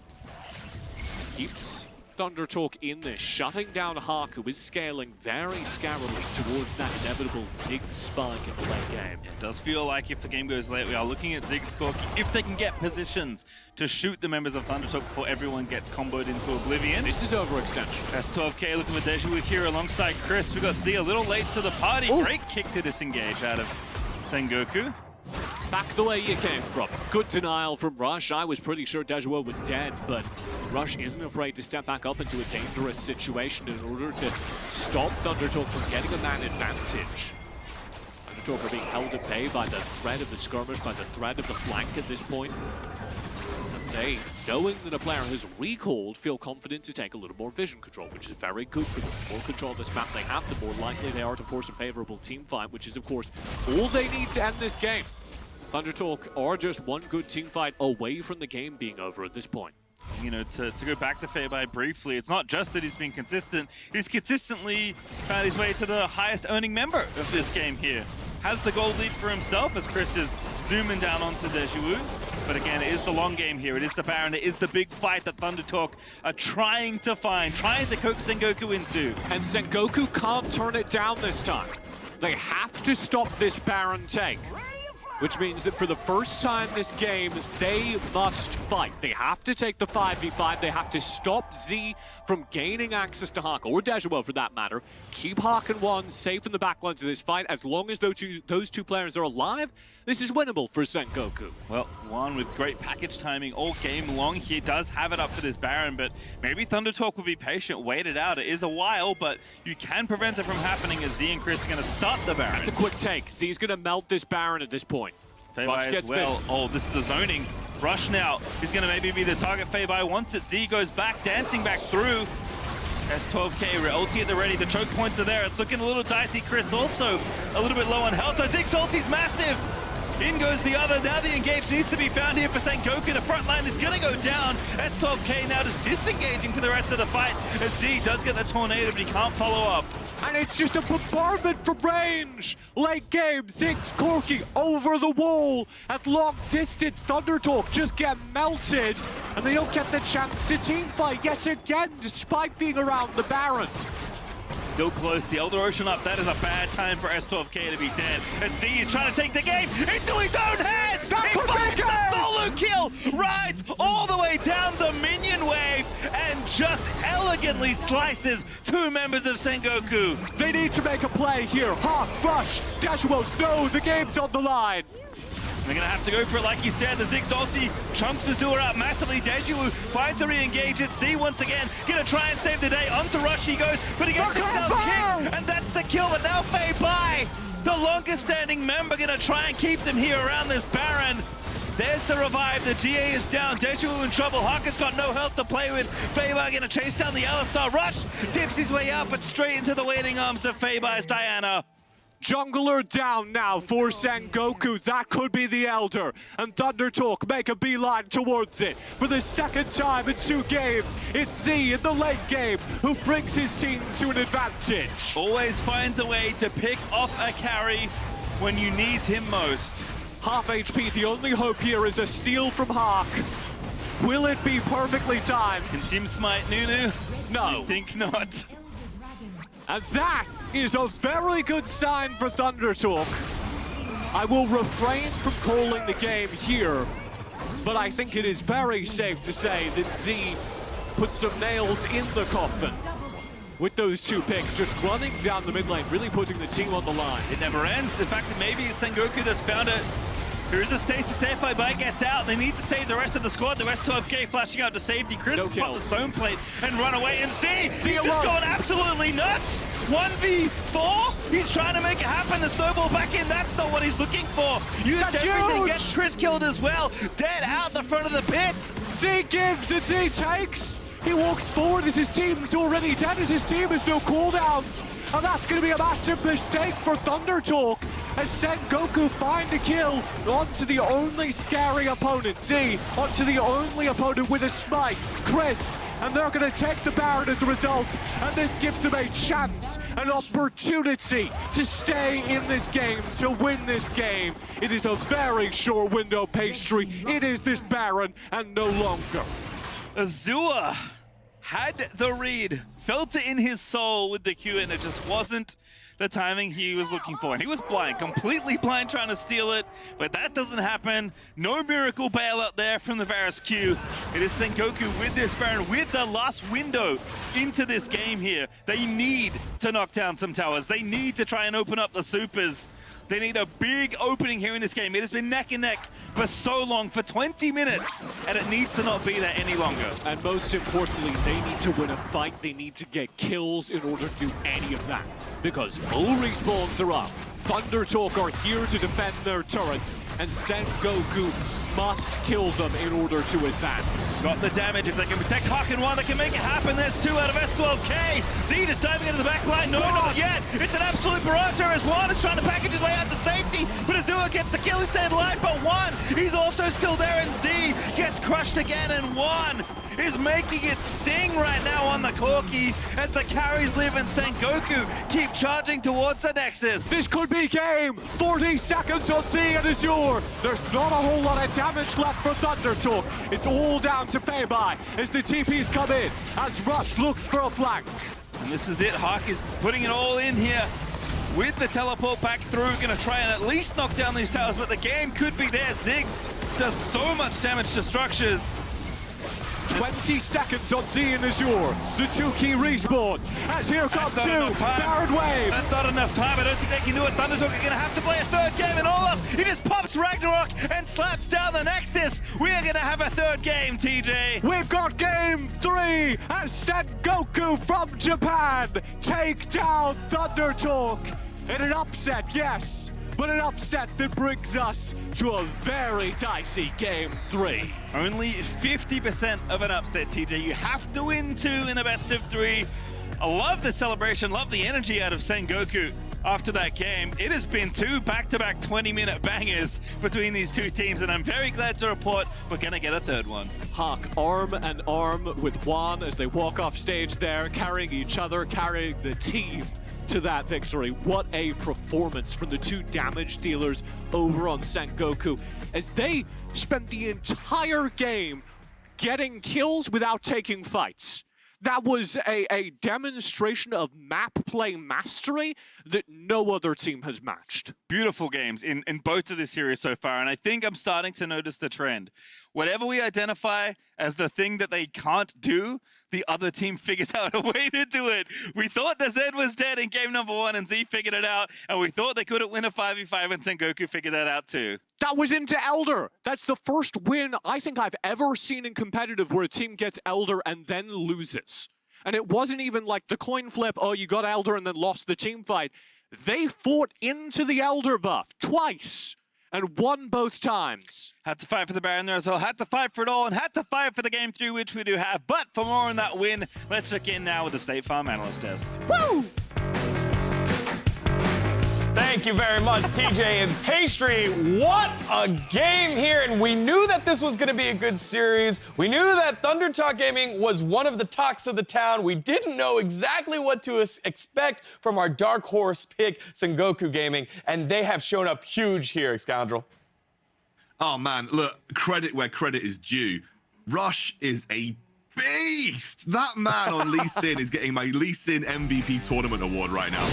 [SPEAKER 8] Keeps ThunderTalk in this. Shutting down Haku is scaling very scarily towards that inevitable Zig spike in the late game.
[SPEAKER 7] It does feel like if the game goes late, we are looking at Zig's Corki, if they can get positions to shoot the members of ThunderTalk before everyone gets comboed into oblivion.
[SPEAKER 8] This is overextension.
[SPEAKER 7] S12K looking with Dejiwo here alongside Chris. We got Z a little late to the party.
[SPEAKER 8] Ooh.
[SPEAKER 7] Great kick to disengage out of Sengoku.
[SPEAKER 8] Back the way you came from. Good denial from Rush. I was pretty sure Dejiwo was dead, but Rush isn't afraid to step back up into a dangerous situation in order to stop ThunderTalk from getting a man advantage. ThunderTalk are being held at bay by the threat of the skirmish, by the threat of the flank at this point. And they, knowing that a player has recalled, feel confident to take a little more vision control, which is very good for them. The more control of this map they have, the more likely they are to force a favorable team fight, which is, of course, all they need to end this game. ThunderTalk are just one good team fight away from the game being over at this point.
[SPEAKER 7] You know, to go back to feibai briefly, it's not just that he's been consistent, he's consistently found his way to the highest earning member of this game here. Has the gold lead for himself as Chris is zooming down onto Dejiwo. But again, it is the long game here. It is the Baron. It is the big fight that ThunderTalk are trying to find, trying to coax Sengoku into.
[SPEAKER 8] And Sengoku can't turn it down this time. They have to stop this Baron take. Which means that for the first time this game, they must fight. They have to take the 5v5. They have to stop Z from gaining access to Hawk, or Dejiwo for that matter. Keep Hawk and Juan safe in the backlines of this fight. As long as those two players are alive, this is winnable for Sengoku.
[SPEAKER 7] Well, Juan with great package timing all game long here does have it up for this Baron, but maybe ThunderTalk will be patient, wait it out. It is a while, but you can prevent it from happening as Z and Chris are going to start the Baron.
[SPEAKER 8] That's a quick take. Z's going to melt this Baron at this point.
[SPEAKER 7] feibai as well.
[SPEAKER 8] Bit.
[SPEAKER 7] Oh, this is the zoning. Rush now. He's going to maybe be the target. feibai wants it. Z goes back, dancing back through. S12K, ulti at the ready. The choke points are there. It's looking a little dicey. Chris also a little bit low on health. So Zig's ulti's massive. In goes the other. Now the engage needs to be found here for Sengoku. The front line is going to go down. S12K now just disengaging for the rest of the fight as Z does get the tornado, but he can't follow up.
[SPEAKER 8] And it's just a bombardment from range. Late game, Zig's Corki over the wall. At long distance, ThunderTalk just get melted. And they don't get the chance to teamfight yet again, despite being around the Baron.
[SPEAKER 7] Still close, the Elder Ocean up. That is a bad time for S12K to be dead. And Z is trying to take the game into his own hands. He finds the solo kill, rides all the way down the minion wave, and just elegantly slices two members of Sengoku.
[SPEAKER 8] They need to make a play here. Hawk, Rush, Dejiwo, no, the game's on the line.
[SPEAKER 7] They're going to have to go for it, like you said. The Zig's ulti chunks Azure out massively. Dejiwo finds a re-engage it. Z once again going to try and save the day. Onto Rush he goes, but he gets himself kicked, and that's the kill. But now feibai, the longest standing member, going to try and keep them here around this Baron. There's the revive. The GA is down. Dejiwo in trouble. Hawk has got no health to play with. feibai going to chase down the Alistar. Rush dips his way out, but straight into the waiting arms of feibai's Diana.
[SPEAKER 8] Jungler down now for Sengoku. That could be the Elder. And ThunderTalk make a beeline towards it. For the second time in 2 games, it's Z in the late game who brings his team to an advantage.
[SPEAKER 7] Always finds a way to pick off a carry when you need him most.
[SPEAKER 8] Half HP, the only hope here is a steal from Hawk. Will it be perfectly timed?
[SPEAKER 7] Can Team Smite Nunu?
[SPEAKER 8] No.
[SPEAKER 7] I think not.
[SPEAKER 8] And that is a very good sign for ThunderTalk. I will refrain from calling the game here, but I think it is very safe to say that Z put some nails in the coffin with those 2 picks, just running down the mid lane, really putting the team on the line.
[SPEAKER 7] It never ends. In fact, maybe it's Sengoku that's found it. There is a stasis there. feibai gets out. They need to save the rest of the squad. The rest of K flashing out to safety. Chris
[SPEAKER 8] No
[SPEAKER 7] to spot the
[SPEAKER 8] kills.
[SPEAKER 7] stone plate and run away. And he's
[SPEAKER 8] alone.
[SPEAKER 7] just gone absolutely nuts. 1v4. He's trying to make it happen. The snowball back in. That's not what he's looking for. Used
[SPEAKER 8] That's
[SPEAKER 7] everything.
[SPEAKER 8] huge.
[SPEAKER 7] Gets Chris killed as well. Dead out the front of the pit.
[SPEAKER 8] Z gives and Z takes. He walks forward as his team's already dead, as his team has no cooldowns. And that's going to be a massive mistake for ThunderTalk as Sengoku find a kill onto the only scary opponent, Z, onto the only opponent with a smite, Chris. And they're going to take the Baron as a result. And this gives them a chance, an opportunity to stay in this game, to win this game. It is a very short window pastry. It is this Baron and no longer.
[SPEAKER 7] Azure had the read, felt it in his soul with the Q, and it just wasn't the timing he was looking for. And he was blind, completely blind, trying to steal it, but that doesn't happen. No miracle bailout there from the Varus Q. It is Sengoku with this Baron, with the last window into this game here. They need to knock down some towers. They need to try and open up the supers. They need a big opening here in this game. It has been neck and neck for so long, for 20 minutes, and it needs to not be there any longer.
[SPEAKER 8] And most importantly, they need to win a fight. They need to get kills in order to do any of that. Because full respawns are up. ThunderTalk are here to defend their turrets, and Sengoku must kill them in order to advance.
[SPEAKER 7] Got the damage. If they can protect Hawk and one, they can make it happen. There's 2 out of S12K. Z just diving into the back line. No, not yet. It's an absolute barrage as Juan is trying to package his way out to safety, but Azure gets the kill. He's staying alive, but Juan, he's also still there, and Z gets crushed again, and Juan is making it sing right now on the Corki as the carries live and Sengoku keep charging towards the Nexus.
[SPEAKER 8] This could be game. 40 seconds on Z and Azure. There's not a whole lot of damage left for ThunderTalk. It's all down to feibai as the TPs come in, as Rush looks for a flank.
[SPEAKER 7] And this is it. Hawk is putting it all in here with the teleport back through. Gonna try and at least knock down these towers, but the game could be there. Ziggs does so much damage to structures.
[SPEAKER 8] 20 seconds on Z and Azure. The 2 key respawns. As here comes 2. Baron wave.
[SPEAKER 7] That's not enough time. I don't think they can do it. ThunderTalk are going to have to play a 3rd game. And Olaf, he just pops Ragnarok and slaps down the Nexus. We are going to have a 3rd game, TJ.
[SPEAKER 8] We've got game 3 as Sengoku from Japan take down ThunderTalk in an upset, yes. But an upset that brings us to a very dicey game 3.
[SPEAKER 7] Only 50% of an upset, TJ. You have to win 2 in a best of 3. I love the celebration, love the energy out of Sengoku after that game. It has been 2 back-to-back 20-minute bangers between these 2 teams, and I'm very glad to report we're going to get a 3rd one.
[SPEAKER 8] Hawk arm in arm with Juan as they walk off stage there, carrying each other, carrying the team to that victory. What a performance from the 2 damage dealers over on Sengoku as they spent the entire game getting kills without taking fights. That was a demonstration of map play mastery that no other team has matched.
[SPEAKER 7] Beautiful games in both of this series so far, and I think I'm starting to notice the trend. Whatever we identify as the thing that they can't do, the other team figures out a way to do it. We thought the Zed was dead in game number 1 and Z figured it out, and we thought they couldn't win a 5v5 and Sengoku figured that out too.
[SPEAKER 8] That was into Elder. That's the first win I think I've ever seen in competitive where a team gets Elder and then loses. And it wasn't even like the coin flip, oh, you got Elder and then lost the team fight. They fought into the Elder buff twice and won both times.
[SPEAKER 7] Had to fight for the Baron there as well, had to fight for it all, and had to fight for the game 3, which we do have. But for more on that win, let's check in now with the State Farm Analyst Desk.
[SPEAKER 8] Woo!
[SPEAKER 4] Thank you very much, TJ and Pastry. What a game here, and we knew that this was going to be a good series. We knew that ThunderTalk Gaming was one of the talks of the town. We didn't know exactly what to expect from our dark horse pick, Sengoku Gaming, and they have shown up huge here, Scoundrel.
[SPEAKER 6] Oh, man, look, credit where credit is due. Rush is a beast. That man on Lee Sin is getting my Lee Sin MVP tournament award right now.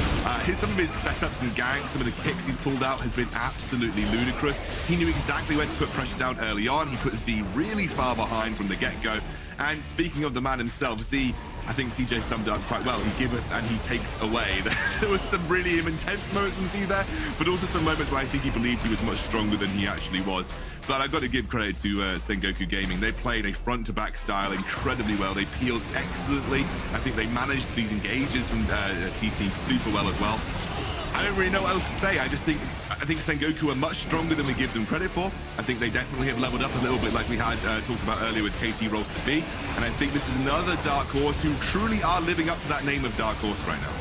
[SPEAKER 6] Some of his setups and ganks, some of the kicks he's pulled out has been absolutely ludicrous. He knew exactly where to put pressure down early on. He put Z really far behind from the get-go. And speaking of the man himself, Z, I think TJ summed it up quite well. He giveth and he takes away. There was some really intense moments from Z there, but also some moments where I think he believed he was much stronger than he actually was. But I've got to give credit to Sengoku Gaming. They played a front-to-back style incredibly well. They peeled excellently. I think they managed these engages from TT super well as well. I don't really know what else to say. I think Sengoku are much stronger than we give them credit for. I think they definitely have leveled up a little bit like we had talked about earlier with KT Rolls to be. And I think this is another Dark Horse who truly are living up to that name of Dark Horse right now.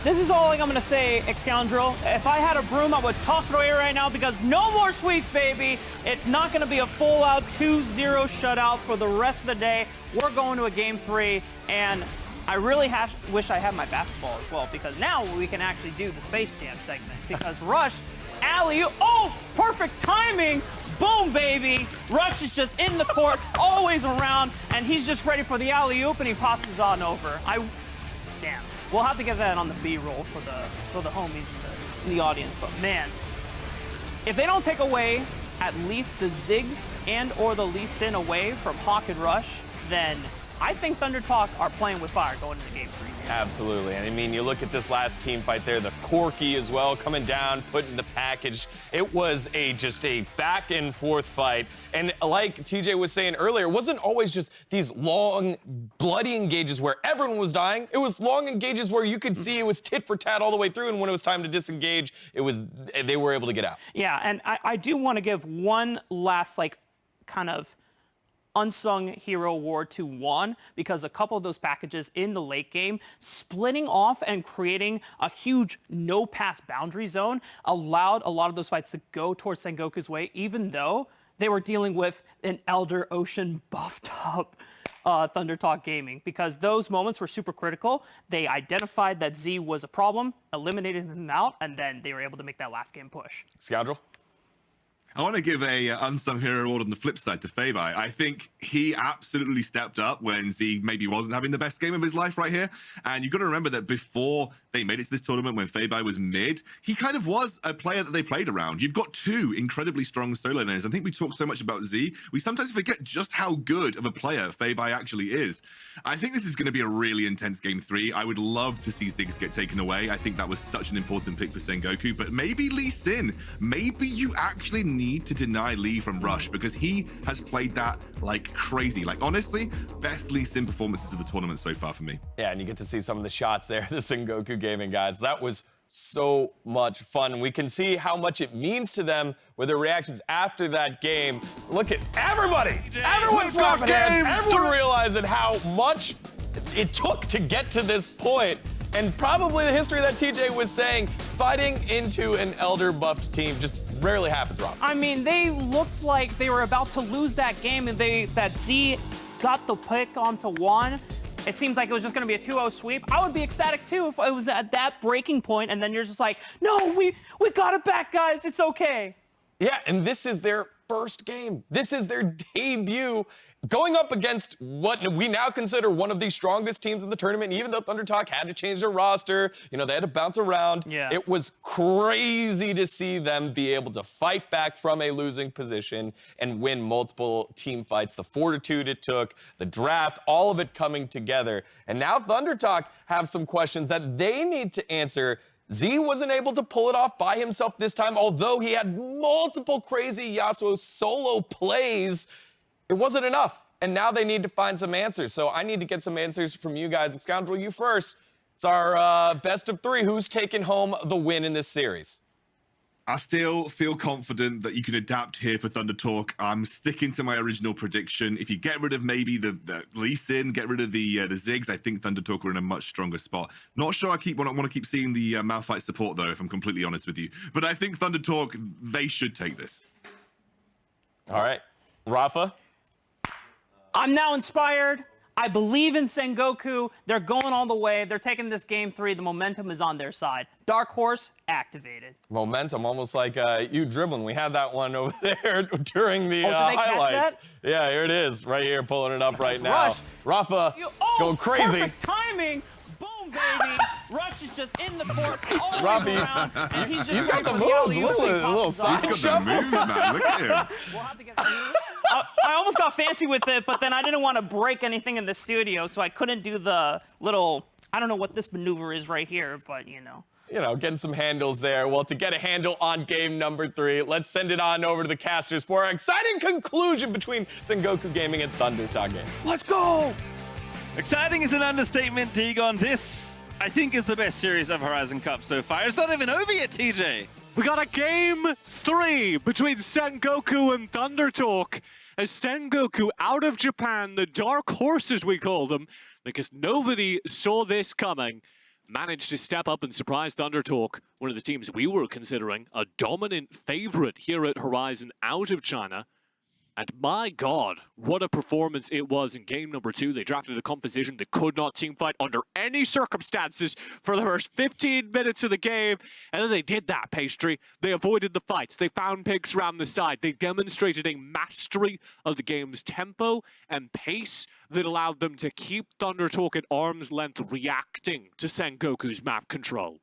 [SPEAKER 5] This is all I'm gonna say, Scoundrel. If I had a broom, I would toss it away right now because no more sweeps, baby. It's not gonna be a full-out 2-0 shutout for the rest of the day. We're going to a game 3, and I really wish I had my basketball as well because now we can actually do the Space Jam segment because Rush alley-oop. Oh, perfect timing. Boom, baby. Rush is just in the court, always around, and he's just ready for the alley-oop, and he passes on over. Damn. We'll have to get that on the B-roll for the homies in the audience. But man, if they don't take away at least the Ziggs and or the Lee Sin away from Hawk and Rush, then I think ThunderTalk are playing with fire going into Game 3.
[SPEAKER 4] Absolutely. And I mean, you look at this last team fight there, the Corky as well, coming down, putting the package. It was just a back and forth fight. And like TJ was saying earlier, it wasn't always just these long, bloody engages where everyone was dying. It was long engages where you could see it was tit for tat all the way through. And when it was time to disengage, they were able to get out.
[SPEAKER 5] Yeah, and I do want to give one last, kind of unsung hero award to Juan, because a couple of those packages in the late game, splitting off and creating a huge no-pass boundary zone, allowed a lot of those fights to go towards Sengoku's way, even though they were dealing with an Elder Ocean buffed up ThunderTalk Gaming, because those moments were super critical. They identified that Z was a problem, eliminated him out, and then they were able to make that last game push.
[SPEAKER 4] Scoundrel?
[SPEAKER 6] I want to give a unsung hero award on the flip side to feibai. I think he absolutely stepped up when Z maybe wasn't having the best game of his life right here. And you've got to remember that before they made it to this tournament, when feibai was mid, he kind of was a player that they played around. You've got two incredibly strong solo laners. I think we talk so much about Z, we sometimes forget just how good of a player feibai actually is. I think this is going to be a really intense Game 3. I would love to see Ziggs get taken away. I think that was such an important pick for Sengoku. But maybe Lee Sin, maybe you actually need to deny Lee from Rush, because he has played that like crazy. Like, honestly, best Lee Sin performances of the tournament so far for me.
[SPEAKER 4] Yeah, and you get to see some of the shots there, the Sengoku Gaming guys. That was so much fun. We can see how much it means to them with their reactions after that game. Look at everybody. Everyone's slapping hands. Everyone realizing how much it took to get to this point. And probably the history that TJ was saying, fighting into an Elder buffed team just rarely happens, Rob.
[SPEAKER 5] I mean, they looked like they were about to lose that game, and that Z got the pick onto Juan. It seemed like it was just going to be a 2-0 sweep. I would be ecstatic too if it was at that breaking point, and then you're just like, no, we got it back, guys. It's okay.
[SPEAKER 4] Yeah, and this is their first game. This is their debut going up against what we now consider one of the strongest teams in the tournament. Even though ThunderTalk had to change their roster, they had to bounce around.
[SPEAKER 5] Yeah.
[SPEAKER 4] It was crazy to see them be able to fight back from a losing position and win multiple team fights. The fortitude it took, the draft, all of it coming together. And now ThunderTalk have some questions that they need to answer. Z wasn't able to pull it off by himself this time, although he had multiple crazy Yasuo solo plays. It wasn't enough, and now they need to find some answers. So I need to get some answers from you guys. Scoundrel, you first. It's our best of three. Who's taking home the win in this series?
[SPEAKER 6] I still feel confident that you can adapt here for ThunderTalk. I'm sticking to my original prediction. If you get rid of maybe the Lee Sin, get rid of the Ziggs, I think ThunderTalk are in a much stronger spot. Not sure I want to keep seeing the Malphite support, though, if I'm completely honest with you. But I think ThunderTalk, they should take this.
[SPEAKER 4] All right. Rafa?
[SPEAKER 5] I'm now inspired. I believe in Sengoku. They're going all the way. They're taking this Game 3. The momentum is on their side. Dark Horse activated.
[SPEAKER 4] Momentum, almost like you dribbling. We had that one over there during the
[SPEAKER 5] did they catch
[SPEAKER 4] highlights.
[SPEAKER 5] that?
[SPEAKER 4] Yeah, here it is, right here, pulling it up right now.
[SPEAKER 5] Rush.
[SPEAKER 4] Rafa going crazy.
[SPEAKER 5] Perfect timing. Boom, baby. Rush is just in the court, always
[SPEAKER 4] Rafa,
[SPEAKER 5] around, and he's just
[SPEAKER 4] you got
[SPEAKER 5] ready
[SPEAKER 4] the
[SPEAKER 5] for
[SPEAKER 4] moves.
[SPEAKER 5] alley-oop. He
[SPEAKER 4] A little
[SPEAKER 5] passes on.
[SPEAKER 4] side
[SPEAKER 6] He's got the moves, man. Look at him.
[SPEAKER 5] We'll have to get I almost got fancy with it, but then I didn't want to break anything in the studio, so I couldn't do the little, I don't know what this maneuver is right here, but
[SPEAKER 4] getting some handles there. Well, to get a handle on game number 3, let's send it on over to the casters for our exciting conclusion between Sengoku Gaming and ThunderTalk Gaming.
[SPEAKER 5] Let's go!
[SPEAKER 7] Exciting is an understatement, Tegon. This, I think, is the best series of Horizon Cup so far. It's not even over yet, TJ.
[SPEAKER 8] We got a Game 3 between Sengoku and ThunderTalk. As Sengoku, out of Japan, the dark horse as we call them, because nobody saw this coming, managed to step up and surprise ThunderTalk, one of the teams we were considering a dominant favorite here at Horizon out of China. And my god, what a performance it was in game number 2. They drafted a composition that could not teamfight under any circumstances for the first 15 minutes of the game. And then they did that, Pastry. They avoided the fights. They found picks around the side. They demonstrated a mastery of the game's tempo and pace that allowed them to keep ThunderTalk at arm's length, reacting to Sengoku's map control.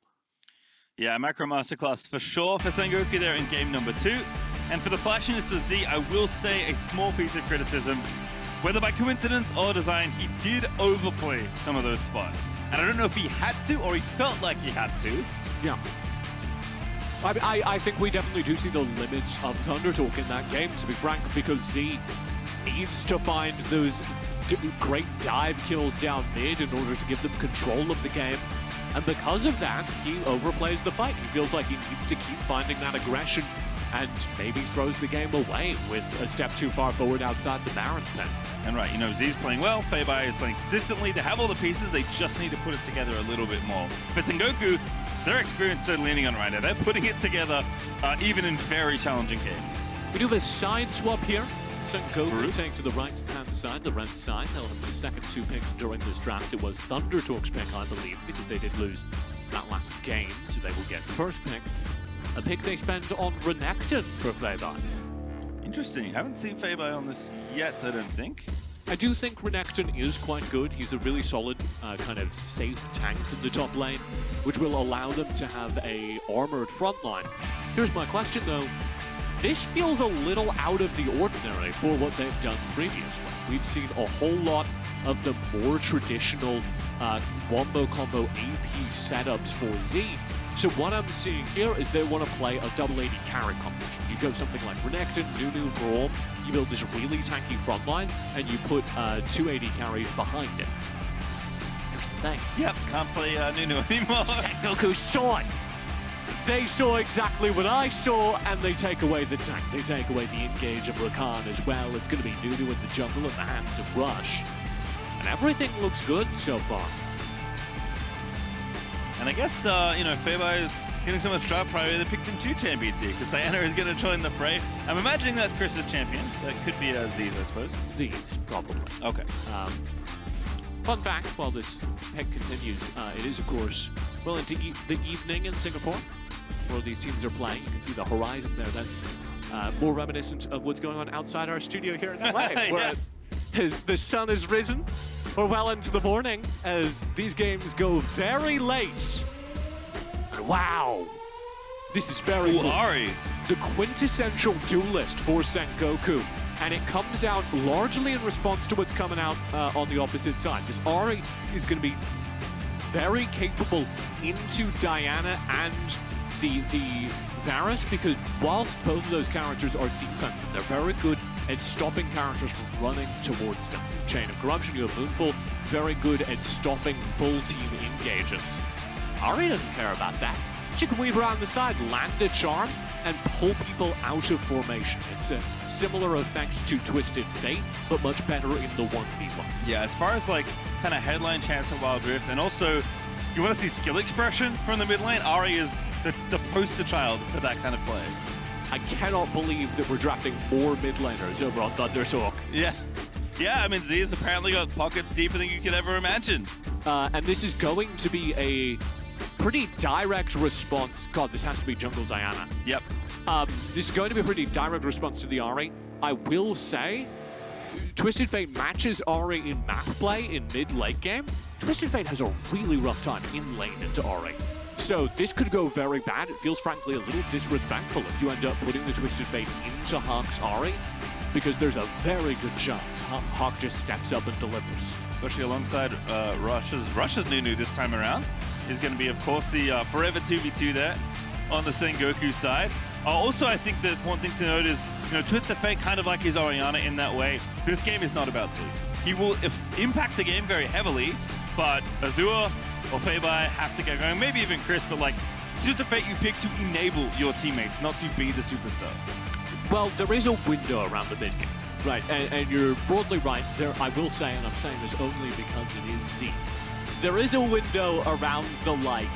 [SPEAKER 7] Yeah, macro masterclass for sure for Sengoku there in game number 2. And for the Fashionista Z, I will say a small piece of criticism. Whether by coincidence or design, he did overplay some of those spots. And I don't know if he had to or he felt like he had to.
[SPEAKER 8] Yeah. I think we definitely do see the limits of ThunderTalk in that game, to be frank, because Z needs to find those great dive kills down mid in order to give them control of the game. And because of that, he overplays the fight. He feels like he needs to keep finding that aggression and maybe throws the game away with a step too far forward outside the Baron's pen.
[SPEAKER 7] And right, you know, Z's playing well, feibai is playing consistently. They have all the pieces, they just need to put it together a little bit more. For Sengoku, their experience they're leaning on right now. They're putting it together even in very challenging games.
[SPEAKER 8] We do have a side swap here. Sengoku take to the right-hand side, the red side. They'll have the second 2 picks during this draft. It was ThunderTalk's pick, I believe, because they did lose that last game, so they will get first pick. A pick they spend on Renekton for feibai.
[SPEAKER 7] Interesting. Haven't seen feibai on this yet, I don't think.
[SPEAKER 8] I do think Renekton is quite good. He's a really solid, kind of safe tank in the top lane, which will allow them to have a armored front line. Here's my question, though. This feels a little out of the ordinary for what they've done previously. We've seen a whole lot of the more traditional wombo combo AP setups for Z. So what I'm seeing here is they want to play a double AD carry composition. You go something like Renekton, Nunu, Braum, you build this really tanky front line, and you put 2 AD carries behind it. Here's the thing.
[SPEAKER 7] Yep, can't play Nunu anymore.
[SPEAKER 8] Sengoku saw it. They saw exactly what I saw, and they take away the tank. They take away the engage of Rakan as well. It's going to be Nunu in the jungle in the hands of Rush. And everything looks good so far.
[SPEAKER 7] And I guess, you know, feibai is getting so much draft priority they picked him to champion tier, because Diana is going to join the fray. I'm imagining that's Chris's champion. That could be Z's, I suppose.
[SPEAKER 8] Z's, probably.
[SPEAKER 7] Okay.
[SPEAKER 8] Fun fact, while this pick continues, it is, of course, well into the evening in Singapore, where these teams are playing. You can see the horizon there. That's more reminiscent of what's going on outside our studio here in LA, where as the sun has risen, or well into the morning, as these games go very late. And wow, this is very
[SPEAKER 7] Ooh, Ari.
[SPEAKER 8] the quintessential duelist for Sengoku. And it comes out largely in response to what's coming out on the opposite side. This Ari is going to be very capable into Diana and the Varus, because whilst both of those characters are defensive, they're very good at stopping characters from running towards them. Chain of Corruption, you have Moonfall, very good at stopping full team engages. Ari doesn't care about that. She can weave around the side, land a charm, and pull people out of formation. It's a similar effect to Twisted Fate, but much better in the 1v1.
[SPEAKER 7] Yeah, as far as like kind of headline chance of Wild Rift, and also you want to see skill expression from the mid lane, Ari is the poster child for that kind of play.
[SPEAKER 8] I cannot believe that we're drafting more mid laners over on ThunderTalk.
[SPEAKER 7] Yeah. Yeah, I mean, Z has apparently got pockets deeper than you could ever imagine.
[SPEAKER 8] And this is going to be a pretty direct response. God, this has to be Jungle Diana.
[SPEAKER 7] Yep.
[SPEAKER 8] This is going to be a pretty direct response to the Ari. I will say, Twisted Fate matches Ari in map play in mid-late game. Twisted Fate has a really rough time in lane into Ari. So this could go very bad. It feels frankly a little disrespectful if you end up putting the Twisted Fate into Hawk's Ari, because there's a very good chance Hawk just steps up and delivers.
[SPEAKER 7] Especially alongside Rush's Nunu this time around is going to be, of course, the forever 2v2 there on the Sengoku side. Also, I think that one thing to note is, you know, Twisted Fate kind of like his Orianna in that way. This game is not about Z. He will impact the game very heavily, but Azure or feibai have to get going. Maybe even Chris, but like, Twisted Fate you pick to enable your teammates, not to be the superstar.
[SPEAKER 8] Well, there is a window around the mid game, right? And you're broadly right. There, I will say, and I'm saying this only because it is Z. There is a window around the, like,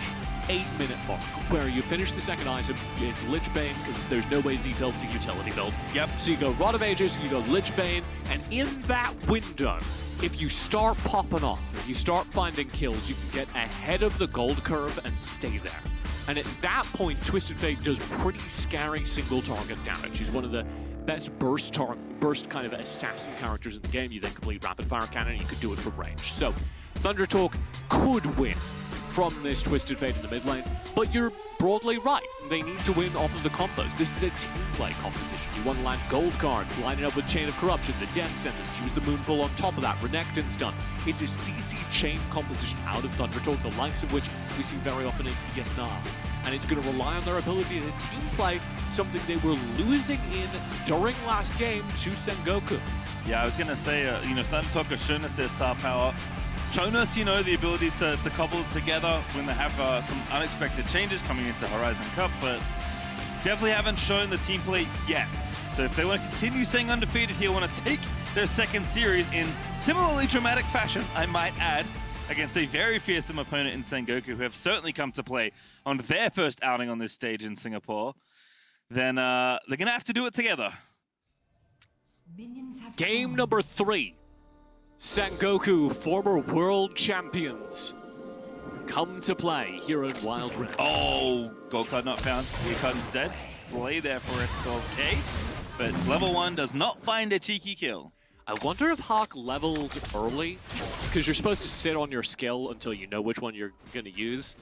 [SPEAKER 8] 8-minute mark, where you finish the second item, it's Lich Bane, because there's no way Z builds a utility build.
[SPEAKER 7] Yep.
[SPEAKER 8] So you go Rod of Ages, you go Lich Bane, and in that window, if you start popping off, if you start finding kills, you can get ahead of the gold curve and stay there. And at that point, Twisted Fate does pretty scary single target damage. He's one of the best burst kind of assassin characters in the game. You then complete rapid fire cannon, and you could do it from range. So ThunderTalk could win from this Twisted Fate in the mid lane, but you're broadly right. They need to win off of the combos. This is a team play composition. You want to land gold card, line it up with Chain of Corruption, the Death Sentence, use the Moonfall on top of that, Renekton's done. It's a CC chain composition out of ThunderTalk, the likes of which we see very often in Vietnam. And it's going to rely on their ability to team play, something they were losing in during last game to Sengoku.
[SPEAKER 7] Yeah, I was going to say, ThunderTalk have shown us their star power. Shown us, the ability to cobble it together when they have some unexpected changes coming into Horizon Cup, but definitely haven't shown the team play yet. So if they want to continue staying undefeated here, want to take their second series in similarly dramatic fashion, I might add, against a very fearsome opponent in Sengoku, who have certainly come to play on their first outing on this stage in Singapore, then they're going to have to do it together.
[SPEAKER 8] Game number 3. Sengoku, former world champions, come to play here in Wild Rift.
[SPEAKER 7] Oh, gold card not found. Blue card instead. Play there for SLK, but level 1 does not find a cheeky kill.
[SPEAKER 8] I wonder if Hawk leveled early, because you're supposed to sit on your skill until you know which one you're going to use.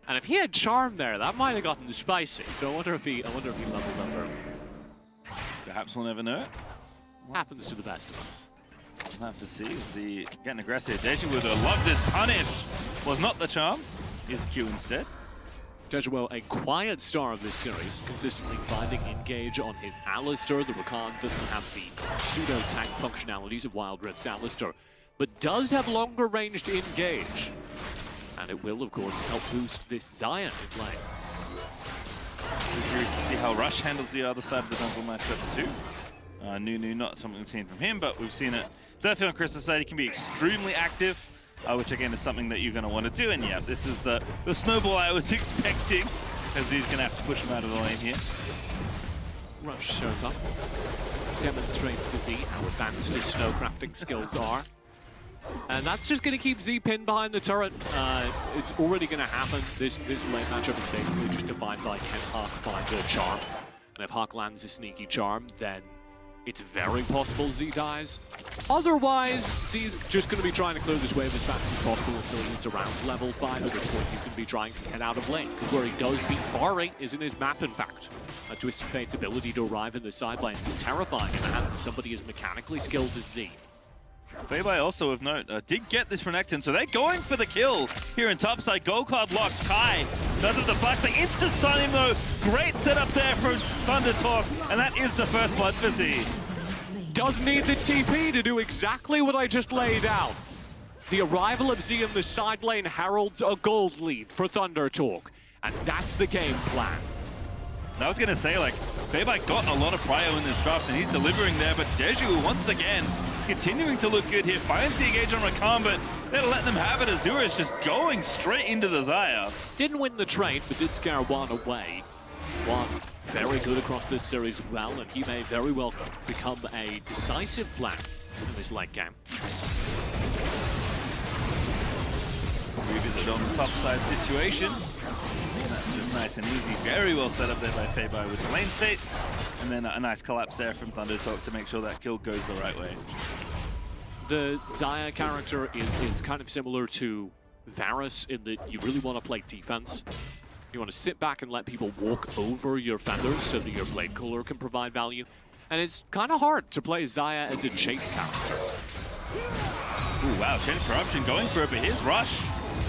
[SPEAKER 8] And if he had Charm there, that might have gotten spicy. So I wonder if he leveled up early.
[SPEAKER 7] Perhaps we'll never know.
[SPEAKER 8] Happens to the best of us.
[SPEAKER 7] We'll have to see. Is he getting aggressive? Dejiwo would have loved this punish. Was not the charm. Is Q instead.
[SPEAKER 8] Dejiwo, a quiet star of this series, consistently finding engage on his Alistar. The Rakan doesn't have the pseudo-tank functionalities of Wild Rift's Alistar, but does have longer ranged engage. And it will, of course, help boost this Zion in lane.
[SPEAKER 7] We're curious to see how Rush handles the other side of the jungle matchup too. Nunu, not something we've seen from him, but we've seen it definitely on Chris's side. He can be extremely active, which again is something that you're going to want to do. And yeah, this is the snowball I was expecting, as he's going to have to push him out of the lane here.
[SPEAKER 8] Rush shows up, demonstrates to Z how advanced his snow crafting skills are. And that's just going to keep Z pinned behind the turret. It's already going to happen. This lane matchup is basically just defined by can Hawk find a charm. And if Hawk lands a sneaky charm, then it's very possible Z dies. Otherwise, Z's just going to be trying to clear this wave as fast as possible until he's around level 5, at which point he's going to be trying to get out of lane. Because where he does beat Bari is in his map impact. Twisted Fate's ability to arrive in the side lanes is terrifying in the hands of somebody as mechanically skilled as Z.
[SPEAKER 7] feibai also of note did get this Renekton, so they're going for the kill here in topside. Gold card locked. Kai does it deflect. They insta-stun him though. Great setup there from ThunderTalk, and that is the first blood for Z.
[SPEAKER 8] Does need the TP to do exactly what I just laid out. The arrival of Z in the side lane heralds a gold lead for ThunderTalk, and that's the game plan.
[SPEAKER 7] I was going to say, like, feibai got a lot of prio in this draft, and he's delivering there, but Dejiwo once again continuing to look good here. Finds the engage on Rakan, but they're letting them have it. Azure is just going straight into the Xayah.
[SPEAKER 8] Didn't win the trade, but did scare Juan away. Juan very good across this series as well, and he may very well become a decisive plan in this late game.
[SPEAKER 7] Revisit on the top side situation. And that's just nice and easy. Very well set up there by feibai with the lane state. And then a nice collapse there from ThunderTalk to make sure that kill goes the right way.
[SPEAKER 8] The Xayah character is kind of similar to Varus in that you really want to play defense. You want to sit back and let people walk over your feathers so that your blade cooler can provide value. And it's kind of hard to play Xayah as a chase character.
[SPEAKER 7] Ooh, wow, Chain of Corruption going for it, but here's Rush.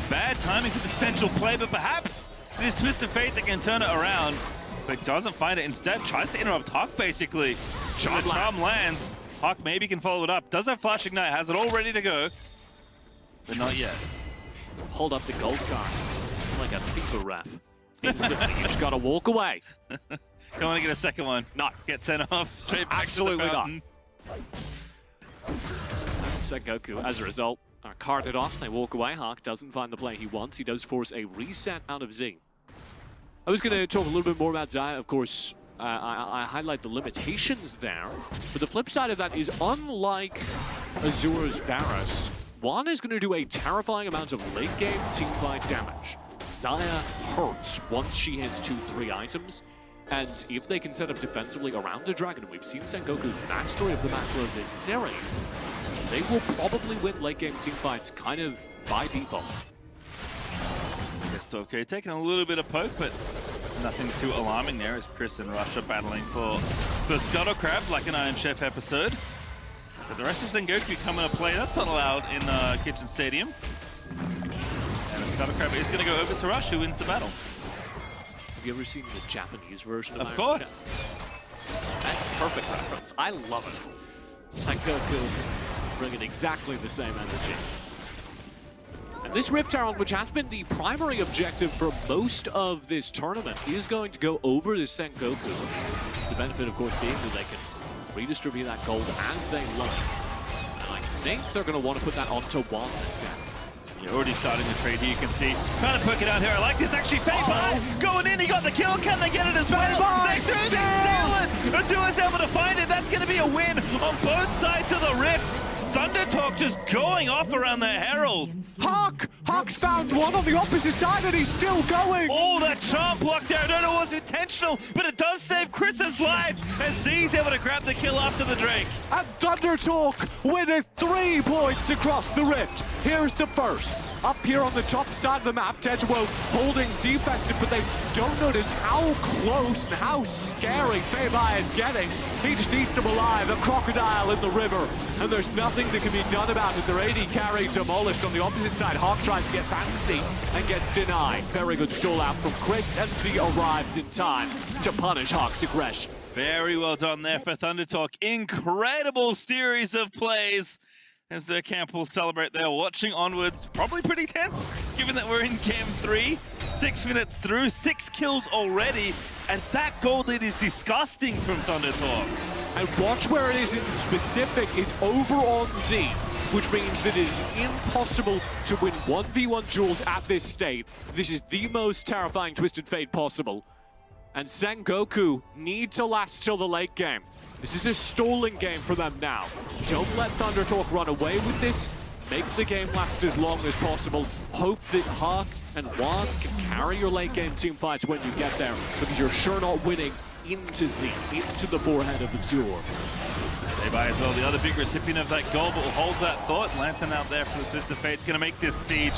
[SPEAKER 7] Bad timing for the potential play, but perhaps this Twisted Fate that can turn it around, but doesn't find it. Instead, tries to interrupt Hawk, basically. The charm lands. Hawk maybe can follow it up. Does have Flash Ignite, has it all ready to go, but not yet.
[SPEAKER 8] Hold up the gold card like a FIFA ref. Instantly, you just gotta walk away.
[SPEAKER 7] Don't want to get a second one.
[SPEAKER 8] No.
[SPEAKER 7] Get sent off straight back
[SPEAKER 8] Absolutely
[SPEAKER 7] to the
[SPEAKER 8] not.
[SPEAKER 7] fountain.
[SPEAKER 8] Sengoku, as a result, are carted off. They walk away. Hawk doesn't find the play he wants. He does force a reset out of Z. I was going to talk a little bit more about Xayah. Of course, I highlight the limitations there. But the flip side of that is, unlike Azure's Varus, Juan is going to do a terrifying amount of late-game teamfight damage. Xayah hurts once she hits 2-3 items. And if they can set up defensively around the Dragon, we've seen Sengoku's mastery of the macro this series, they will probably win late-game teamfights kind of by default.
[SPEAKER 7] Okay, taking a little bit of poke, but nothing too alarming there as Chris and Rush are battling for Scuttle Crab, like an Iron Chef episode. But the rest of Sengoku coming to play, that's not allowed in Kitchen Stadium. And Scuttle Crab is going to go over to Rush, who wins the battle.
[SPEAKER 8] Have you ever seen the Japanese version of
[SPEAKER 7] Of course.
[SPEAKER 8] That's perfect reference. I love it. Sengoku bringing exactly the same energy. And this Rift Herald, which has been the primary objective for most of this tournament, is going to go over to Sengoku. The benefit, of course, being that they can redistribute that gold as they like. And I think they're going to want to put that onto Juan this game.
[SPEAKER 7] You're already starting the trade here, you can see. Trying to poke it out here. I like this. Actually, feibai going in. He got the kill. Can they get it as well? They do. They steal it. Azure's able to find it. That's going to be a win on both sides of the Rift. ThunderTalk just going off around the Herald.
[SPEAKER 8] Hawk's found one on the opposite side and he's still going.
[SPEAKER 7] Oh, that charm block there. I don't know if it was intentional, but it does save Chris's life as Z's able to grab the kill after the Drake.
[SPEAKER 8] And ThunderTalk winning 3 points across the Rift. Here's the first. Up here on the top side of the map, Dejiwo holding defensive, but they don't notice how close and how scary feibai is getting. He just eats them alive, a crocodile in the river, and there's nothing that can be done about it. Their AD carry demolished on the opposite side. Hawk tries to get fancy and gets denied. Very good stall out from Chris, and Z arrives in time to punish Hawk's aggression.
[SPEAKER 7] Very well done there for ThunderTalk. Incredible series of plays as their camp will celebrate. They're watching onwards. Probably pretty tense, given that we're in game 3. 6 minutes through, 6 kills already, and that gold lead is disgusting from ThunderTalk.
[SPEAKER 8] And watch where it is in specific. It's over on Z, which means that it is impossible to win 1v1 duels at this state. This is the most terrifying Twisted Fate possible. And Sengoku need to last till the late game. This is a stalling game for them now. Don't let ThunderTalk run away with this. Make the game last as long as possible. Hope that Hawk and Juan can carry your late game team fights when you get there, because you're sure not winning into Z, into the forehead of Azure.
[SPEAKER 7] feibai as well, the other big recipient of that goal, but will hold that thought. Lantern out there for the Twisted Fate. It's going to make this siege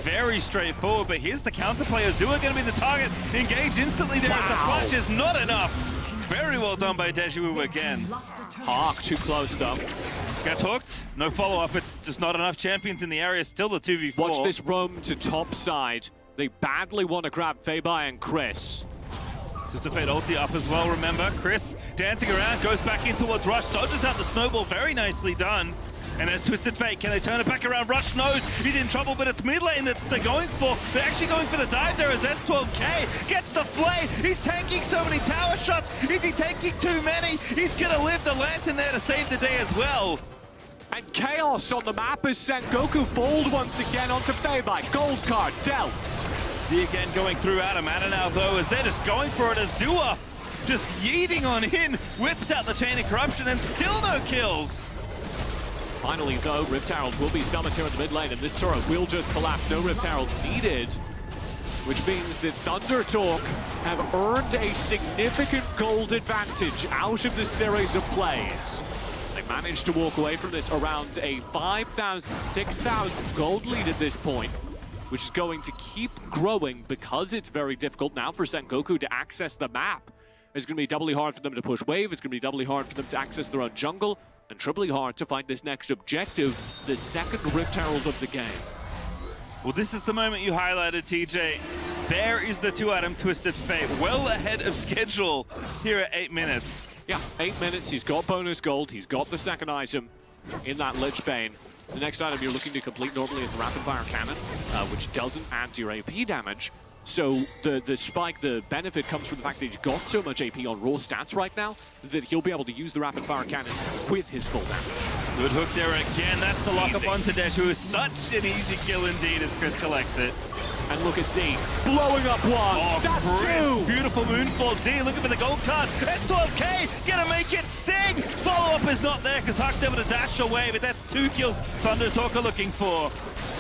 [SPEAKER 7] very straightforward, but here's the counterplay. Azure going to be the target. Engage instantly there. Wow. The flash is not enough. Very well done by Dejiwo again.
[SPEAKER 8] Hawk too close though.
[SPEAKER 7] Gets hooked. No follow-up. It's just not enough champions in the area. Still the 2v4.
[SPEAKER 8] Watch this roam to top side. They badly want to grab feibai and Chris.
[SPEAKER 7] Twisted Fate ulti up as well, remember. Chris dancing around, goes back in towards Rush, dodges out the snowball. Very nicely done. And there's Twisted Fate. Can they turn it back around? Rush knows he's in trouble, but it's mid lane that they're going for. They're actually going for the dive there as S12K gets the flay. He's tanking so many tower shots. Is he taking too many? He's going to live the Lantern there to save the day as well.
[SPEAKER 8] And chaos on the map as Sengoku fold once again onto feibai. Gold card dealt.
[SPEAKER 7] Z again going through out of mana now though, as they're just going for it. Azure just yeeting on in, whips out the Chain of Corruption and still no kills.
[SPEAKER 8] Finally though, Rift Herald will be summoned here in the mid lane, and this turret will just collapse. No Rift Herald needed, which means that ThunderTalk have earned a significant gold advantage out of this series of plays. They managed to walk away from this around a 5,000, 6,000 gold lead at this point, which is going to keep growing because it's very difficult now for Sengoku to access the map. It's going to be doubly hard for them to push wave, it's going to be doubly hard for them to access their own jungle, and triply hard to find this next objective, the second Rift Herald of the game.
[SPEAKER 7] Well, this is the moment you highlighted, TJ. There is the 2-item Twisted Fate, well ahead of schedule here at 8 minutes.
[SPEAKER 8] Yeah, 8 minutes, he's got bonus gold, he's got the second item in that Lich Bane. The next item you're looking to complete normally is the Rapid Fire Cannon, which doesn't add to your AP damage. So the spike, the benefit comes from the fact that he's got so much AP on raw stats right now that he'll be able to use the rapid fire cannon with his full damage.
[SPEAKER 7] Good hook there again. That's the lock up onto Dejiwo. Such an easy kill indeed as Chris collects it.
[SPEAKER 8] And look at Z, blowing up one.
[SPEAKER 7] Oh,
[SPEAKER 8] That's two.
[SPEAKER 7] Beautiful moonfall. Z looking for the gold card. S12K gonna make it sing. Follow-up is not there because Huck's able to dash away, but that's 2 kills ThunderTalk are looking for.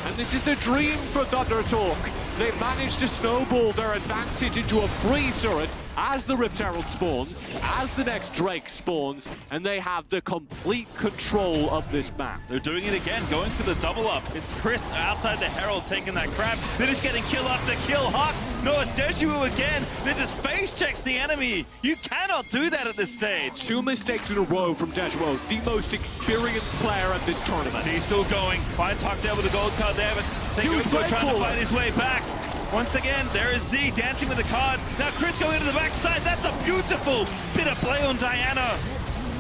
[SPEAKER 8] And this is the dream for ThunderTalk. They managed to snowball their advantage into a free turret as the Rift Herald spawns, as the next Drake spawns, and they have the complete control of this map.
[SPEAKER 7] They're doing it again, going for the double up. It's Chris outside the Herald taking that grab. They're just getting kill after kill. Hawk, no, it's Dejiwo again. They just face checks the enemy. You cannot do that at this stage.
[SPEAKER 8] 2 mistakes in a row from Dejiwo, the most experienced player at this tournament.
[SPEAKER 7] He's still going. Finds Hawk there with a gold card there, but Sengoku trying to fight his way back. Once again, there is Z dancing with the cards. Now Chris going into the backside. That's a beautiful bit of play on Diana.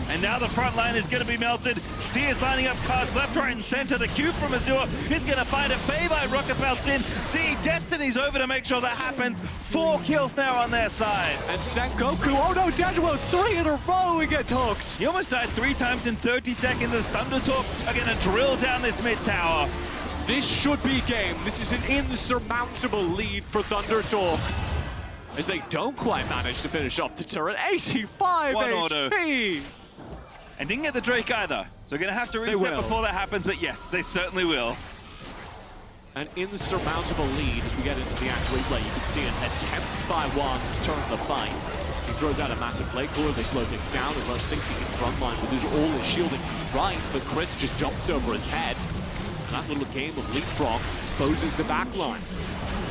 [SPEAKER 7] And now the front line is going to be melted. Z is lining up cards left, right, and center. The cube from Azure is going to find it. feibai rocket belts in. Z, Destiny's over to make sure that happens. 4 kills now on their side.
[SPEAKER 8] And Sengoku, oh no, Dejiwo, 3 in a row, he gets hooked.
[SPEAKER 7] He almost died 3 times in 30 seconds as ThunderTalk are going to drill down this mid tower.
[SPEAKER 8] This should be game. This is an insurmountable lead for ThunderTalk, as they don't quite manage to finish off the turret. 85
[SPEAKER 7] One
[SPEAKER 8] HP!
[SPEAKER 7] auto. And didn't get the Drake either. So we're going to have to reset before that happens, but yes, they certainly will.
[SPEAKER 8] An insurmountable lead as we get into the actual replay. You can see an attempt by Juan to turn the fight. He throws out a massive plate cooler, they slow things down, and Rush thinks he can frontline with all his shielding. He's right, but Chris just jumps over his head. That little game of leapfrog exposes the backline.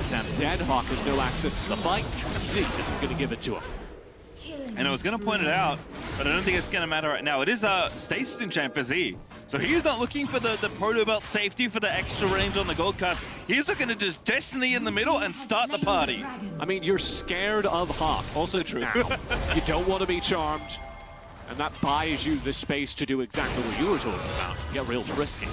[SPEAKER 8] Now dead, Hawk has no access to the fight, and Z isn't going to give it to him.
[SPEAKER 7] And I was going to point it out, but I don't think it's going to matter right now. It is a stasis enchant for Z. So he's not looking for the proto belt safety for the extra range on the gold cards. He's looking to just Destiny in the middle and start the party.
[SPEAKER 8] I mean, you're scared of Hawk.
[SPEAKER 7] Also true.
[SPEAKER 8] Now, you don't want to be charmed, and that buys you the space to do exactly what you were talking about. Get real frisky.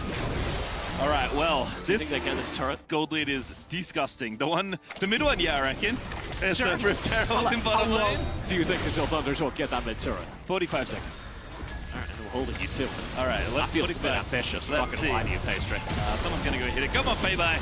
[SPEAKER 7] All right, well,
[SPEAKER 8] this think they get this turret?
[SPEAKER 7] Gold lead is disgusting. The mid one, yeah, I reckon. There's the Rift Herald in bottom lane.
[SPEAKER 8] Do you think until ThunderTalk get that mid turret?
[SPEAKER 7] 45 seconds.
[SPEAKER 8] All right, and we're holding you too.
[SPEAKER 7] All right,
[SPEAKER 8] that feels a bit ambitious. I'm not going to lie to you, Pastry.
[SPEAKER 7] Someone's going to go hit it. Come on, feibai.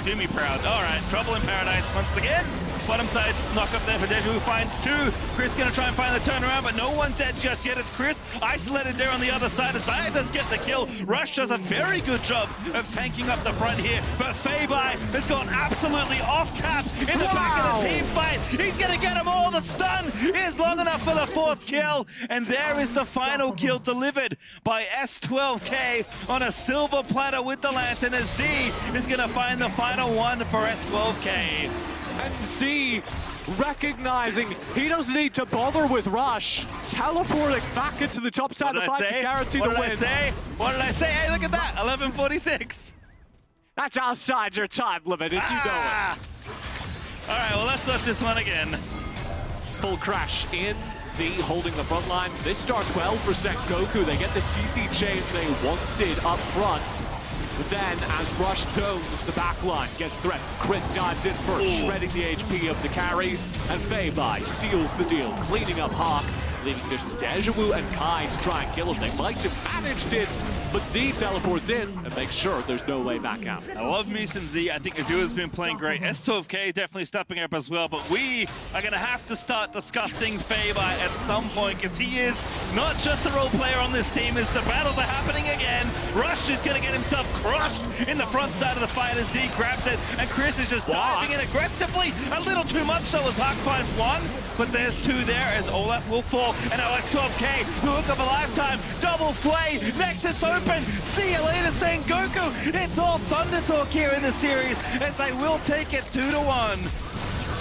[SPEAKER 7] Do me proud. All right, trouble in paradise once again. Bottom side knock up there for Dejiwo, who finds 2. Chris going to try and find the turnaround, but no one's dead just yet. It's Chris isolated there on the other side. Azure does get the kill. Rush does a very good job of tanking up the front here, but feibai has gone absolutely off tap in the back of the team fight. He's going to get them all. The stun is long enough for the 4th kill, and there is the final kill delivered by S12K on a silver platter with the lantern, as Z is going to find the final one for S12K.
[SPEAKER 8] And Z, recognizing he doesn't need to bother with Rush, teleporting back into the top side of the fight to guarantee the win.
[SPEAKER 7] What did I say? Hey, look at that, 11:46.
[SPEAKER 8] That's outside your time limit, and you know it.
[SPEAKER 7] All right, well, let's watch this one again.
[SPEAKER 8] Full crash in, Z holding the front lines. This starts well for Sengoku. They get the CC chain they wanted up front. But then, as Rush zones, the backline gets threatened. Chris dives in first, shredding the HP of the carries, and feibai seals the deal, cleaning up Hawk, leaving just Dejiwo and Kai to try and kill him. They might have managed it, but Z teleports in and makes sure there's no way back out.
[SPEAKER 7] I love me some Z. I think Azure has been playing great. S12K definitely stepping up as well, but we are going to have to start discussing feibai at some point, because he is not just the role player on this team, as the battles are happening again. Rush is going to get himself crushed in the front side of the fight as Z grabs it, and Chris is just diving in aggressively. A little too much so as Hawk finds 1, but there's 2 there as Olaf will fall. And now S12K, the hook of a lifetime, double flay, Nexus open, see you later Sengoku. It's all ThunderTalk here in the series, as they will take it 2-1.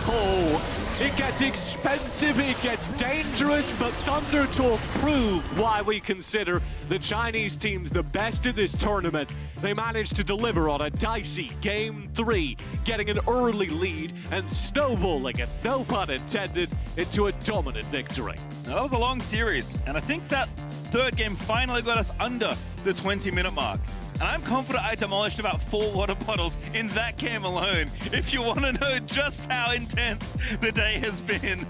[SPEAKER 8] Oh, it gets expensive, it gets dangerous, but ThunderTalk proved why we consider the Chinese teams the best in this tournament. They managed to deliver on a dicey Game 3, getting an early lead and snowballing it, no pun intended, into a dominant victory.
[SPEAKER 7] Now, that was a long series, and I think that 3rd game finally got us under the 20-minute mark. and I'm confident I demolished about 4 water bottles in that game alone, if you want to know just how intense the day has been.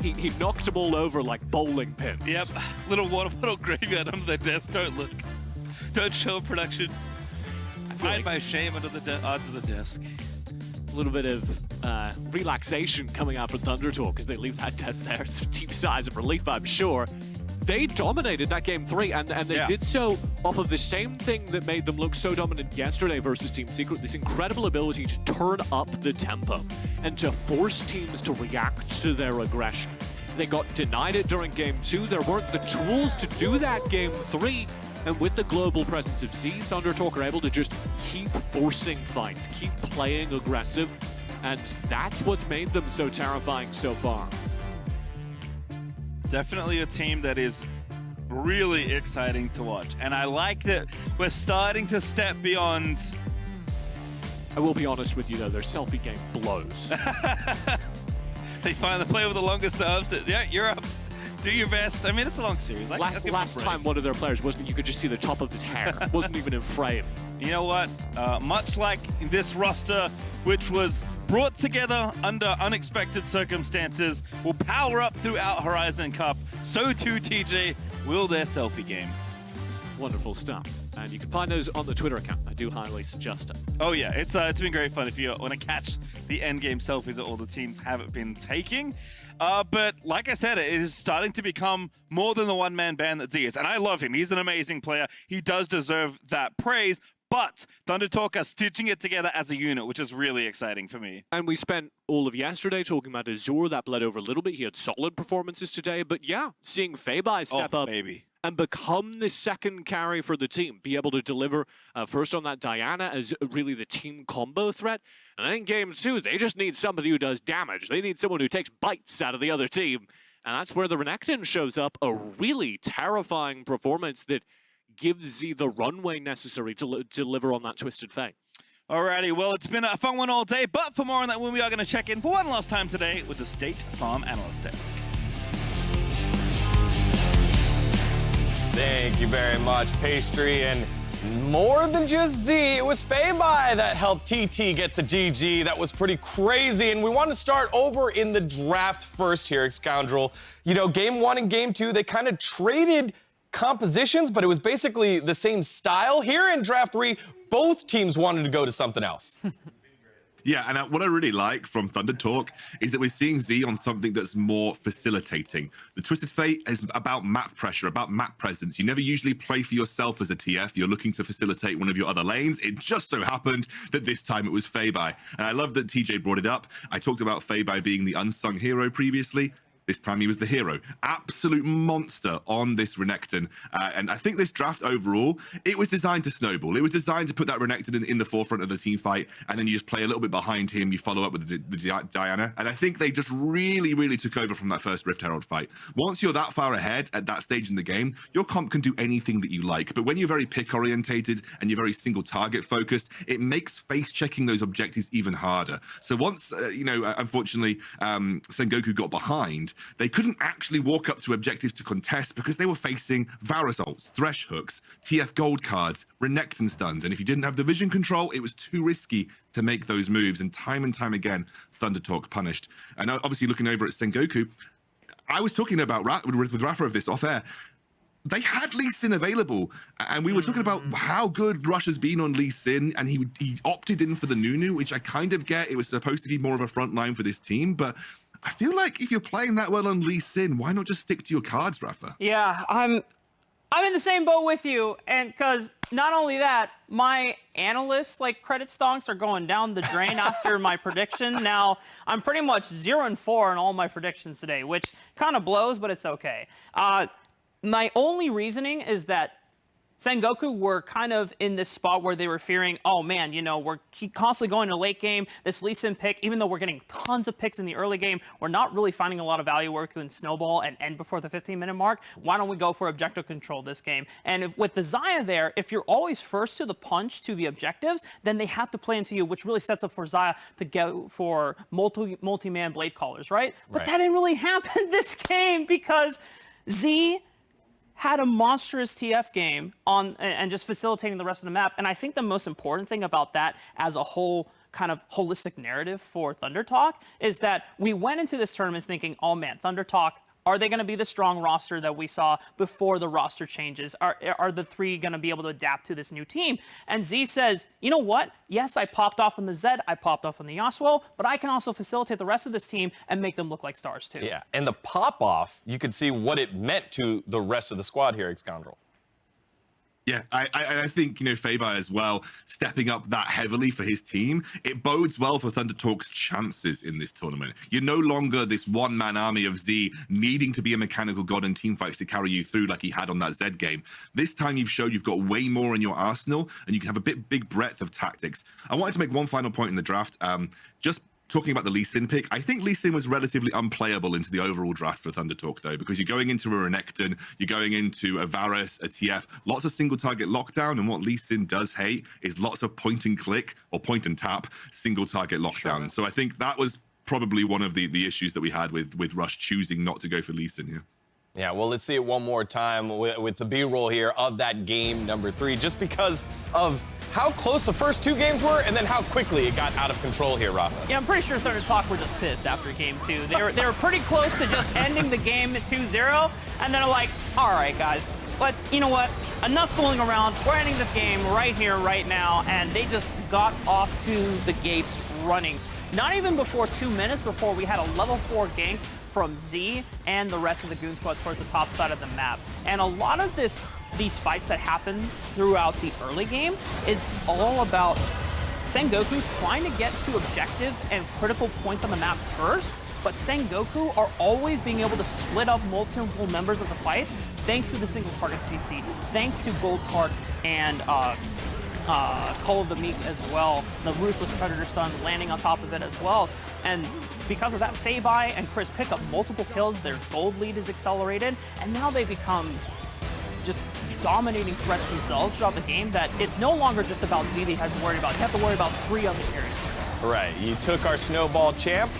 [SPEAKER 8] He knocked them all over like bowling pins.
[SPEAKER 7] Yep, little water bottle graveyard under the desk. Don't look. Don't show production. I hide my shame under the desk.
[SPEAKER 8] A little bit of relaxation coming out from ThunderTalk because they leave that desk there. Some deep sighs of relief, I'm sure. They dominated that game 3, and they did so off of the same thing that made them look so dominant yesterday versus Team Secret, this incredible ability to turn up the tempo and to force teams to react to their aggression. They got denied it during game 2. There weren't the tools to do that game 3, and with the global presence of Z, ThunderTalk are able to just keep forcing fights, keep playing aggressive, and that's what's made them so terrifying so far.
[SPEAKER 7] Definitely a team that is really exciting to watch. And I like that we're starting to step beyond.
[SPEAKER 8] I will be honest with you though, their selfie game blows.
[SPEAKER 7] They finally play with the longest arms. Yeah, you're up. Do your best. I mean, it's a long series.
[SPEAKER 8] Last time one of their players wasn't, you could just see the top of his hair. Wasn't even in frame.
[SPEAKER 7] You know what? Much like this roster, which was brought together under unexpected circumstances, will power up throughout Horizon Cup. So too, TJ, will their selfie game.
[SPEAKER 8] Wonderful stuff. And you can find those on the Twitter account. I do highly suggest it.
[SPEAKER 7] Oh yeah, it's been great fun if you want to catch the endgame selfies that all the teams have been taking. But like I said, it is starting to become more than the one-man band that Z is. And I love him. He's an amazing player. He does deserve that praise. But ThunderTalk are stitching it together as a unit, which is really exciting for me.
[SPEAKER 8] And we spent all of yesterday talking about Azure. That bled over a little bit. He had solid performances today. But yeah, seeing feibai step up and become the second carry for the team, be able to deliver first on that Diana as really the team combo threat. And then in game 2, they just need somebody who does damage. They need someone who takes bites out of the other team. And that's where the Renekton shows up, a really terrifying performance that gives Z the runway necessary to deliver on that Twisted Fate.
[SPEAKER 7] Alrighty, well, it's been a fun one all day, but for more on that one, we are going to check in for one last time today with the State Farm Analyst Desk.
[SPEAKER 4] Thank you very much, Pastry. And more than just Z, it was feibai that helped TT get the GG. That was pretty crazy. And we want to start over in the draft first here, Scoundrel. You know, game 1 and game 2, they kind of traded compositions, but it was basically the same style. Here in draft 3, both teams wanted to go to something else.
[SPEAKER 6] Yeah, and what I really like from ThunderTalk is that we're seeing Z on something that's more facilitating. The Twisted Fate is about map pressure, about map presence. You never usually play for yourself as a TF. You're looking to facilitate one of your other lanes. It just so happened that this time it was feibai. And I love that TJ brought it up. I talked about feibai being the unsung hero previously. This time he was the hero. Absolute monster on this Renekton. And I think this draft overall, it was designed to snowball. It was designed to put that Renekton in the forefront of the team fight, and then you just play a little bit behind him, you follow up with the Diana. And I think they just really took over from that first Rift Herald fight. Once you're that far ahead at that stage in the game, your comp can do anything that you like. But when you're very pick-orientated and you're very single target focused, it makes face-checking those objectives even harder. So once, unfortunately, Sengoku got behind, they couldn't actually walk up to objectives to contest because they were facing Varus ults, Thresh hooks, TF gold cards, Renekton stuns. And if you didn't have the vision control, it was too risky to make those moves. And time again, ThunderTalk punished. And obviously looking over at Sengoku, I was talking about with Rafa of this off air. They had Lee Sin available, and we were talking about how good Rush has been on Lee Sin, and he opted in for the Nunu, which I kind of get. It was supposed to be more of a front line for this team, but I feel like if you're playing that well on Lee Sin, why not just stick to your cards, Rafa?
[SPEAKER 5] Yeah, I'm in the same boat with you, and because not only that, my analyst credit stonks are going down the drain after my prediction. Now I'm pretty much 0-4 in all my predictions today, which kind of blows, but it's okay. My only reasoning is that Sengoku were kind of in this spot where they were fearing, oh man, we're constantly going to late game. This Lee Sin pick, even though we're getting tons of picks in the early game, we're not really finding a lot of value where we can snowball and end before the 15-minute mark. Why don't we go for objective control this game? And with the Xayah there, if you're always first to the punch to the objectives, then they have to play into you, which really sets up for Xayah to go for multi-man blade callers, right? But that didn't really happen this game because Z had a monstrous TF game on and just facilitating the rest of the map. And I think the most important thing about that as a whole kind of holistic narrative for ThunderTalk is that we went into this tournament thinking, oh man, ThunderTalk, are they going to be the strong roster that we saw before the roster changes? Are the three going to be able to adapt to this new team? And Z says, you know what? Yes, I popped off on the Zed, I popped off on the Yasuo, but I can also facilitate the rest of this team and make them look like stars too.
[SPEAKER 4] Yeah, and the pop-off, you could see what it meant to the rest of the squad here, Scoundrel.
[SPEAKER 6] Yeah, I think, feibai as well, stepping up that heavily for his team, it bodes well for ThunderTalk's chances in this tournament. You're no longer this one-man army of Z needing to be a mechanical god in teamfights to carry you through like he had on that Zed game. This time you've showed you've got way more in your arsenal, and you can have a big breadth of tactics. I wanted to make one final point in the draft, just talking about the Lee Sin pick. I think Lee Sin was relatively unplayable into the overall draft for ThunderTalk, though, because you're going into a Renekton, you're going into a Varus, a TF, lots of single target lockdown, and what Lee Sin does hate is lots of point and click or point and tap single target lockdown. Sure. So I think that was probably one of the issues that we had with Rush choosing not to go for Lee Sin here.
[SPEAKER 4] Yeah, well, let's see it one more time with the B-roll here of that game number 3, just because of how close the first 2 games were and then how quickly it got out of control here, Rafa.
[SPEAKER 5] Yeah, I'm pretty sure ThunderTalk were just pissed after game 2. They were pretty close to just ending the game at 2-0, and then they're like, all right, guys, you know what? Enough fooling around. We're ending this game right here, right now, and they just got off to the gates running. Not even before 2 minutes before we had a level 4 gank from Z and the rest of the Goon Squad towards the top side of the map. And a lot of these fights that happen throughout the early game is all about Sengoku trying to get to objectives and critical points on the map first, but Sengoku are always being able to split up multiple members of the fight thanks to the single target CC, thanks to Gold Card and Call of the Meek as well, the Ruthless Predator Stun landing on top of it as well. And because of that, feibai and Chris pick up multiple kills, their gold lead is accelerated, and now they become just dominating threats themselves throughout the game that it's no longer just about Z that you have to worry about. You have to worry about 3 other characters.
[SPEAKER 4] Right, you took our snowball champ,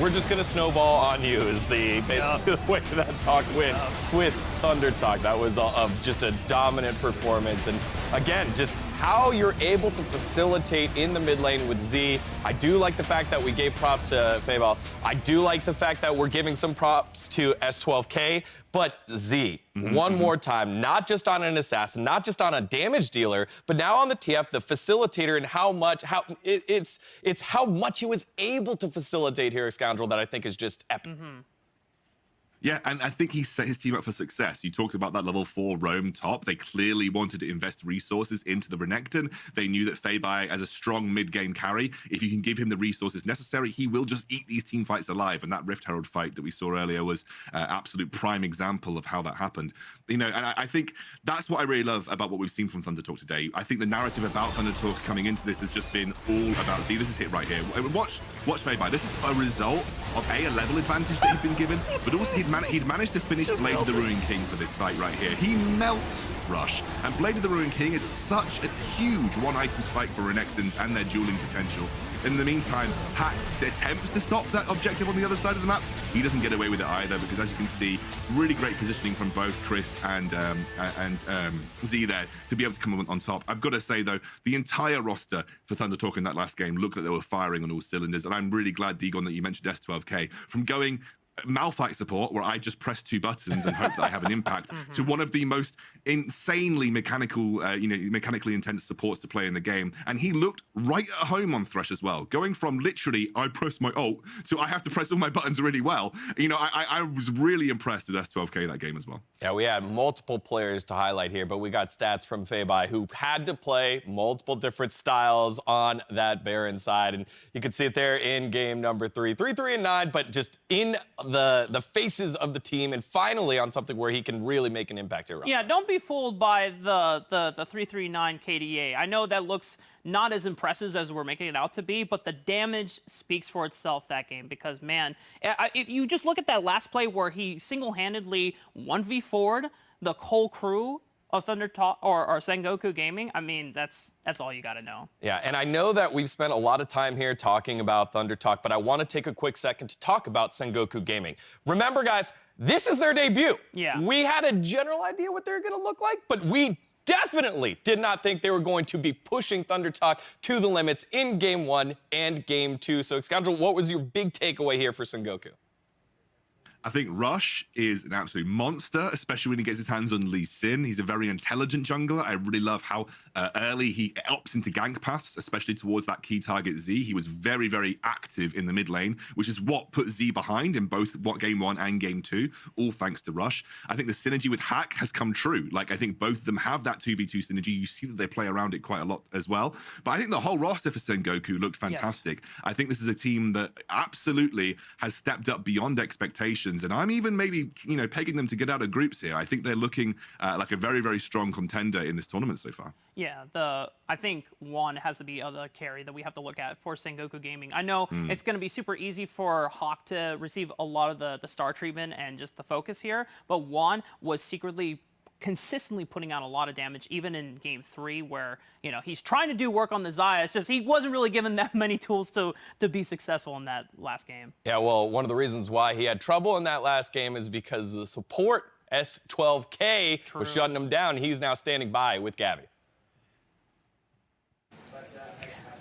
[SPEAKER 4] we're just going to snowball on you is basically the way that talk went with ThunderTalk. That was just a dominant performance. And again, just how you're able to facilitate in the mid lane with Z. I do like the fact that we gave props to feibai. I do like the fact that we're giving some props to S12K. But Z, one more time, not just on an assassin, not just on a damage dealer, but now on the TF, the facilitator, and how much he was able to facilitate here, Scoundrel, that I think is just epic.
[SPEAKER 6] Yeah, and I think he set his team up for success. You talked about that level 4 roam top. They clearly wanted to invest resources into the Renekton. They knew that feibai, as a strong mid-game carry, if you can give him the resources necessary, he will just eat these team fights alive. And that Rift Herald fight that we saw earlier was absolute prime example of how that happened. And I think that's what I really love about what we've seen from ThunderTalk today. I think the narrative about ThunderTalk coming into this has just been all about, see, this is it right here. Watch feibai. This is a result of a level advantage that he'd been given, but also he'd managed to finish Blade of the Ruined King for this fight right here. He melts Rush, and Blade of the Ruined King is such a huge one-item spike for Renektons and their dueling potential. In the meantime, Hack attempts to stop that objective on the other side of the map. He doesn't get away with it either, because as you can see, really great positioning from both Chris and Z there to be able to come on top. I've got to say, though, the entire roster for ThunderTalk in that last game looked like they were firing on all cylinders, and I'm really glad, Degon, that you mentioned S12K. From going Malphite support, where I just press 2 buttons and hope that I have an impact, to one of the most insanely mechanically intense supports to play in the game. And he looked right at home on Thresh as well, going from literally I press my ult to I have to press all my buttons really well. I was really impressed with S12K that game as well.
[SPEAKER 4] Yeah, we had multiple players to highlight here, but we got stats from feibai, who had to play multiple different styles on that Baron side. And you can see it there in game number 3, 3, and 9, but just in the faces of the team, and finally on something where he can really make an impact here.
[SPEAKER 5] Yeah, don't be fooled by the 339 KDA. I know that looks not as impressive as we're making it out to be, but the damage speaks for itself that game, because, man, if you just look at that last play where he single-handedly 1v4'd the whole crew of ThunderTalk or Sengoku Gaming, I mean, that's all you got to know.
[SPEAKER 4] Yeah, and I know that we've spent a lot of time here talking about ThunderTalk, but I want to take a quick second to talk about Sengoku Gaming. Remember, guys, this is their debut.
[SPEAKER 5] Yeah.
[SPEAKER 4] We had a general idea what they're going to look like, but we definitely did not think they were going to be pushing ThunderTalk to the limits in Game 1 and Game 2. So, Scoundrel, what was your big takeaway here for Sengoku?
[SPEAKER 6] I think Rush is an absolute monster, especially when he gets his hands on Lee Sin. He's a very intelligent jungler. I really love how early he opts into gank paths, especially towards that key target Z. He was very, very active in the mid lane, which is what put Z behind in both Game 1 and Game 2, all thanks to Rush. I think the synergy with Hack has come true. Like, I think both of them have that 2v2 synergy. You see that they play around it quite a lot as well. But I think the whole roster for Sengoku looked fantastic. Yes. I think this is a team that absolutely has stepped up beyond expectations. And I'm even maybe, pegging them to get out of groups here. I think they're looking like a very, very strong contender in this tournament so far.
[SPEAKER 5] Yeah, I think one has to be the carry that we have to look at for Sengoku Gaming. I know it's going to be super easy for Hawk to receive a lot of the star treatment and just the focus here, but Juan was secretly consistently putting out a lot of damage, even in Game 3, where he's trying to do work on the Xayah. It's just he wasn't really given that many tools to be successful in that last game.
[SPEAKER 4] Yeah, well, one of the reasons why he had trouble in that last game is because the support S12K was shutting him down. He's now standing by with Gabby.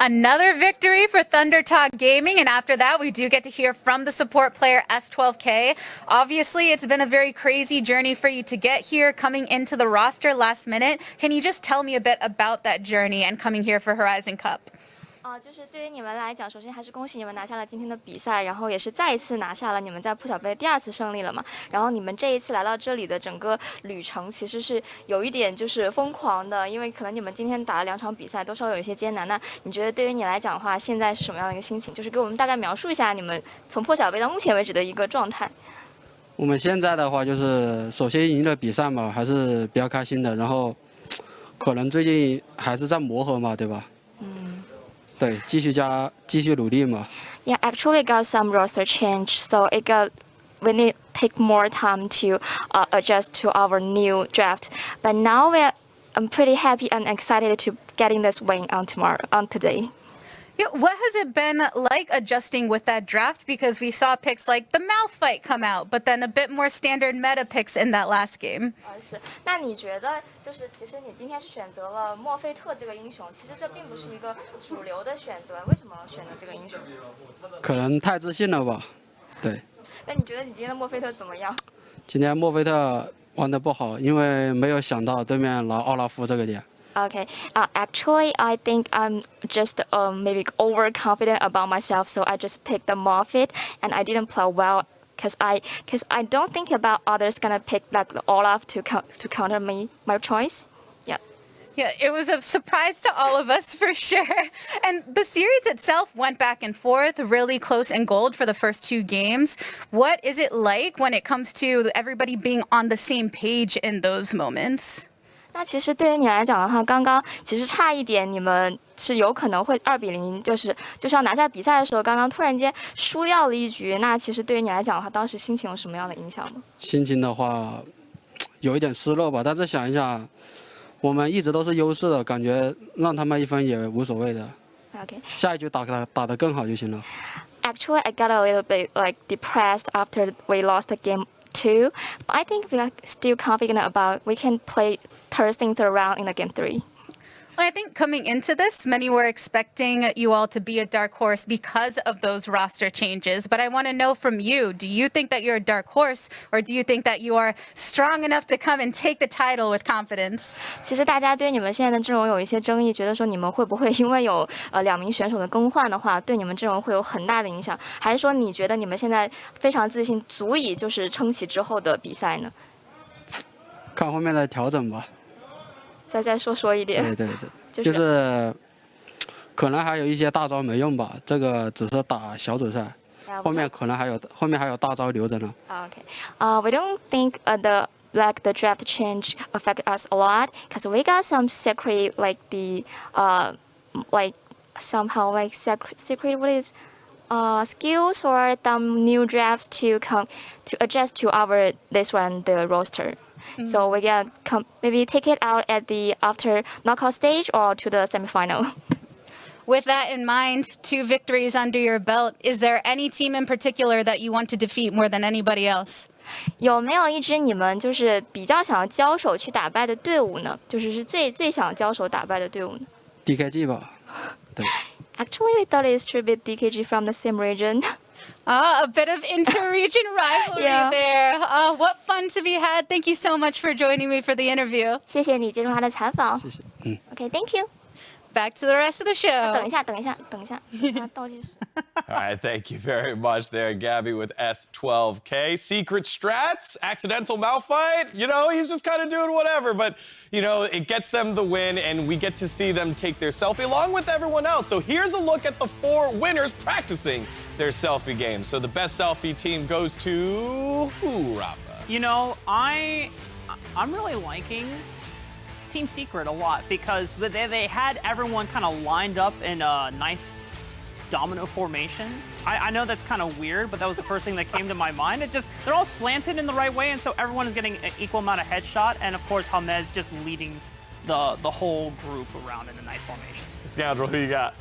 [SPEAKER 9] Another victory for ThunderTalk Gaming, and after that we do get to hear from the support player S12K. Obviously, it's been a very crazy journey for you to get here, coming into the roster last minute. Can you just tell me a bit about that journey and coming here for Horizon Cup?
[SPEAKER 10] 就是对于你们来讲，首先还是恭喜你们拿下了今天的比赛，然后也是再一次拿下了你们在破晓杯第2次胜利了嘛。然后你们这一次来到这里的整个旅程，其实是有一点就是疯狂的，因为可能你们今天打了2场比赛都稍微有一些艰难。那你觉得对于你来讲的话，现在是什么样的一个心情？就是给我们大概描述一下你们从破晓杯到目前为止的一个状态。
[SPEAKER 11] 我们现在的话就是首先赢了比赛嘛，还是比较开心的。然后可能最近还是在磨合嘛，对吧？对，继续努力嘛。
[SPEAKER 10] Yeah, actually got some roster change, so we need take more time to adjust to our new draft. But now I'm pretty happy and excited to getting this win on today.
[SPEAKER 9] Yeah, what has it been like adjusting with that draft? Because we saw picks like the Malphite come out, but then a bit more standard meta picks in that last game.
[SPEAKER 10] 是，那你觉得就是其实你今天是选择了墨菲特这个英雄，其实这并不是一个主流的选择，为什么选择这个英雄？
[SPEAKER 11] 可能太自信了吧，对。
[SPEAKER 10] 那你觉得你今天的墨菲特怎么样？
[SPEAKER 11] 今天墨菲特玩得不好，因为没有想到对面拿奥拉夫这个点。
[SPEAKER 10] Okay, actually, I think I'm just maybe overconfident about myself, so I just picked the Morphit, and I didn't play well because I don't think about others gonna pick like the Olaf to counter my choice.
[SPEAKER 9] Yeah, it was a surprise to all of us for sure. And the series itself went back and forth, really close in gold for the first 2 games. What is it like when it comes to everybody being on the same page in those moments?
[SPEAKER 10] 那其实对于你来讲的话，刚刚其实差一点，你们是有可能会2-0，就是要拿下比赛的时候，刚刚突然间输掉了一局。那其实对于你来讲的话，当时心情有什么样的影响吗？
[SPEAKER 11] 心情的话，有一点失落吧。但是想一想，我们一直都是优势的，感觉让他们1分也无所谓的。
[SPEAKER 10] Okay.
[SPEAKER 11] 下一局打得更好就行了。
[SPEAKER 10] Actually, I got a little bit like depressed after we lost the game 2. But I think we are still confident about we can play third round in the game 3.
[SPEAKER 9] Well, I think coming into this, many were expecting you all to be a dark horse because of those roster changes. But I want to know from you, do you think that you're a dark horse, or do you think that you are strong enough to come and take the title with confidence?
[SPEAKER 10] 其实大家对你们现在的阵容有一些争议，觉得说你们会不会因为有2名选手的更换的话，对你们阵容会有很大的影响，还是说你觉得你们现在非常自信，足以就是撑起之后的比赛呢？
[SPEAKER 11] 看后面的调整吧。
[SPEAKER 10] 再说一点。
[SPEAKER 11] 对，就是可能还有一些大招没用吧，这个只是打小组赛，后面还有大招留着呢。
[SPEAKER 10] Okay, we don't think the draft change affect us a lot because we got some secret like the like somehow like secret what is skills or some new drafts to adjust to our the roster. So we can maybe take it out at the after knockout stage or to the semifinal.
[SPEAKER 9] With that in mind, 2 victories under your belt, is there any team in particular that you want to defeat more than anybody else?
[SPEAKER 10] 有没有一支你们就是比较想要交手去打败的队伍呢？就是最想交手打败的队伍呢
[SPEAKER 11] DKG 吧，对。
[SPEAKER 10] Actually, we thought it should be DKG from the same region.
[SPEAKER 9] A bit of inter-region rivalry there. What fun to be had. Thank you so much for joining me for the interview.
[SPEAKER 10] 谢谢你接受他的采访。
[SPEAKER 11] 谢谢。
[SPEAKER 10] Okay, thank you.
[SPEAKER 9] Back to the rest of the show.
[SPEAKER 10] 等一下，倒计时。
[SPEAKER 4] All right, thank you very much there, Gabby, with S12K. Secret strats, accidental malfight. You know, he's just kind of doing whatever, but, you know, it gets them the win, and we get to see them take their selfie along with everyone else. So here's a look at the 4 winners practicing their selfie game. So the best selfie team goes to who, Rafa?
[SPEAKER 5] You know, I'm really liking Team Secret a lot because they had everyone kind of lined up in a nice domino formation. I know that's kind of weird, but that was the first thing that came to my mind. They're all slanted in the right way, and so everyone is getting an equal amount of headshot, and of course Hamed's just leading the whole group around in a nice formation.
[SPEAKER 4] Scoundrel, who you got?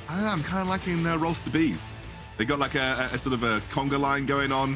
[SPEAKER 6] I'm kind of liking Roast the Bees. They got like a sort of a conga line going on.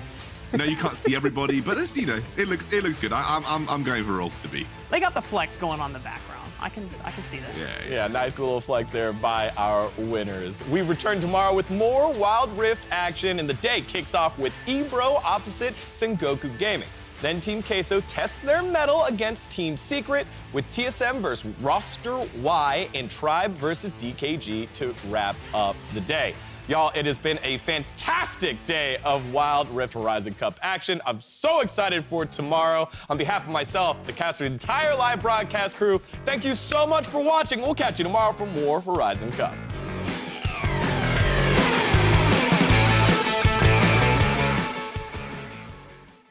[SPEAKER 6] You know, you can't see everybody, but it's, you know, it looks good. I'm going for Roast the Bee.
[SPEAKER 5] They got the flex going on in the background. I can see that.
[SPEAKER 4] Yeah, nice little flex there by our winners. We return tomorrow with more Wild Rift action, and the day kicks off with Ebro opposite Sengoku Gaming. Then Team Queso tests their mettle against Team Secret with TSM versus Roster Y and Tribe versus DKG to wrap up the day. Y'all, it has been a fantastic day of Wild Rift Horizon Cup action. I'm so excited for tomorrow. On behalf of myself, the cast, and the entire live broadcast crew, thank you so much for watching. We'll catch you tomorrow for more Horizon Cup.